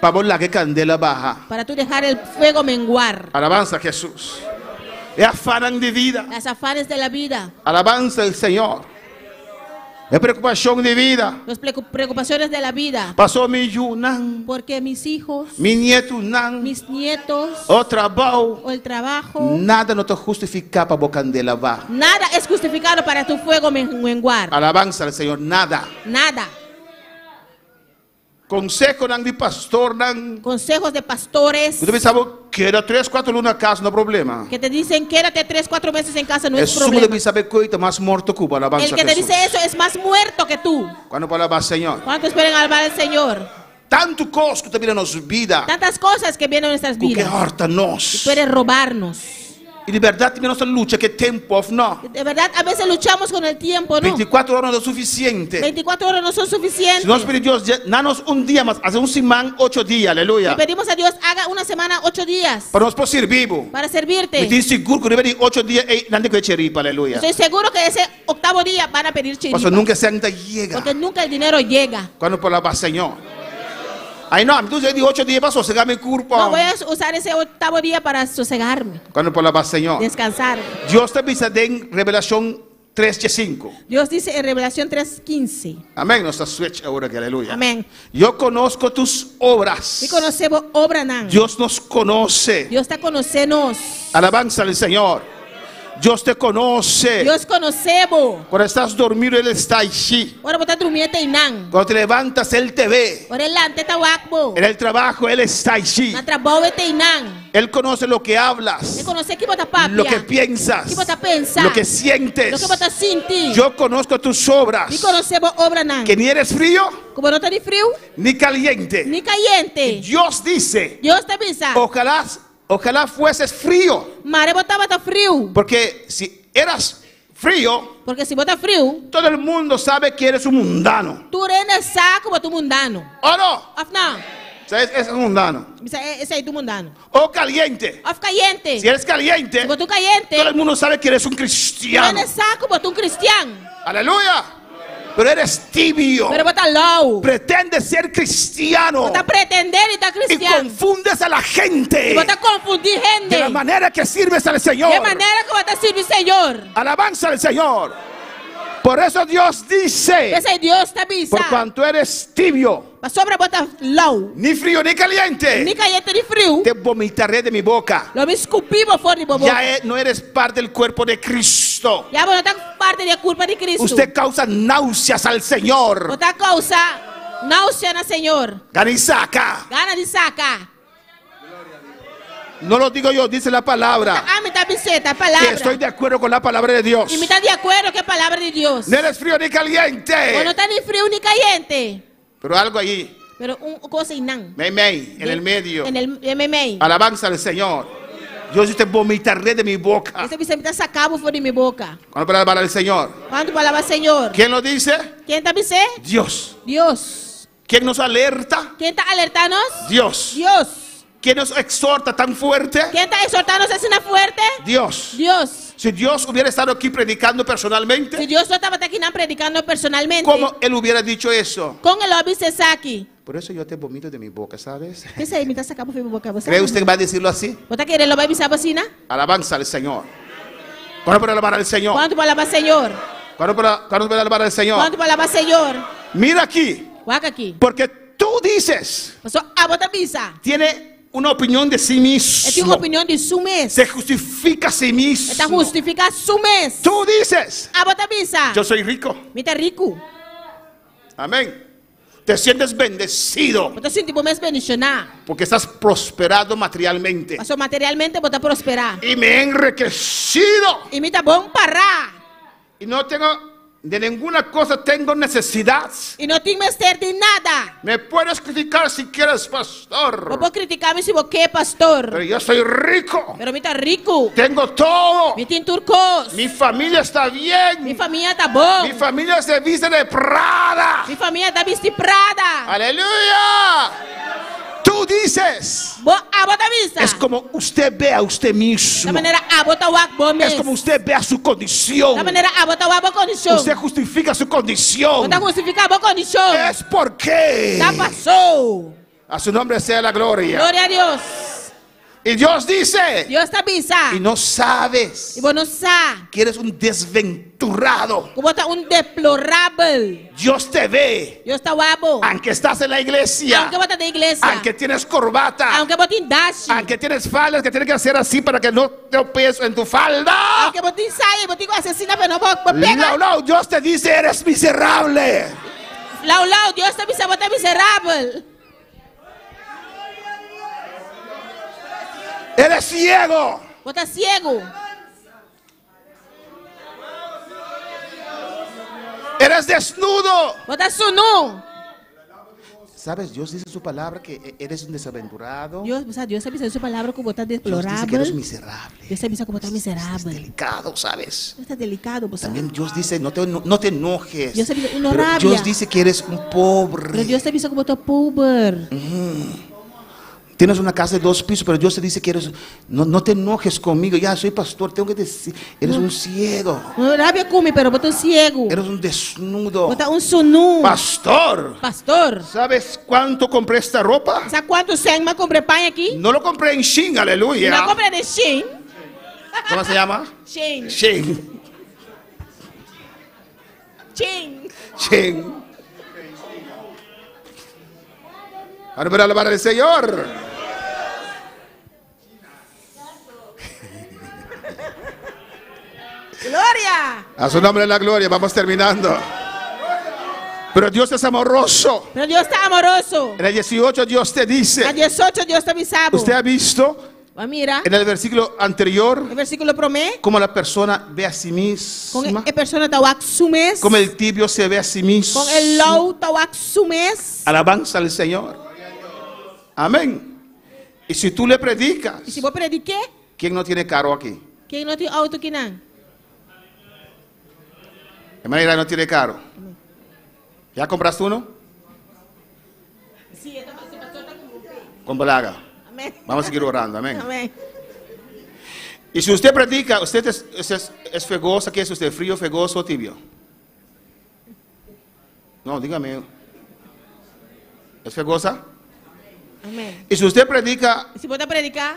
S11: Para la que candela baja.
S6: Para tú dejar el fuego menguar.
S11: Alabanza a Jesús. Y afanan de vida.
S6: Las afanes de la vida.
S11: Alabanza al Señor. Es preocupación de vida.
S6: Las preocupaciones de la vida.
S11: Pasó mi yunan.
S6: Porque mis hijos.
S11: Mi nieto nan.
S6: Mis nietos.
S11: O trabajo.
S6: O el trabajo.
S11: Nada no te justifica para candela va.
S6: Nada es justificado para tu fuego menguar.
S11: Alabanza al Señor. Nada.
S6: Nada.
S11: Consejo de pastor.
S6: Consejos de pastores.
S11: Usted sabe que era 3-4 lunas en casa no problema.
S6: Que te dicen quédate 3-4 meses en casa no es
S11: problema.
S6: problema.
S11: El
S6: que te dice eso es más muerto que tú.
S11: Cuando palabra Señor.
S6: ¿Cuántos esperan alabar al Señor?
S11: Tanto cosas que te vienen a nuestra vida.
S6: Tantas cosas que vienen a nuestras vidas.
S11: Que hartanos.
S6: Que pueden robarnos.
S11: Y de verdad tenemos una lucha que tiempo no.
S6: De verdad a veces luchamos con el tiempo, ¿no?
S11: 24 horas no es suficiente.
S6: 24 horas no son suficientes.
S11: Si nos pide Dios, danos un día más, hace un semana 8 días, aleluya.
S6: Y pedimos a Dios haga una semana 8 días.
S11: Para nos ser vivo.
S6: Para servirte.
S11: Estoy seguro que debe 8 días nadie que cheripa, aleluya.
S6: Estoy seguro que ese octavo día van a pedir chiripa.
S11: Porque nunca se llega.
S6: Porque nunca el dinero llega.
S11: Cuando por la paz, Señor. Ay, no, entonces di 8 días para sosegar mi cuerpo.
S6: No voy a usar ese octavo día para sosegarme.
S11: Cuando por la paz, Señor.
S6: Descansar.
S11: Dios te avisa en Revelación 3:5.
S6: Dios dice en Revelación 3:15.
S11: Amén. No está switch ahora, que aleluya.
S6: Amén.
S11: Yo conozco tus obras.
S6: Y conocemos obra nan.
S11: Dios nos conoce.
S6: Dios te conocenos.
S11: Alabanza al Señor. Dios te conoce.
S6: Dios conocemos.
S11: Cuando estás dormido, Él está allí.
S6: Ora botar durmiente inan.
S11: Cuando te levantas, Él te ve.
S6: Ora lante ta wakbo.
S11: En el trabajo, Él está allí.
S6: Na trabajo te inan.
S11: Él conoce lo que hablas,
S6: Él conoce que bota papia.
S11: lo que piensas,
S6: Que bota pensa.
S11: lo que sientes.
S6: Lo que bota sinti.
S11: Yo conozco tus obras.
S6: Y conocemos obra nan.
S11: Que ni eres frío,
S6: Como no te frío,
S11: ni caliente.
S6: ni caliente.
S11: Dios dice,
S6: Dios te avisa.
S11: ojalá fueses frío.
S6: Mare bota bota frío.
S11: Porque si eras frío,
S6: Porque si bota frío,
S11: todo el mundo sabe que eres un mundano.
S6: tú eres sa como tu mundano.
S11: ¿O no?
S6: Afna.
S11: ¿Sabes? Es un mundano.
S6: Ese es tu mundano.
S11: O caliente.
S6: Af caliente.
S11: Si eres caliente,
S6: Si tú caliente,
S11: todo el mundo sabe que eres un
S6: tú
S11: cristiano.
S6: eres sa como tu cristiano.
S11: Aleluya. Pero eres tibio.
S6: Pero bota low.
S11: Pretendes ser cristiano.
S6: Bota pretender y está
S11: Y
S6: cristiano.
S11: confundes a la gente.
S6: Y bota confundir gente.
S11: De la manera que sirves al Señor.
S6: De manera que bota servir Señor.
S11: Alabanza al Señor. Por eso Dios dice,
S6: Ese Dios te avisa.
S11: por cuanto eres tibio,
S6: Sobre bota low.
S11: ni frío ni caliente,
S6: Ni caliente ni frío.
S11: te vomitaré de mi boca.
S6: Lo me escupimos fuera de boca.
S11: Ya no eres parte del cuerpo de Cristo.
S6: Ya vos no estás parte de la culpa de Cristo.
S11: Usted causa náuseas al Señor.
S6: Bota causa náusea na Señor.
S11: Gana y saca.
S6: Gana de saca.
S11: No lo digo yo, dice la palabra.
S6: Ah, me está biseta,
S11: Que
S6: palabra.
S11: estoy de acuerdo con la palabra de Dios.
S6: Y me está de acuerdo que es palabra de Dios.
S11: No eres frío ni caliente.
S6: Vos no estás ni frío ni caliente.
S11: Pero algo allí,
S6: Pero un cosa inan.
S11: mei, en el medio.
S6: En el MMA.
S11: Alabanza al Señor. Yo te vomitaré de mi boca.
S6: Ese me está sacado fuera de mi boca.
S11: ¿Cuándo palabra del Señor?
S6: ¿Cuánto palabra Señor?
S11: ¿Quién lo dice?
S6: ¿Quién te avise?
S11: Dios.
S6: Dios.
S11: ¿Quién nos alerta?
S6: ¿Quién está alertanos?
S11: Dios.
S6: Dios.
S11: ¿Quién nos exhorta tan fuerte?
S6: ¿Quién está exhortanos así una fuerte?
S11: Dios.
S6: Dios.
S11: Si Dios hubiera estado aquí predicando personalmente,
S6: Si Dios no estaba aquí predicando personalmente,
S11: ¿cómo Él hubiera dicho eso?
S6: con el obispo aquí.
S11: Por eso yo te vomito de mi boca, ¿sabes?
S6: ¿Qué se imita sacado por mi boca?
S11: ¿Cree usted que va a decirlo así?
S6: ¿Vos te quieres lo va a avisar vecina?
S11: Alabanza al Señor. ¿Cuándo puede alabar al Señor?
S6: ¿Cuánto palabra Señor?
S11: ¿Cuándo puede alabar al Señor?
S6: ¿Cuánto palabra Señor?
S11: Mira aquí.
S6: Guaca aquí.
S11: Porque tú dices,
S6: A vos te avisa.
S11: tiene una opinión de sí
S6: Él tiene
S11: mismo.
S6: una opinión de su mes.
S11: Se justifica a sí mismo.
S6: Está justifica su mes.
S11: Tú dices,
S6: A vos te avisa.
S11: yo soy rico.
S6: Mita rico.
S11: Amén. Te sientes bendecido
S6: Vos te sientes tipo mes bendicionado.
S11: porque estás prosperado materialmente.
S6: Pasó materialmente vos te prosperar.
S11: Y me he enriquecido.
S6: Y mita bon parra.
S11: Y no tengo de ninguna cosa tengo necesidad.
S6: Y no tienes ser de nada.
S11: Me puedes criticar si quieres, pastor.
S6: Vos puedes criticarme si vos qué, pastor.
S11: Pero yo soy rico.
S6: Pero mita rico.
S11: Tengo todo.
S6: Mi tin turcos.
S11: Mi familia está bien.
S6: Mi familia está bon.
S11: Mi familia se viste de Prada.
S6: Mi familia está vestiprada.
S11: Aleluya. Tú dices.
S6: A vos te avisa.
S11: Es como usted ve a usted mismo.
S6: La manera a vos te wak bon mes.
S11: Es como usted ve a su condición.
S6: La manera a vos te wak bon condición.
S11: Usted justifica su condición.
S6: Vos te justifica vos condición.
S11: Es porque
S6: Ya pasó.
S11: a su nombre sea la gloria.
S6: Gloria a Dios.
S11: Y Dios dice.
S6: Dios te avisa.
S11: Y no sabes
S6: Y vos no sabes.
S11: que eres un desventurado.
S6: Que vos estás un deplorable.
S11: Dios te ve.
S6: Dios está guapo.
S11: Aunque estás en la iglesia.
S6: Aunque vos estás de iglesia.
S11: Aunque tienes corbata.
S6: Aunque vos tienes dashi.
S11: Aunque tienes faldas que tienes que hacer así para que no te peso en tu falda.
S6: Aunque vos tienes sayo, vos tienes asesina, pero no vos pega.
S11: No, Dios te dice eres miserable.
S6: Lau, Dios te avisa, vos estás miserable.
S11: Eres ciego.
S6: Vos estás ciego.
S11: Eres desnudo.
S6: Vos estás sunu.
S11: ¿Sabes? Dios dice en su palabra que eres un desaventurado.
S6: Dios avisa en su palabra como estás
S11: Dios
S6: deplorable.
S11: dice que eres miserable.
S6: Dios avisa como estás miserable.
S11: Delicado, ¿sabes?
S6: Dios está delicado, vos
S11: También Dios dice no te enojes.
S6: Dios avisa una
S11: Pero
S6: rabia.
S11: Dios dice que eres un pobre.
S6: Pero Dios te avisa como estás pobre.
S11: Tienes una casa de 2 pisos, pero Dios te dice que eres, no te enojes conmigo. Ya soy pastor, tengo que decir, eres un ciego.
S6: No rabia come, pero vos estás ciego.
S11: Eres un desnudo.
S6: Vos estás un sunu.
S11: Pastor.
S6: Pastor.
S11: ¿Sabes cuánto compré esta ropa?
S6: ¿Sabes cuánto se me compré pan aquí?
S11: No lo compré en Shein, aleluya.
S6: No compré de Shein.
S11: ¿Cómo se llama?
S6: Shein.
S11: Shein.
S6: Chin.
S11: Chin. Ahora para alabar al Señor.
S6: Gloria.
S11: A su nombre la gloria. Vamos terminando. Pero Dios es amoroso.
S6: Pero Dios está amoroso.
S11: En el 18 Dios te dice.
S6: En el 18 Dios te avisaba.
S11: Usted ha visto
S6: Mira.
S11: en el versículo anterior
S6: El versículo promete.
S11: cómo la persona ve a sí misma.
S6: Con persona tawak sumes.
S11: Cómo el tibio se ve a sí mismo.
S6: Con el low tawak sumes.
S11: Alabanza al Señor. Amén. Y si tú le predicas.
S6: Y si vos prediques.
S11: ¿Quién no tiene carro aquí?
S6: ¿Quién no tiene auto aquí?
S11: De manera no tiene carro. ¿Ya compraste uno?
S6: Sí,
S11: Con Balaga.
S6: Amén.
S11: Vamos a seguir orando. Amén.
S6: Amén.
S11: Y si usted predica, ¿usted es fegosa? ¿Qué es usted? ¿Frío, fegoso o tibio? No, dígame. ¿Es fegosa?
S6: Amén.
S11: Y si usted predica
S6: Y si vos te predicas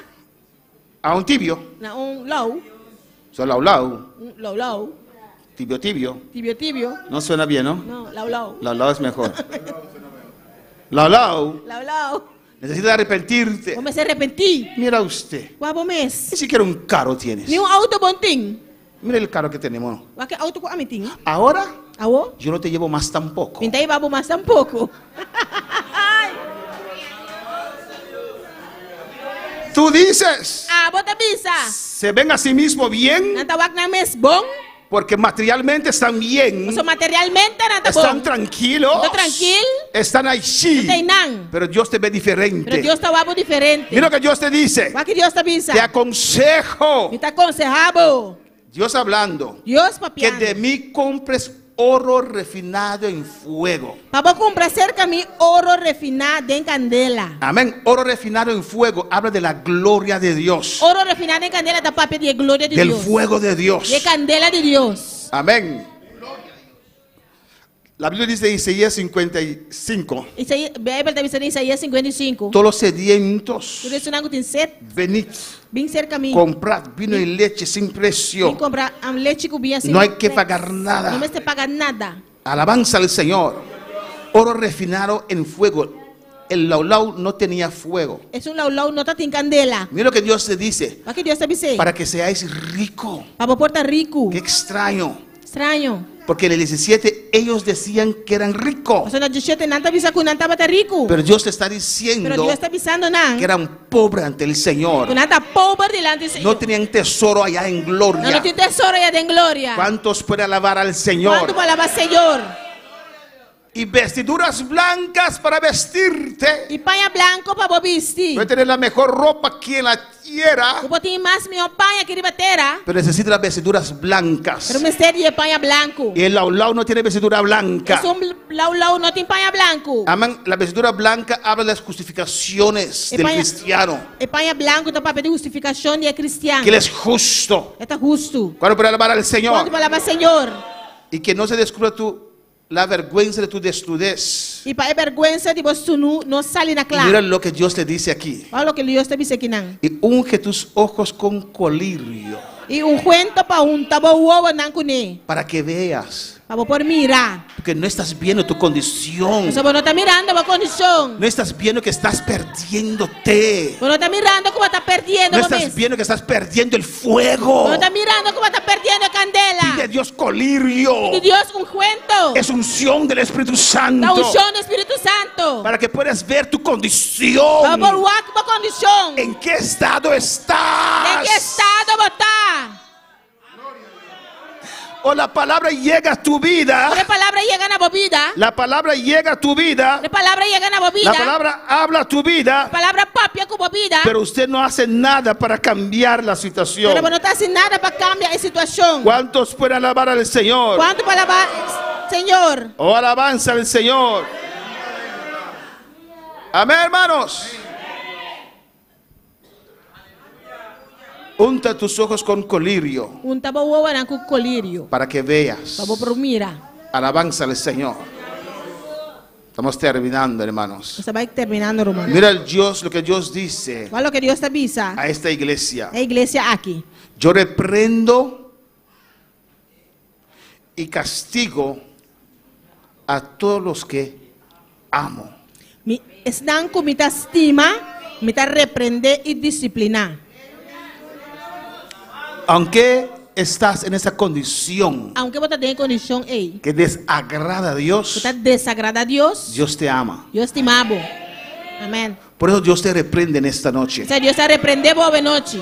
S11: a un tibio,
S6: un low.
S11: son lau.
S6: Un low.
S11: Tibio.
S6: Tibio.
S11: No suena bien, ¿no?
S6: No, low.
S11: Lau es mejor. Lau.
S6: Low.
S11: Necesitas arrepentirte.
S6: Vos me se arrepentí.
S11: Mira usted.
S6: Guapo mes.
S11: Ni siquiera un carro tienes.
S6: Ni un auto bontín.
S11: Mira el carro que tenemos.
S6: ¿Va que auto con amitín?
S11: Ahora,
S6: ¿A vos?
S11: yo no te llevo más tampoco.
S6: Pinta ahí vamos más tampoco.
S11: Tú dices,
S6: Vos te pisas.
S11: se ven a sí mismo bien
S6: Nanta wak na mes bon.
S11: porque materialmente están bien,
S6: Eso materialmente nanta
S11: están
S6: bon.
S11: tranquilos,
S6: Estás tranquilo.
S11: están allí.
S6: No te nan.
S11: Pero Dios te ve diferente.
S6: Pero Dios está guapo diferente.
S11: Mira lo que Dios te dice.
S6: Va que Dios te avisa.
S11: Te aconsejo,
S6: Me te aconsejabo.
S11: Dios hablando,
S6: Dios
S11: que
S6: papiando.
S11: de mí compres oro refinado en fuego.
S6: Para comprar cerca mi oro refinado en candela.
S11: Amén. Oro refinado en fuego habla de la gloria de Dios,
S6: Oro refinado en candela está papi de gloria de
S11: del
S6: Dios.
S11: fuego de Dios.
S6: De candela de Dios.
S11: Amén. La Biblia dice en Isaías 55,
S6: Isaías, Bíblia está dizendo em Isaías 55.
S11: todos los sedientos,
S6: Por isso não tem sede.
S11: venid,
S6: Vim cerca a mim.
S11: comprad vino y leche sin
S6: Vim
S11: precio.
S6: comprar leite com vinho assim.
S11: No hay que pagar nada.
S6: Não me se paga nada.
S11: Alabanza al Señor. Oro refinado en fuego. El laulau no tenía fuego.
S6: É um laulau, não está em candela.
S11: Mira lo que Dios te dice.
S6: O que Deus te disse?
S11: Para que seáis rico.
S6: Para Porto Rico.
S11: Qué extraño.
S6: Estranho.
S11: Porque en el 17 ellos decían que eran ricos.
S6: Você não disse que não está com não estava rico.
S11: Pero Dios te está
S6: Pero
S11: diciendo
S6: Deus está avisando não.
S11: que eran pobres ante el Señor.
S6: Que não está pobre delante do Senhor.
S11: No tenían tesoro allá en gloria.
S6: Não tem tesouro aí em glória.
S11: ¿Cuántos pueden alabar al Señor?
S6: Quanto palavra Senhor?
S11: Y vestiduras blancas para vestirte.
S6: E panha branco para vestir.
S11: Puede tener la mejor ropa aquí en la tierra,
S6: Eu botei mais minha panha aqui de batera.
S11: pero necesita las vestiduras blancas.
S6: Pero me seria de panha branco.
S11: Y el laulau no tiene vestidura blanca.
S6: Es un laulau, no tem panha branco.
S11: Amén. La vestidura blanca habla de las justificaciones del cristiano.
S6: E panha branco tá para pedir justificação de cristiano.
S11: Que Él es justo.
S6: Está justo.
S11: ¿Cuándo puede alabar al Señor?
S6: Quanto palavra Senhor?
S11: Y que no se descubra la vergüenza de tu desnudez.
S6: E para vergüenza de você não sale na
S11: Y mira
S6: clara.
S11: lo que Dios te dice aquí.
S6: Olha o que Deus te disse aqui não.
S11: Y unge tus ojos con colirio
S6: E cuento para tabo uova não cune.
S11: para que veas.
S6: Para por mirar.
S11: Porque no estás viendo tu condición.
S6: Você não está mirando a condição.
S11: No estás viendo que estás perdiéndote.
S6: Você não está mirando como está perdendo.
S11: No estás viendo que estás perdiendo el fuego.
S6: Você está mirando como está perdendo a candela.
S11: Pide a Dios colirio.
S6: De Deus cuento.
S11: Es unción del Espíritu
S6: Da
S11: Santo.
S6: unção do Espírito Santo.
S11: Para que puedas ver tu condición.
S6: Para por uma condição.
S11: ¿En qué estado estás?
S6: ¿En qué estado botar?
S11: O la palabra llega a tu vida.
S6: La palabra llega a la vida.
S11: La palabra llega a tu vida.
S6: La palabra llega a la vida.
S11: La palabra habla a tu vida.
S6: La palabra papia como vida.
S11: Pero usted no hace nada para cambiar la situación.
S6: Pero no está haciendo nada para cambiar la situación.
S11: ¿Cuántos pueden alabar al Señor?
S6: ¿Cuánto para alabar Señor?
S11: O alabanza al Señor. Amén, hermanos. Unta tus ojos con colirio
S6: Un tabo huevo con colirio.
S11: para que veas.
S6: Para por mira.
S11: Alabanza al Señor. Estamos terminando, hermanos.
S6: Se va terminando, hermano.
S11: Mira el Dios, lo que Dios dice
S6: ¿Cuál es lo que Dios te avisa?
S11: a esta iglesia.
S6: La iglesia aquí.
S11: Yo reprendo y castigo a todos los que amo.
S6: Están con mi estima, me reprender y disciplinar.
S11: Aunque estás en esa condición
S6: Aunque vos tenés condición
S11: que desagrada a Dios,
S6: desagrada a Dios,
S11: Dios te ama.
S6: Dios estimado. Amén.
S11: Por eso Dios te reprende en esta noche.
S6: O sea, Dios te reprende vos de noche.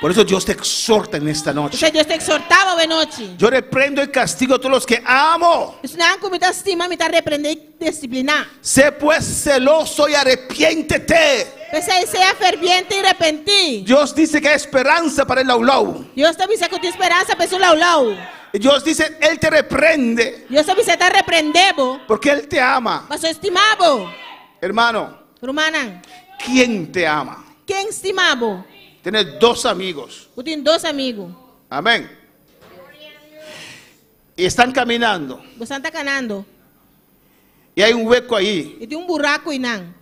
S11: Por eso Dios te exhorta en esta
S6: O
S11: noche.
S6: sea, Dios te exhortaba de noche.
S11: Yo reprendo y castigo a todos los que amo.
S6: Están con mi estima, me reprender y disciplinar.
S11: Sé pues celoso y arrepiéntete.
S6: Pues sea ferviente y arrepentí.
S11: Dios dice que hay esperanza para el laulau.
S6: Dios te avisa que tiene esperanza para su lau.
S11: Dios dice, Él te reprende
S6: Dios te avisa te reprendebo.
S11: porque Él te ama.
S6: Para su estimado.
S11: Hermano,
S6: Hermana,
S11: ¿quién te ama?
S6: ¿quién estimado?
S11: Tienes dos amigos.
S6: Tú tienes dos amigos.
S11: Amén. Y están caminando.
S6: Vos están ganando.
S11: Y hay un hueco ahí.
S6: Y tiene un buraco y nan.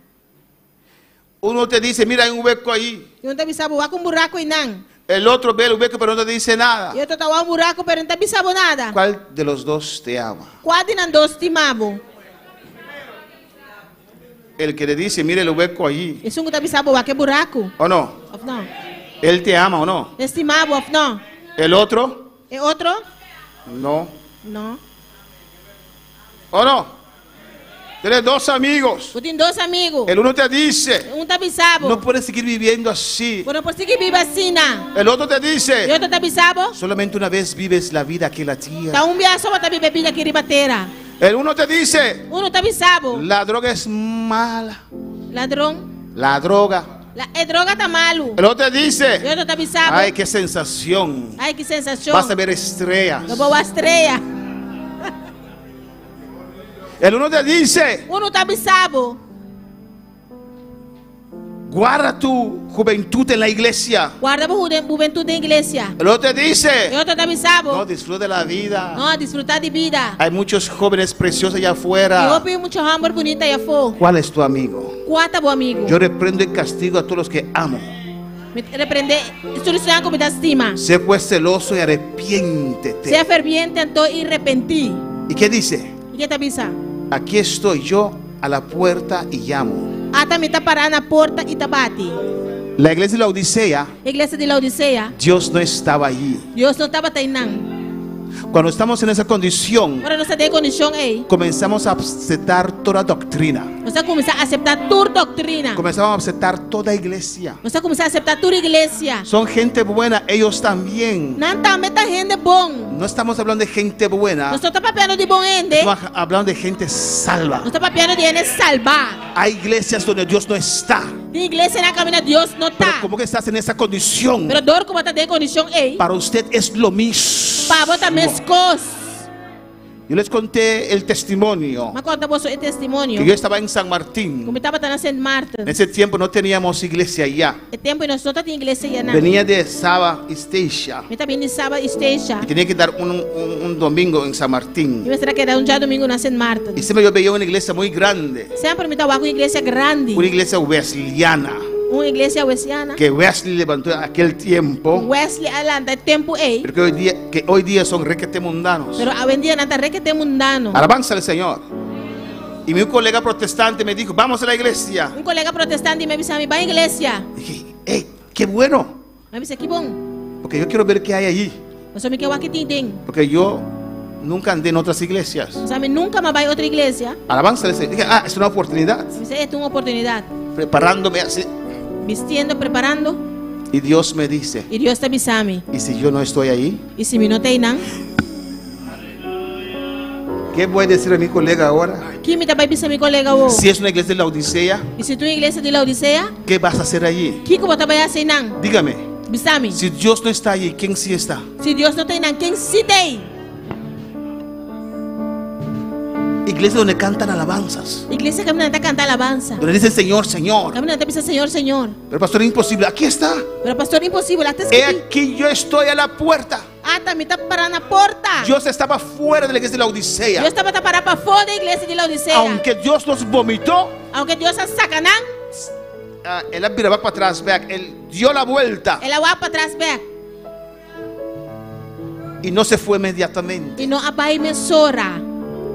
S11: Uno te dice, mira, hay un hueco ahí.
S6: Y uno te avisa, va con un buraco y nan.
S11: El otro ve el hueco pero no te dice nada.
S6: Y otro te va un buraco, pero no te avisa nada.
S11: ¿Cuál de los dos te ama?
S6: ¿Cuál de los dos estimamos?
S11: El que le dice, mire el hueco allí.
S6: Es un que te avisa, va que buraco.
S11: ¿O no?
S6: Of no.
S11: Él te ama o no.
S6: Estimado, of no.
S11: El otro,
S6: ¿El otro?
S11: no.
S6: No.
S11: ¿O no? Tienes dos amigos.
S6: Tú tienes dos amigos.
S11: El uno te dice,
S6: Un te avisaba.
S11: no puedes seguir viviendo así.
S6: Bueno, por si que vive así, na.
S11: El otro te
S6: Y
S11: dice,
S6: otro te avisaba.
S11: solamente una vez vives la vida aquí en la
S6: Está
S11: tierra.
S6: un viaje sobre te vive vida aquí ribatera.
S11: El uno te dice,
S6: Uno te avisaba.
S11: la droga es mala.
S6: Ladrón.
S11: La droga.
S6: La droga está malo.
S11: El otro te
S6: Y
S11: dice,
S6: otro te avisaba.
S11: ay, qué sensación.
S6: Ay, qué sensación.
S11: Vas a ver estrellas.
S6: No voy a estrella.
S11: El uno te dice,
S6: Uno te avisaba.
S11: guarda tu juventud en la iglesia.
S6: Guarda juventud de iglesia.
S11: El otro te
S6: Y
S11: dice,
S6: otro te avisaba.
S11: no, disfruta la vida.
S6: No, disfrutar de vida.
S11: Hay muchos jóvenes preciosos allá
S6: Y
S11: afuera.
S6: yo pido muchos hombres bonitos allá afuera.
S11: ¿Cuál es tu amigo?
S6: Cuatro bu amigo.
S11: Yo reprendo y castigo a todos los que amo.
S6: Me reprende. Solucionar con mi estima.
S11: Sé pues celoso y arrepiéntete.
S6: Sea ferviente ante y arrepentí.
S11: ¿Y qué dice?
S6: ¿Y qué te avisa?
S11: Aquí estoy yo a la puerta y llamo.
S6: Hasta me tapará na porta y tabati.
S11: La iglesia de la Odisea,
S6: Iglesia de la Odisea.
S11: Dios no estaba allí.
S6: Dios no estaba tainan.
S11: Cuando estamos en esa condición,
S6: Ahora no se tiene condición ahí.
S11: comenzamos a aceptar toda doctrina.
S6: No se comienza a aceptar tu doctrina.
S11: Comenzamos a aceptar toda iglesia.
S6: No se comienza a aceptar tu iglesia.
S11: Son gente buena, ellos también.
S6: Nanta meta gente bon.
S11: No estamos hablando de gente buena,
S6: No está papiando de bon ende.
S11: estamos hablando de gente salva.
S6: No está papiando de gente salva.
S11: Hay iglesias donde Dios no está.
S6: De iglesia en la camina Dios no
S11: Pero
S6: está.
S11: como que estás en esa condición,
S6: Pero dor como está de condición ahí.
S11: para usted es lo mismo.
S6: Para vos también es cos.
S11: Yo les conté el testimonio
S6: Me conta vos el testimonio.
S11: que yo estaba en San Martín.
S6: Como estaba tan en Saint Martin.
S11: En ese tiempo no teníamos iglesia allá.
S6: El tiempo y nosotros tenemos iglesia ya nada.
S11: Venía de Saba Station
S6: Me también estaba Station.
S11: y tenía que dar un domingo en San Martín.
S6: Y me será que era un día domingo en Saint Martin.
S11: Y siempre yo veía una iglesia muy grande,
S6: Siempre me estaba una iglesia grande.
S11: una iglesia wesleyana,
S6: Una iglesia wesleyana.
S11: que Wesley levantó en aquel tiempo,
S6: Wesley adelante el tiempo ahí.
S11: pero que hoy día son requete mundanos.
S6: Pero hoy en día nada requete mundano.
S11: Alabanza al Señor. Y mi colega protestante me dijo, vamos a la iglesia.
S6: Un colega protestante me dice a mí, va a iglesia.
S11: Dije, hey, qué bueno,
S6: Me dice, ¿qué bon?
S11: porque yo quiero ver qué hay allí.
S6: O sea, me quedo aquí tintin.
S11: Porque yo nunca andé en otras iglesias.
S6: O sea, me nunca me voy a otra iglesia.
S11: Alabanza al Señor. Dije, es una oportunidad.
S6: Me dice, esta es una oportunidad.
S11: Preparándome así.
S6: Vistiendo, preparando.
S11: Y Dios me dice,
S6: Y Dios te avisa a mí.
S11: ¿y si yo no estoy ahí?
S6: Y si me no te inan,
S11: ¿Qué voy a decir a mi colega ahora?
S6: ¿quién me va a avisar a mi colega vos?
S11: Si es una iglesia de la Odisea,
S6: Y si tú en iglesia de la Odisea,
S11: ¿qué vas a hacer allí?
S6: ¿qué como te vaya a hacer nan?
S11: Dígame,
S6: Avisa a mí.
S11: si Dios no está allí, ¿quién sí está?
S6: Si Dios no te inan, ¿quién sí te hay?
S11: Iglesia donde cantan alabanzas,
S6: Iglesia caminante canta alabanza.
S11: donde dicen Señor, Señor.
S6: Caminante dice Señor, Señor.
S11: Pero pastor, imposible, aquí está.
S6: Pero pastor, imposible. Hasta
S11: He aquí yo estoy a la puerta.
S6: hasta me está parando la puerta.
S11: Dios estaba fuera de la iglesia de la Odisea.
S6: Yo estaba parado para fuera de la iglesia de la Odisea.
S11: Aunque Dios los vomitó,
S6: Aunque Dios es sacanán,
S11: él va para atrás, vea, él dio la vuelta
S6: él va para atrás, vea.
S11: y no se fue inmediatamente.
S6: Y no apague me sora.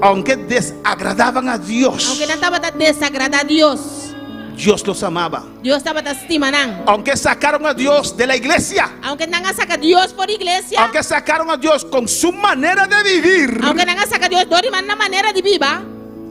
S11: aunque desagradaban a Dios,
S6: aunque no estaba desagradar a Dios,
S11: Dios los amaba.
S6: Dios estaba estimando.
S11: Aunque sacaron a Dios de la iglesia,
S6: Aunque no saca a Dios por iglesia,
S11: aunque sacaron a Dios con su manera de vivir,
S6: aunque no saca a Dios de una manera de viva,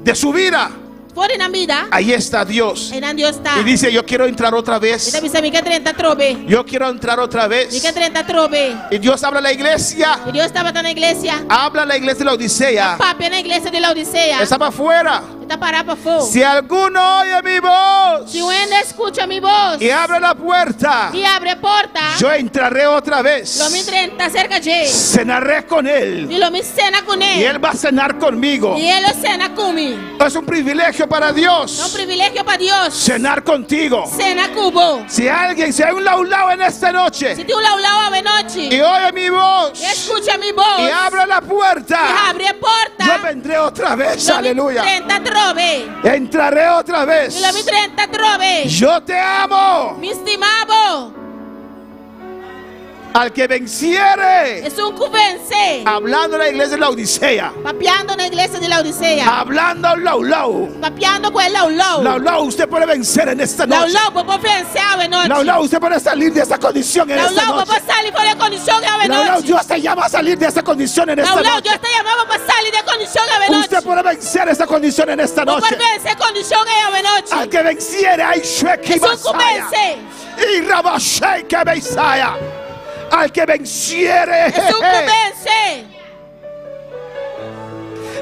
S11: de su vida,
S6: por una vida,
S11: ahí está Dios.
S6: en Dios está.
S11: Y dice, yo quiero entrar otra vez.
S6: Y dice, mi que 30 trobe,
S11: Yo quiero entrar otra
S6: mi
S11: vez.
S6: que 30 trobe.
S11: Y Dios habla a la iglesia.
S6: Y Dios estaba en la iglesia,
S11: Habla a la iglesia de la Odisea.
S6: papi en la iglesia de la Odisea,
S11: Estaba afuera.
S6: está parado para fuego.
S11: Si alguno oye mi voz
S6: Si uno escucha mi voz
S11: y abre la puerta,
S6: y abre puerta,
S11: yo entraré otra vez.
S6: lo mi 30 cerca de él,
S11: Cenaré con él.
S6: y lo mi cena con
S11: Y
S6: él,
S11: él va a cenar conmigo.
S6: y él lo cena conmigo.
S11: Es un privilegio para
S6: Es
S11: Dios
S6: un privilegio para Dios.
S11: cenar contigo.
S6: Cena cubo.
S11: Si hay un laulao en esta noche
S6: Si tú la de noche
S11: y oye mi voz
S6: y escucha mi voz
S11: y abre la
S6: y
S11: puerta,
S6: abre puerta,
S11: yo vendré otra vez.
S6: lo mi
S11: Aleluya.
S6: 30 trobe,
S11: Entraré otra vez.
S6: y lo mi 30 trobe,
S11: Yo te amo.
S6: mi estimado,
S11: Al que venciere.
S6: es un cubence,
S11: Hablando a la iglesia de la Odisea.
S6: papeando en la iglesia de la Odisea,
S11: Hablando al laulau.
S6: papeando con el laulau,
S11: Laulau, usted puede vencer en esta noche.
S6: laulau, papá vencer de noche,
S11: Laulau, usted puede salir de esta condición en esta
S6: laulau,
S11: noche.
S6: papá salir con la condición de
S11: Laulau,
S6: noche,
S11: Dios te llama a salir de esta condición en esta
S6: laulau,
S11: noche.
S6: Dios te llamaba para salir de condición de noche,
S11: Usted puede vencer esta condición en esta
S6: papá
S11: noche.
S6: vencer condición de noche,
S11: Al que venciere, hay Shrek
S6: es un cubence,
S11: y Rabashai que Beisaya. Al que venciere,
S6: es un cubence,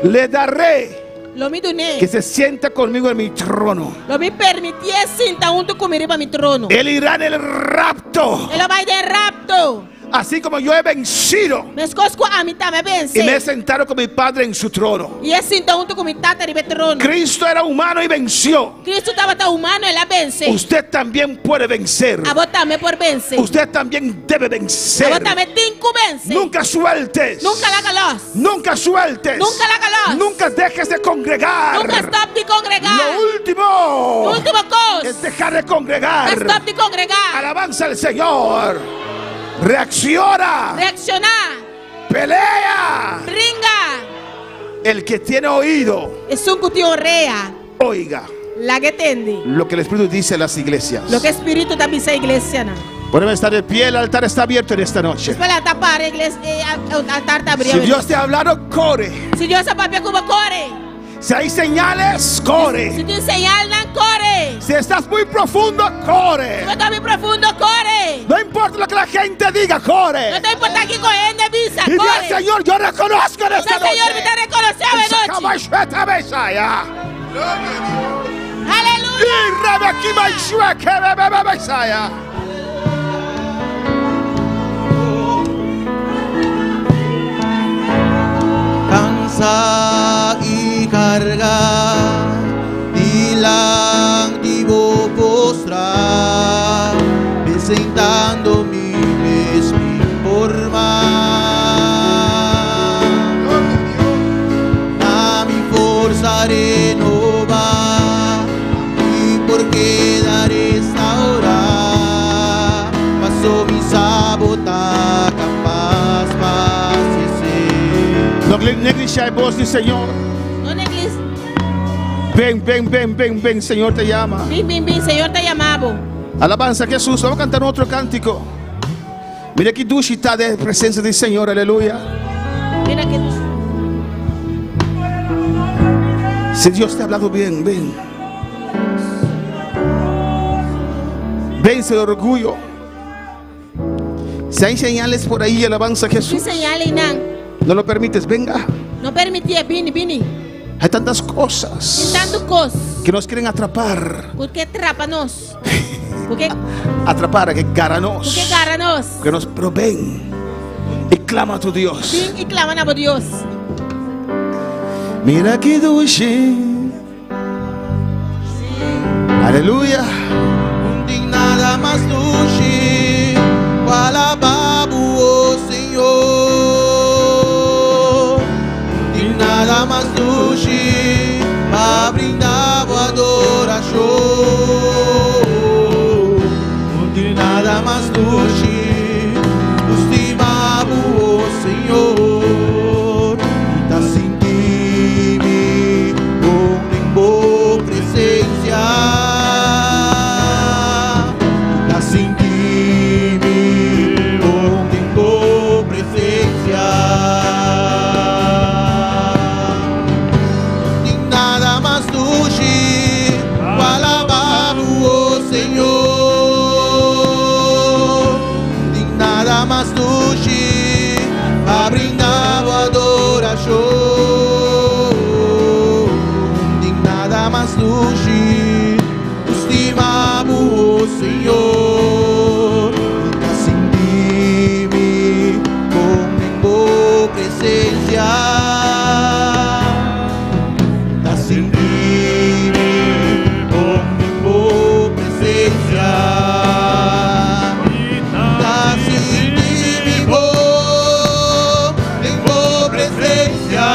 S11: le daré
S6: lo mi duné.
S11: que se sienta conmigo en mi trono.
S6: Lo mi permití sentar junto conmigo para mi trono.
S11: Él irá en el rapto.
S6: Él va a ir de rapto.
S11: Así como yo he vencido
S6: Me escosco a mitad me
S11: y me he
S6: vence.
S11: sentado con mi Padre en su trono.
S6: Y es sentado junto con mi tata y mi trono.
S11: Cristo era humano y venció.
S6: Cristo estaba tan humano y la vence.
S11: Usted también puede vencer.
S6: A votarme por vence.
S11: Usted también debe
S6: A
S11: vencer.
S6: votarme cinco vence.
S11: Nunca sueltes.
S6: Nunca la calos.
S11: Nunca sueltes.
S6: Nunca la calos.
S11: Nunca dejes de congregar.
S6: Nunca stop de congregar.
S11: Lo último
S6: Última cosa.
S11: es dejar de congregar.
S6: Stop de congregar.
S11: Alabanza al Señor. Reacciona.
S6: Reaccionar.
S11: Pelea.
S6: Bringa.
S11: El que tiene oído,
S6: Es un cutio rea.
S11: oiga
S6: La que tendi.
S11: lo que el Espíritu dice a las iglesias.
S6: Lo que espíritu también se iglesia.
S11: Podemos estar de pie, el altar está abierto en esta noche.
S6: Para tapar iglesia. Altar está
S11: Si Dios te ha hablado, corre.
S6: Si Dios se papia como corre.
S11: Si hay señales,
S6: Si
S11: corre.
S6: tú señalas, corre.
S11: Si estás muy profundo, corre.
S6: Si estás muy profundo, corre.
S11: No importa lo que la gente diga,
S6: No
S11: corre.
S6: te importa aquí coger de visa,
S11: Y diga,
S6: corre.
S11: Señor, yo reconozco en esta
S6: Dice, Señor, me
S11: noche.
S6: te reconoció de noche. Aleluya.
S8: Cansa y carga, dilang di mo postrar, presentando mi forma. A mi forza renova, y porque dar esta hora, paso mi sabota, capaz, paz y ser.
S11: No negligenciar voz del Señor.
S6: No negliges.
S11: Ven, Señor te llama.
S6: Bin, Señor te llamaba.
S11: Alabanza a Jesús. Vamos a cantar otro cántico. Mira que duchita de presencia del Señor, aleluya.
S6: Mira que
S11: Si Dios te ha hablado bien, ven. Vence el orgullo. Si hay señales por ahí, alabanza a
S6: si
S11: Jesús.
S6: señala y nan.
S11: No lo permites, venga.
S6: No permitía, vini.
S11: Hay tantas cosas
S6: Sin tanto cos.
S11: que nos quieren atrapar.
S6: Porque trápanos. Porque
S11: Atrapar, que garanos.
S6: garanos.
S11: Que nos proveen. Y clama a tu Dios.
S6: Bin y claman a Dios.
S11: Mira que dulce. Aleluya.
S8: Hindi nada más dulce, wala babu, oh Señor. Hindi nada más dulce, pa brindar adoración. Hindi nada más dulce, estimado, oh Señor. Está sin ti mais do Gi. Estimamos o Senhor. Acendime com boa presença. Acendime com boa presença. Acendime com boa presença.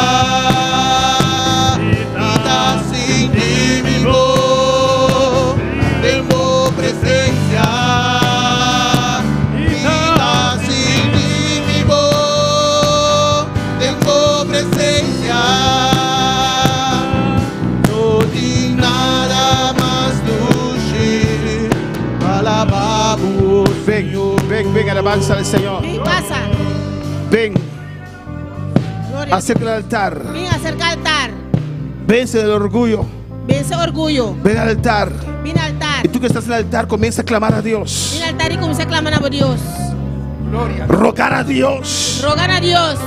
S11: Ven, alabanza al Señor.
S6: Ven, pasa.
S11: Ven,
S6: Gloria.
S11: acerca del altar.
S6: Ven, acerca al altar.
S11: Vence del orgullo.
S6: Vence orgullo.
S11: Ven al altar.
S6: Ven al altar.
S11: Y tú que estás en el altar, comienza a clamar a Dios.
S6: Ven al altar y comienza a clamar a Dios.
S11: Rogar a Dios.
S6: Rogar a Dios.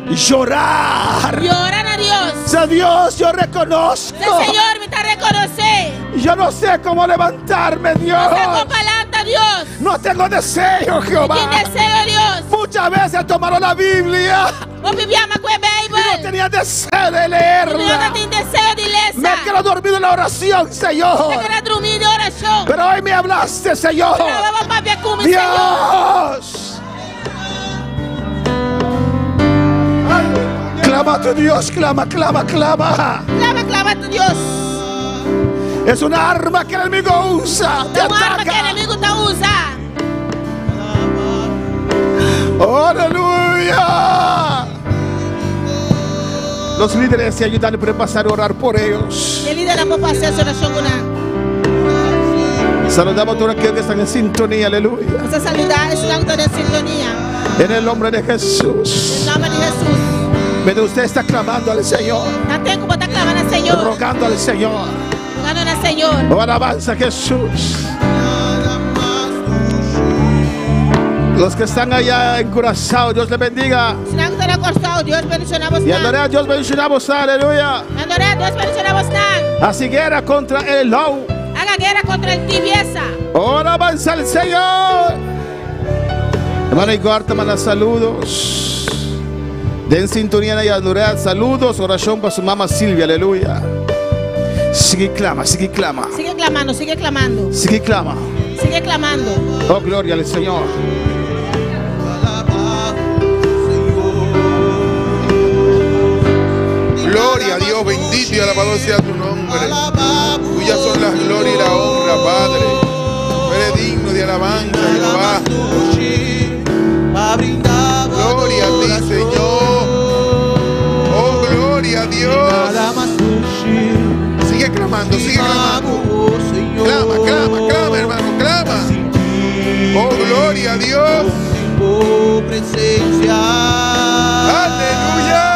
S11: Llorar.
S6: Llorar a Dios.
S11: Sea Dios, yo reconozco.
S6: El Señor me está reconociendo.
S11: Yo no sé cómo levantarme, Dios.
S6: No sé cómo adelanta, Dios.
S11: No tengo deseo, Jehová.
S6: ¿Quién deseo, Dios?
S11: Muchas veces tomaron la Biblia.
S6: O vivíamos con la Biblia.
S11: No tenía deseo de leerla.
S6: Yo no tenía deseo de leerla.
S11: Me quedo dormido en la oración, Señor.
S6: Me quedo dormido en oración.
S11: Pero hoy me hablaste, Señor.
S6: Dios.
S11: Clama a tu Dios, clama, clama, clama.
S6: Clama, clama a tu Dios.
S11: Es una arma que el enemigo usa. Te
S6: Es una arma
S11: ataca.
S6: que el enemigo te usa.
S11: ¡Aleluya! Los líderes se ayudan pueden pasar a orar por ellos.
S6: El líder no puede hacer su oración con él.
S11: Saludamos a todos aquellos que están en sintonía, aleluya.
S6: Esa saludar es una de sintonía.
S11: En el nombre de Jesús.
S6: En el nombre de Jesús.
S11: Mientras usted está clamando al Señor,
S6: No tengo como está clamando al Señor.
S11: rogando al Señor,
S6: Rogando al Señor.
S11: oh, alabanza a Jesús. Los que están allá en Curazao, Dios les bendiga.
S6: Si no está acostado, Dios bendicionamos.
S11: Y adoré a Dios, bendicionamos, aleluya.
S6: Adoré a Dios bendicionamos.
S11: Así guerra contra el low.
S6: Haga guerra contra el tibieza.
S11: Oh, alabanza al Señor. Hermana Iguarta, manda saludos. Den sintonía y adorar. Saludos, oración para su mamá Silvia, aleluya. Sigue clama, sigue clama.
S6: Sigue clamando, sigue clamando.
S11: Sigue clama.
S6: Sigue clamando.
S11: Oh, gloria al Señor.
S12: Gloria a Dios, bendito y alabado sea tu nombre. Tuyas son las glorias y la honra, Padre. Tú eres digno de alabanza, Jehová. Gloria a ti, Señor. Oh, gloria a Dios. Sigue clamando, sigue clamando. Clama, clama, clama, hermano, clama. Oh, gloria a Dios. Aleluya.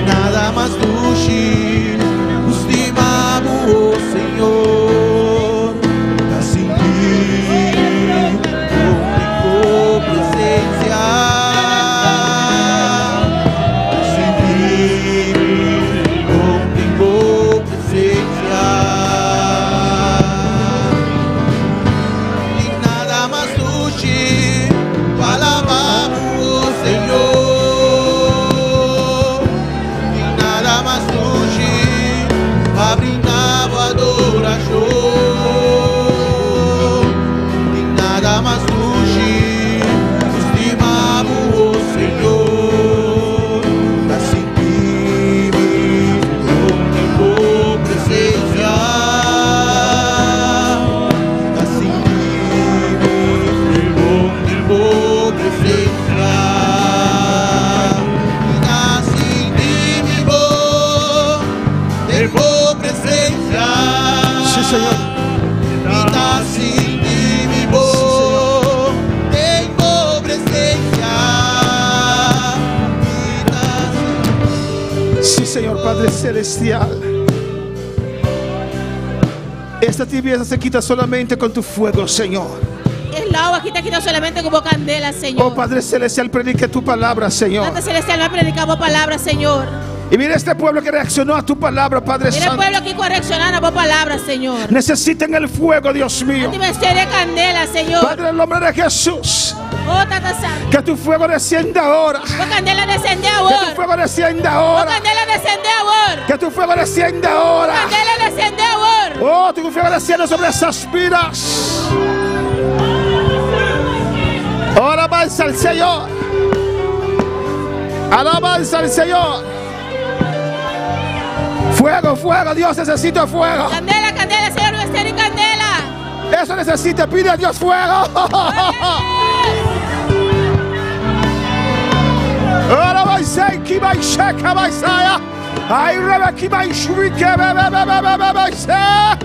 S8: Nada más do Gi,
S11: Señor.
S8: Vida sin ti vivo, tengo presencia.
S11: Sí, Señor Padre Celestial. Esta tibieza se quita solamente con tu fuego, Señor.
S6: El agua aquí te quita solamente como candela, Señor.
S11: Oh Padre Celestial, predique tu palabra, Señor.
S6: Padre Celestial, no predicamos palabra, Señor.
S11: Y mira este pueblo que reaccionó a tu palabra, Padre
S6: Mira el
S11: Santo.
S6: pueblo aquí correccionando por palabra, Señor.
S11: Necesitan el fuego, Dios mío.
S6: Dimensión de candela, Señor.
S11: Padre, en el nombre de Jesús,
S6: Oh, Tata Santo.
S11: que tu fuego descienda ahora.
S6: Oh, candela descende
S11: Que tu
S6: ahora.
S11: fuego descienda
S6: Oh,
S11: ahora.
S6: candela descende ahora.
S11: Que tu fuego descienda ahora.
S6: Candela descende ahora.
S11: Oh, tu fuego descienda sobre esas vidas. Alabanza al Señor. Alabanza al Señor. Fuego, fuego, Dios necesita fuego.
S6: Candela, candela, Señor, vestir y candela.
S11: Eso necesita, pide a Dios fuego. Alabanza, kibai shaka baisaya. Ay, reba kibai shurike baisa.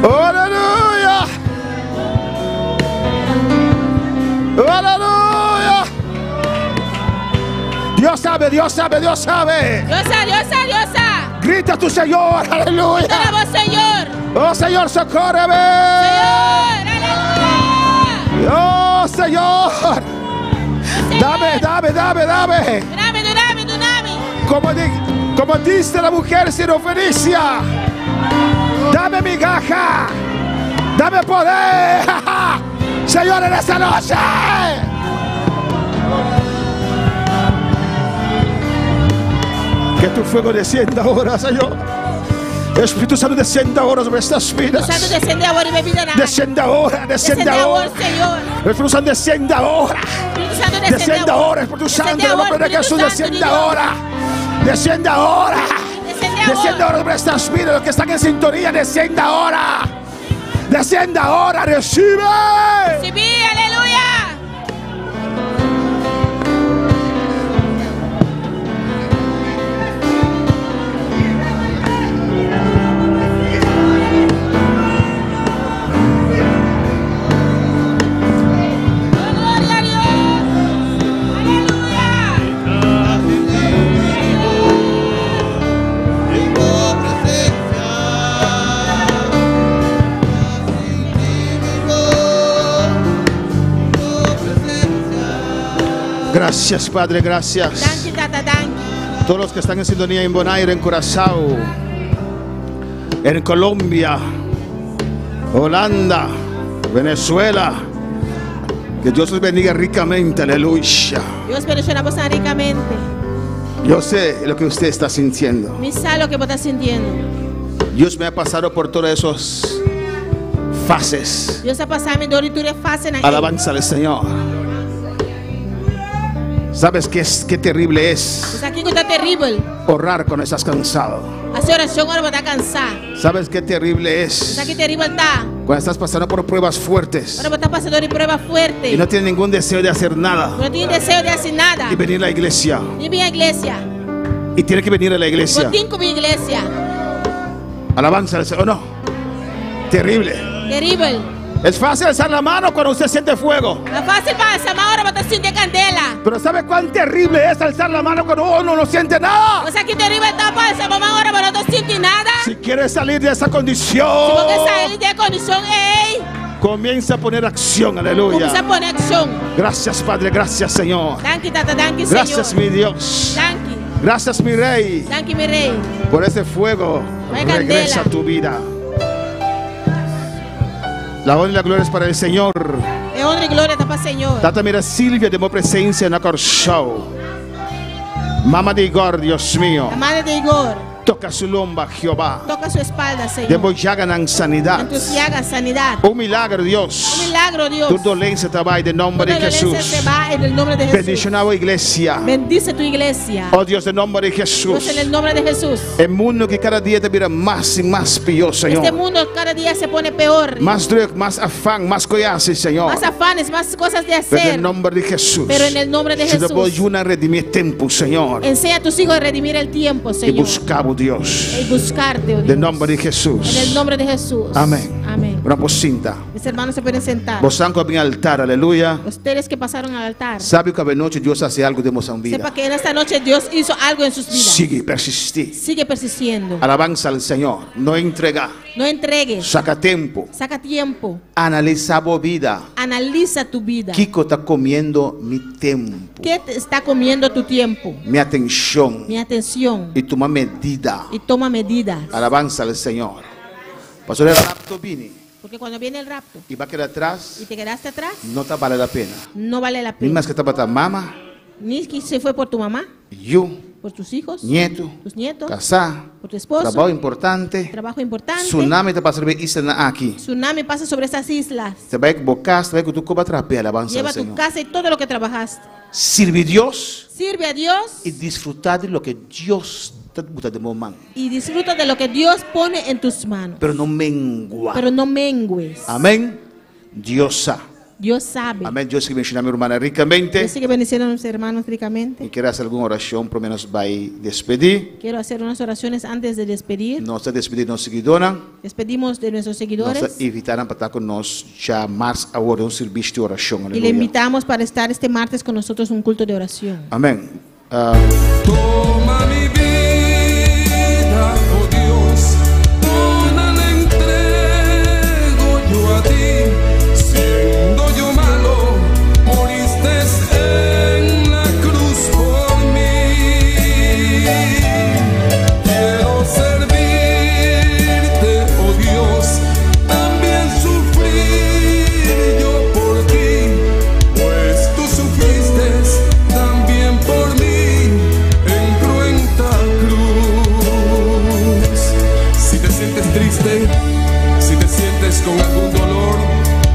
S11: Aleluya. Aleluya. Dios sabe, Dios sabe, Dios sabe.
S6: Diosa, diosa, diosa.
S11: Grita a tu Señor, aleluya.
S6: Dale voz, Señor.
S11: Oh Señor, socórreme.
S6: Señor, aleluya.
S11: Oh Señor. Dame, dame, dame, dame.
S6: Dunami, dunami.
S11: Como dice la mujer sirofenicia. Dame migaja. Dame poder. Señor, en esta noche. Que tu fuego descienda ahora, Señor. Espíritu Santo, descienda ahora sobre estas vidas.
S6: Santo desciende ahora y bebida nada.
S11: Descienda ahora, descienda ahora.
S6: Señor.
S11: Espíritu Santo, descienda ahora.
S6: Espíritu Santo
S11: Descienda ahora, Espíritu Santo, en el nombre de Jesús, descienda ahora. Descienda ahora. Descienda ahora sobre estas vidas, los que están en sintonía, descienda ahora. Descienda ahora, recibe.
S6: Recibí, aleluya.
S11: Gracias, Padre, gracias.
S6: Danke, tata, danke.
S11: Todos los que están en sintonía en Bonaire, en Curazao, en Colombia, Holanda, Venezuela, que Dios los bendiga ricamente, aleluya.
S6: Dios bendiga a ricamente.
S11: Yo sé lo que usted está sintiendo.
S6: Me sabe lo que vos estás sintiendo.
S11: Dios me ha pasado por todas esas fases.
S6: Dios ha pasado mi doritura fase na.
S11: Alabanza al Señor. ¿Sabes qué terrible es
S6: Pues aquí está terrible.
S11: orar cuando estás cansado?
S6: Hacer oración ahora va a estar cansado.
S11: ¿Sabes qué terrible
S6: Pues
S11: es
S6: aquí terrible está.
S11: cuando estás pasando por pruebas fuertes
S6: Ahora va a estar pasando de prueba fuerte.
S11: y no tienes ningún deseo de hacer nada
S6: No tiene deseo de hacer nada.
S11: y venir a la iglesia?
S6: Ni mi iglesia.
S11: Y tiene que venir a la iglesia.
S6: Contigo mi iglesia.
S11: Alabanza al Señor. No. Terrible.
S6: Terrible.
S11: Es fácil alzar la mano cuando usted siente fuego.
S6: No es fácil para esa ahora va a estar sin de candela.
S11: Pero ¿sabe cuán terrible es alzar la mano cuando uno no siente nada?
S6: O sea, aquí terrible está para esa mamá ahora va a no sentir nada.
S11: Si quieres salir de esa
S6: Si
S11: condición,
S6: vos querés salir de condición, ey,
S11: comienza a poner acción, aleluya.
S6: comienza a poner acción.
S11: Gracias, Padre, gracias, Señor.
S6: Danke, tata, danke, Señor.
S11: Gracias, mi Dios.
S6: Danke.
S11: Gracias, mi Rey,
S6: Danke, mi rey.
S11: por ese fuego.
S6: Vaya
S11: Regresa a
S6: candela.
S11: tu vida. La honra y la gloria es para el Señor.
S6: De honra y gloria está para el Señor.
S11: Tata, mira, Silvia, de presencia en la show. Mamá de Igor, Dios mío.
S6: La madre de Igor.
S11: Toca su lomba, Jehová.
S6: Toca su espalda, Señor.
S11: Debo llagan en sanidad.
S6: En tus llagas, sanidad.
S11: Un milagro, Dios.
S6: Un milagro, Dios.
S11: Tu dolencia te va en el nombre de
S6: Toda
S11: Jesús.
S6: dolencia se va en el nombre de Jesús.
S11: Bendición a la iglesia.
S6: Bendice tu iglesia.
S11: Oh Dios, en el nombre de
S6: Dios,
S11: Jesús.
S6: en el nombre de Jesús.
S11: El mundo que cada día te mira más y más peor, Señor.
S6: Este mundo cada día se pone peor.
S11: Más druk, más afán, más collaces, Señor.
S6: Más afanes, más cosas de
S11: Pero en
S6: hacer.
S11: el nombre de Jesús.
S6: Pero en el nombre de
S11: Si te
S6: Jesús.
S11: voy a redimir tiempo, Señor.
S6: Enseña a tus hijos a redimir el tiempo,
S11: Y
S6: Señor.
S11: buscamos Dios.
S6: Y buscarte, oh
S11: En el
S6: Dios.
S11: nombre de Jesús.
S6: En el nombre de Jesús.
S11: Amén.
S6: Amén.
S11: Una pocinta.
S6: Mis hermanos se pueden sentar.
S11: Vos santo en altar, aleluya.
S6: Ustedes que pasaron al altar.
S11: Sabe que a noche Dios hace algo de nuestra vida.
S6: Sepa que en esta noche Dios hizo algo en sus vidas.
S11: Sigue, persistir.
S6: Sigue persistiendo.
S11: Alabanza al Señor. No entrega.
S6: No entregues.
S11: Saca tiempo.
S6: Saca tiempo.
S11: Analiza tu vida.
S6: Analiza tu vida.
S11: Kiko está comiendo mi tiempo,
S6: ¿Qué te está comiendo tu tiempo?
S11: mi atención.
S6: Mi atención.
S11: Y toma medida.
S6: Y toma medidas.
S11: Alabanza al Señor. Pastor, el rapto viene
S6: Porque cuando viene el rapto
S11: y va a quedar atrás.
S6: y te quedaste atrás,
S11: No te vale la pena.
S6: no vale la
S11: Ni
S6: pena.
S11: más que está para tu mamá,
S6: Ni que se fue por tu mamá,
S11: yo,
S6: por tus hijos,
S11: nieto,
S6: tus nietos,
S11: casar,
S6: por tu esposo,
S11: trabajo importante.
S6: trabajo importante.
S11: Tsunami te pasa a isla aquí.
S6: Tsunami pasa sobre esas islas.
S11: Te va a equivocar, te va a que tú cobras trape, alabanza
S6: Lleva
S11: al
S6: tu
S11: Señor.
S6: casa y todo lo que trabajaste.
S11: Sirve a Dios
S6: Sirve a Dios
S11: y disfrutar de lo que Dios te gusta de momento.
S6: y disfruta de lo que Dios pone en tus manos.
S11: Pero no mengua.
S6: Pero no mengues.
S11: Amén. Dios sabe.
S6: Dios sabe.
S11: Amén. Dios que bendiga a mi hermana ricamente.
S6: Dios sigue bendiciendo a nuestros hermanos ricamente.
S11: Y quiere hacer alguna oración, por lo menos va a despedir.
S6: Quiero hacer unas oraciones antes de despedir.
S11: Nos despedir nos seguidora.
S6: Despedimos de nuestros seguidores
S11: Nos invitaram para estar conosco já mais agora um serviço de oração.
S6: y le
S11: Aleluia.
S6: invitamos para estar este martes con nosotros en un culto de oración.
S11: Amém.
S1: Toma mi vida, oh Dios, toda la entrego yo a ti. Siendo yo malo, moriste en la cruz por mí. Quiero servirte, oh Dios, también sufrir yo por ti, pues tú sufriste también por mí en cruenta cruz. Si te sientes triste, si te sientes con algún dolor,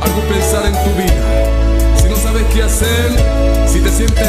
S1: algún pensar en tu vida, si no sabes qué hacer, si te sientes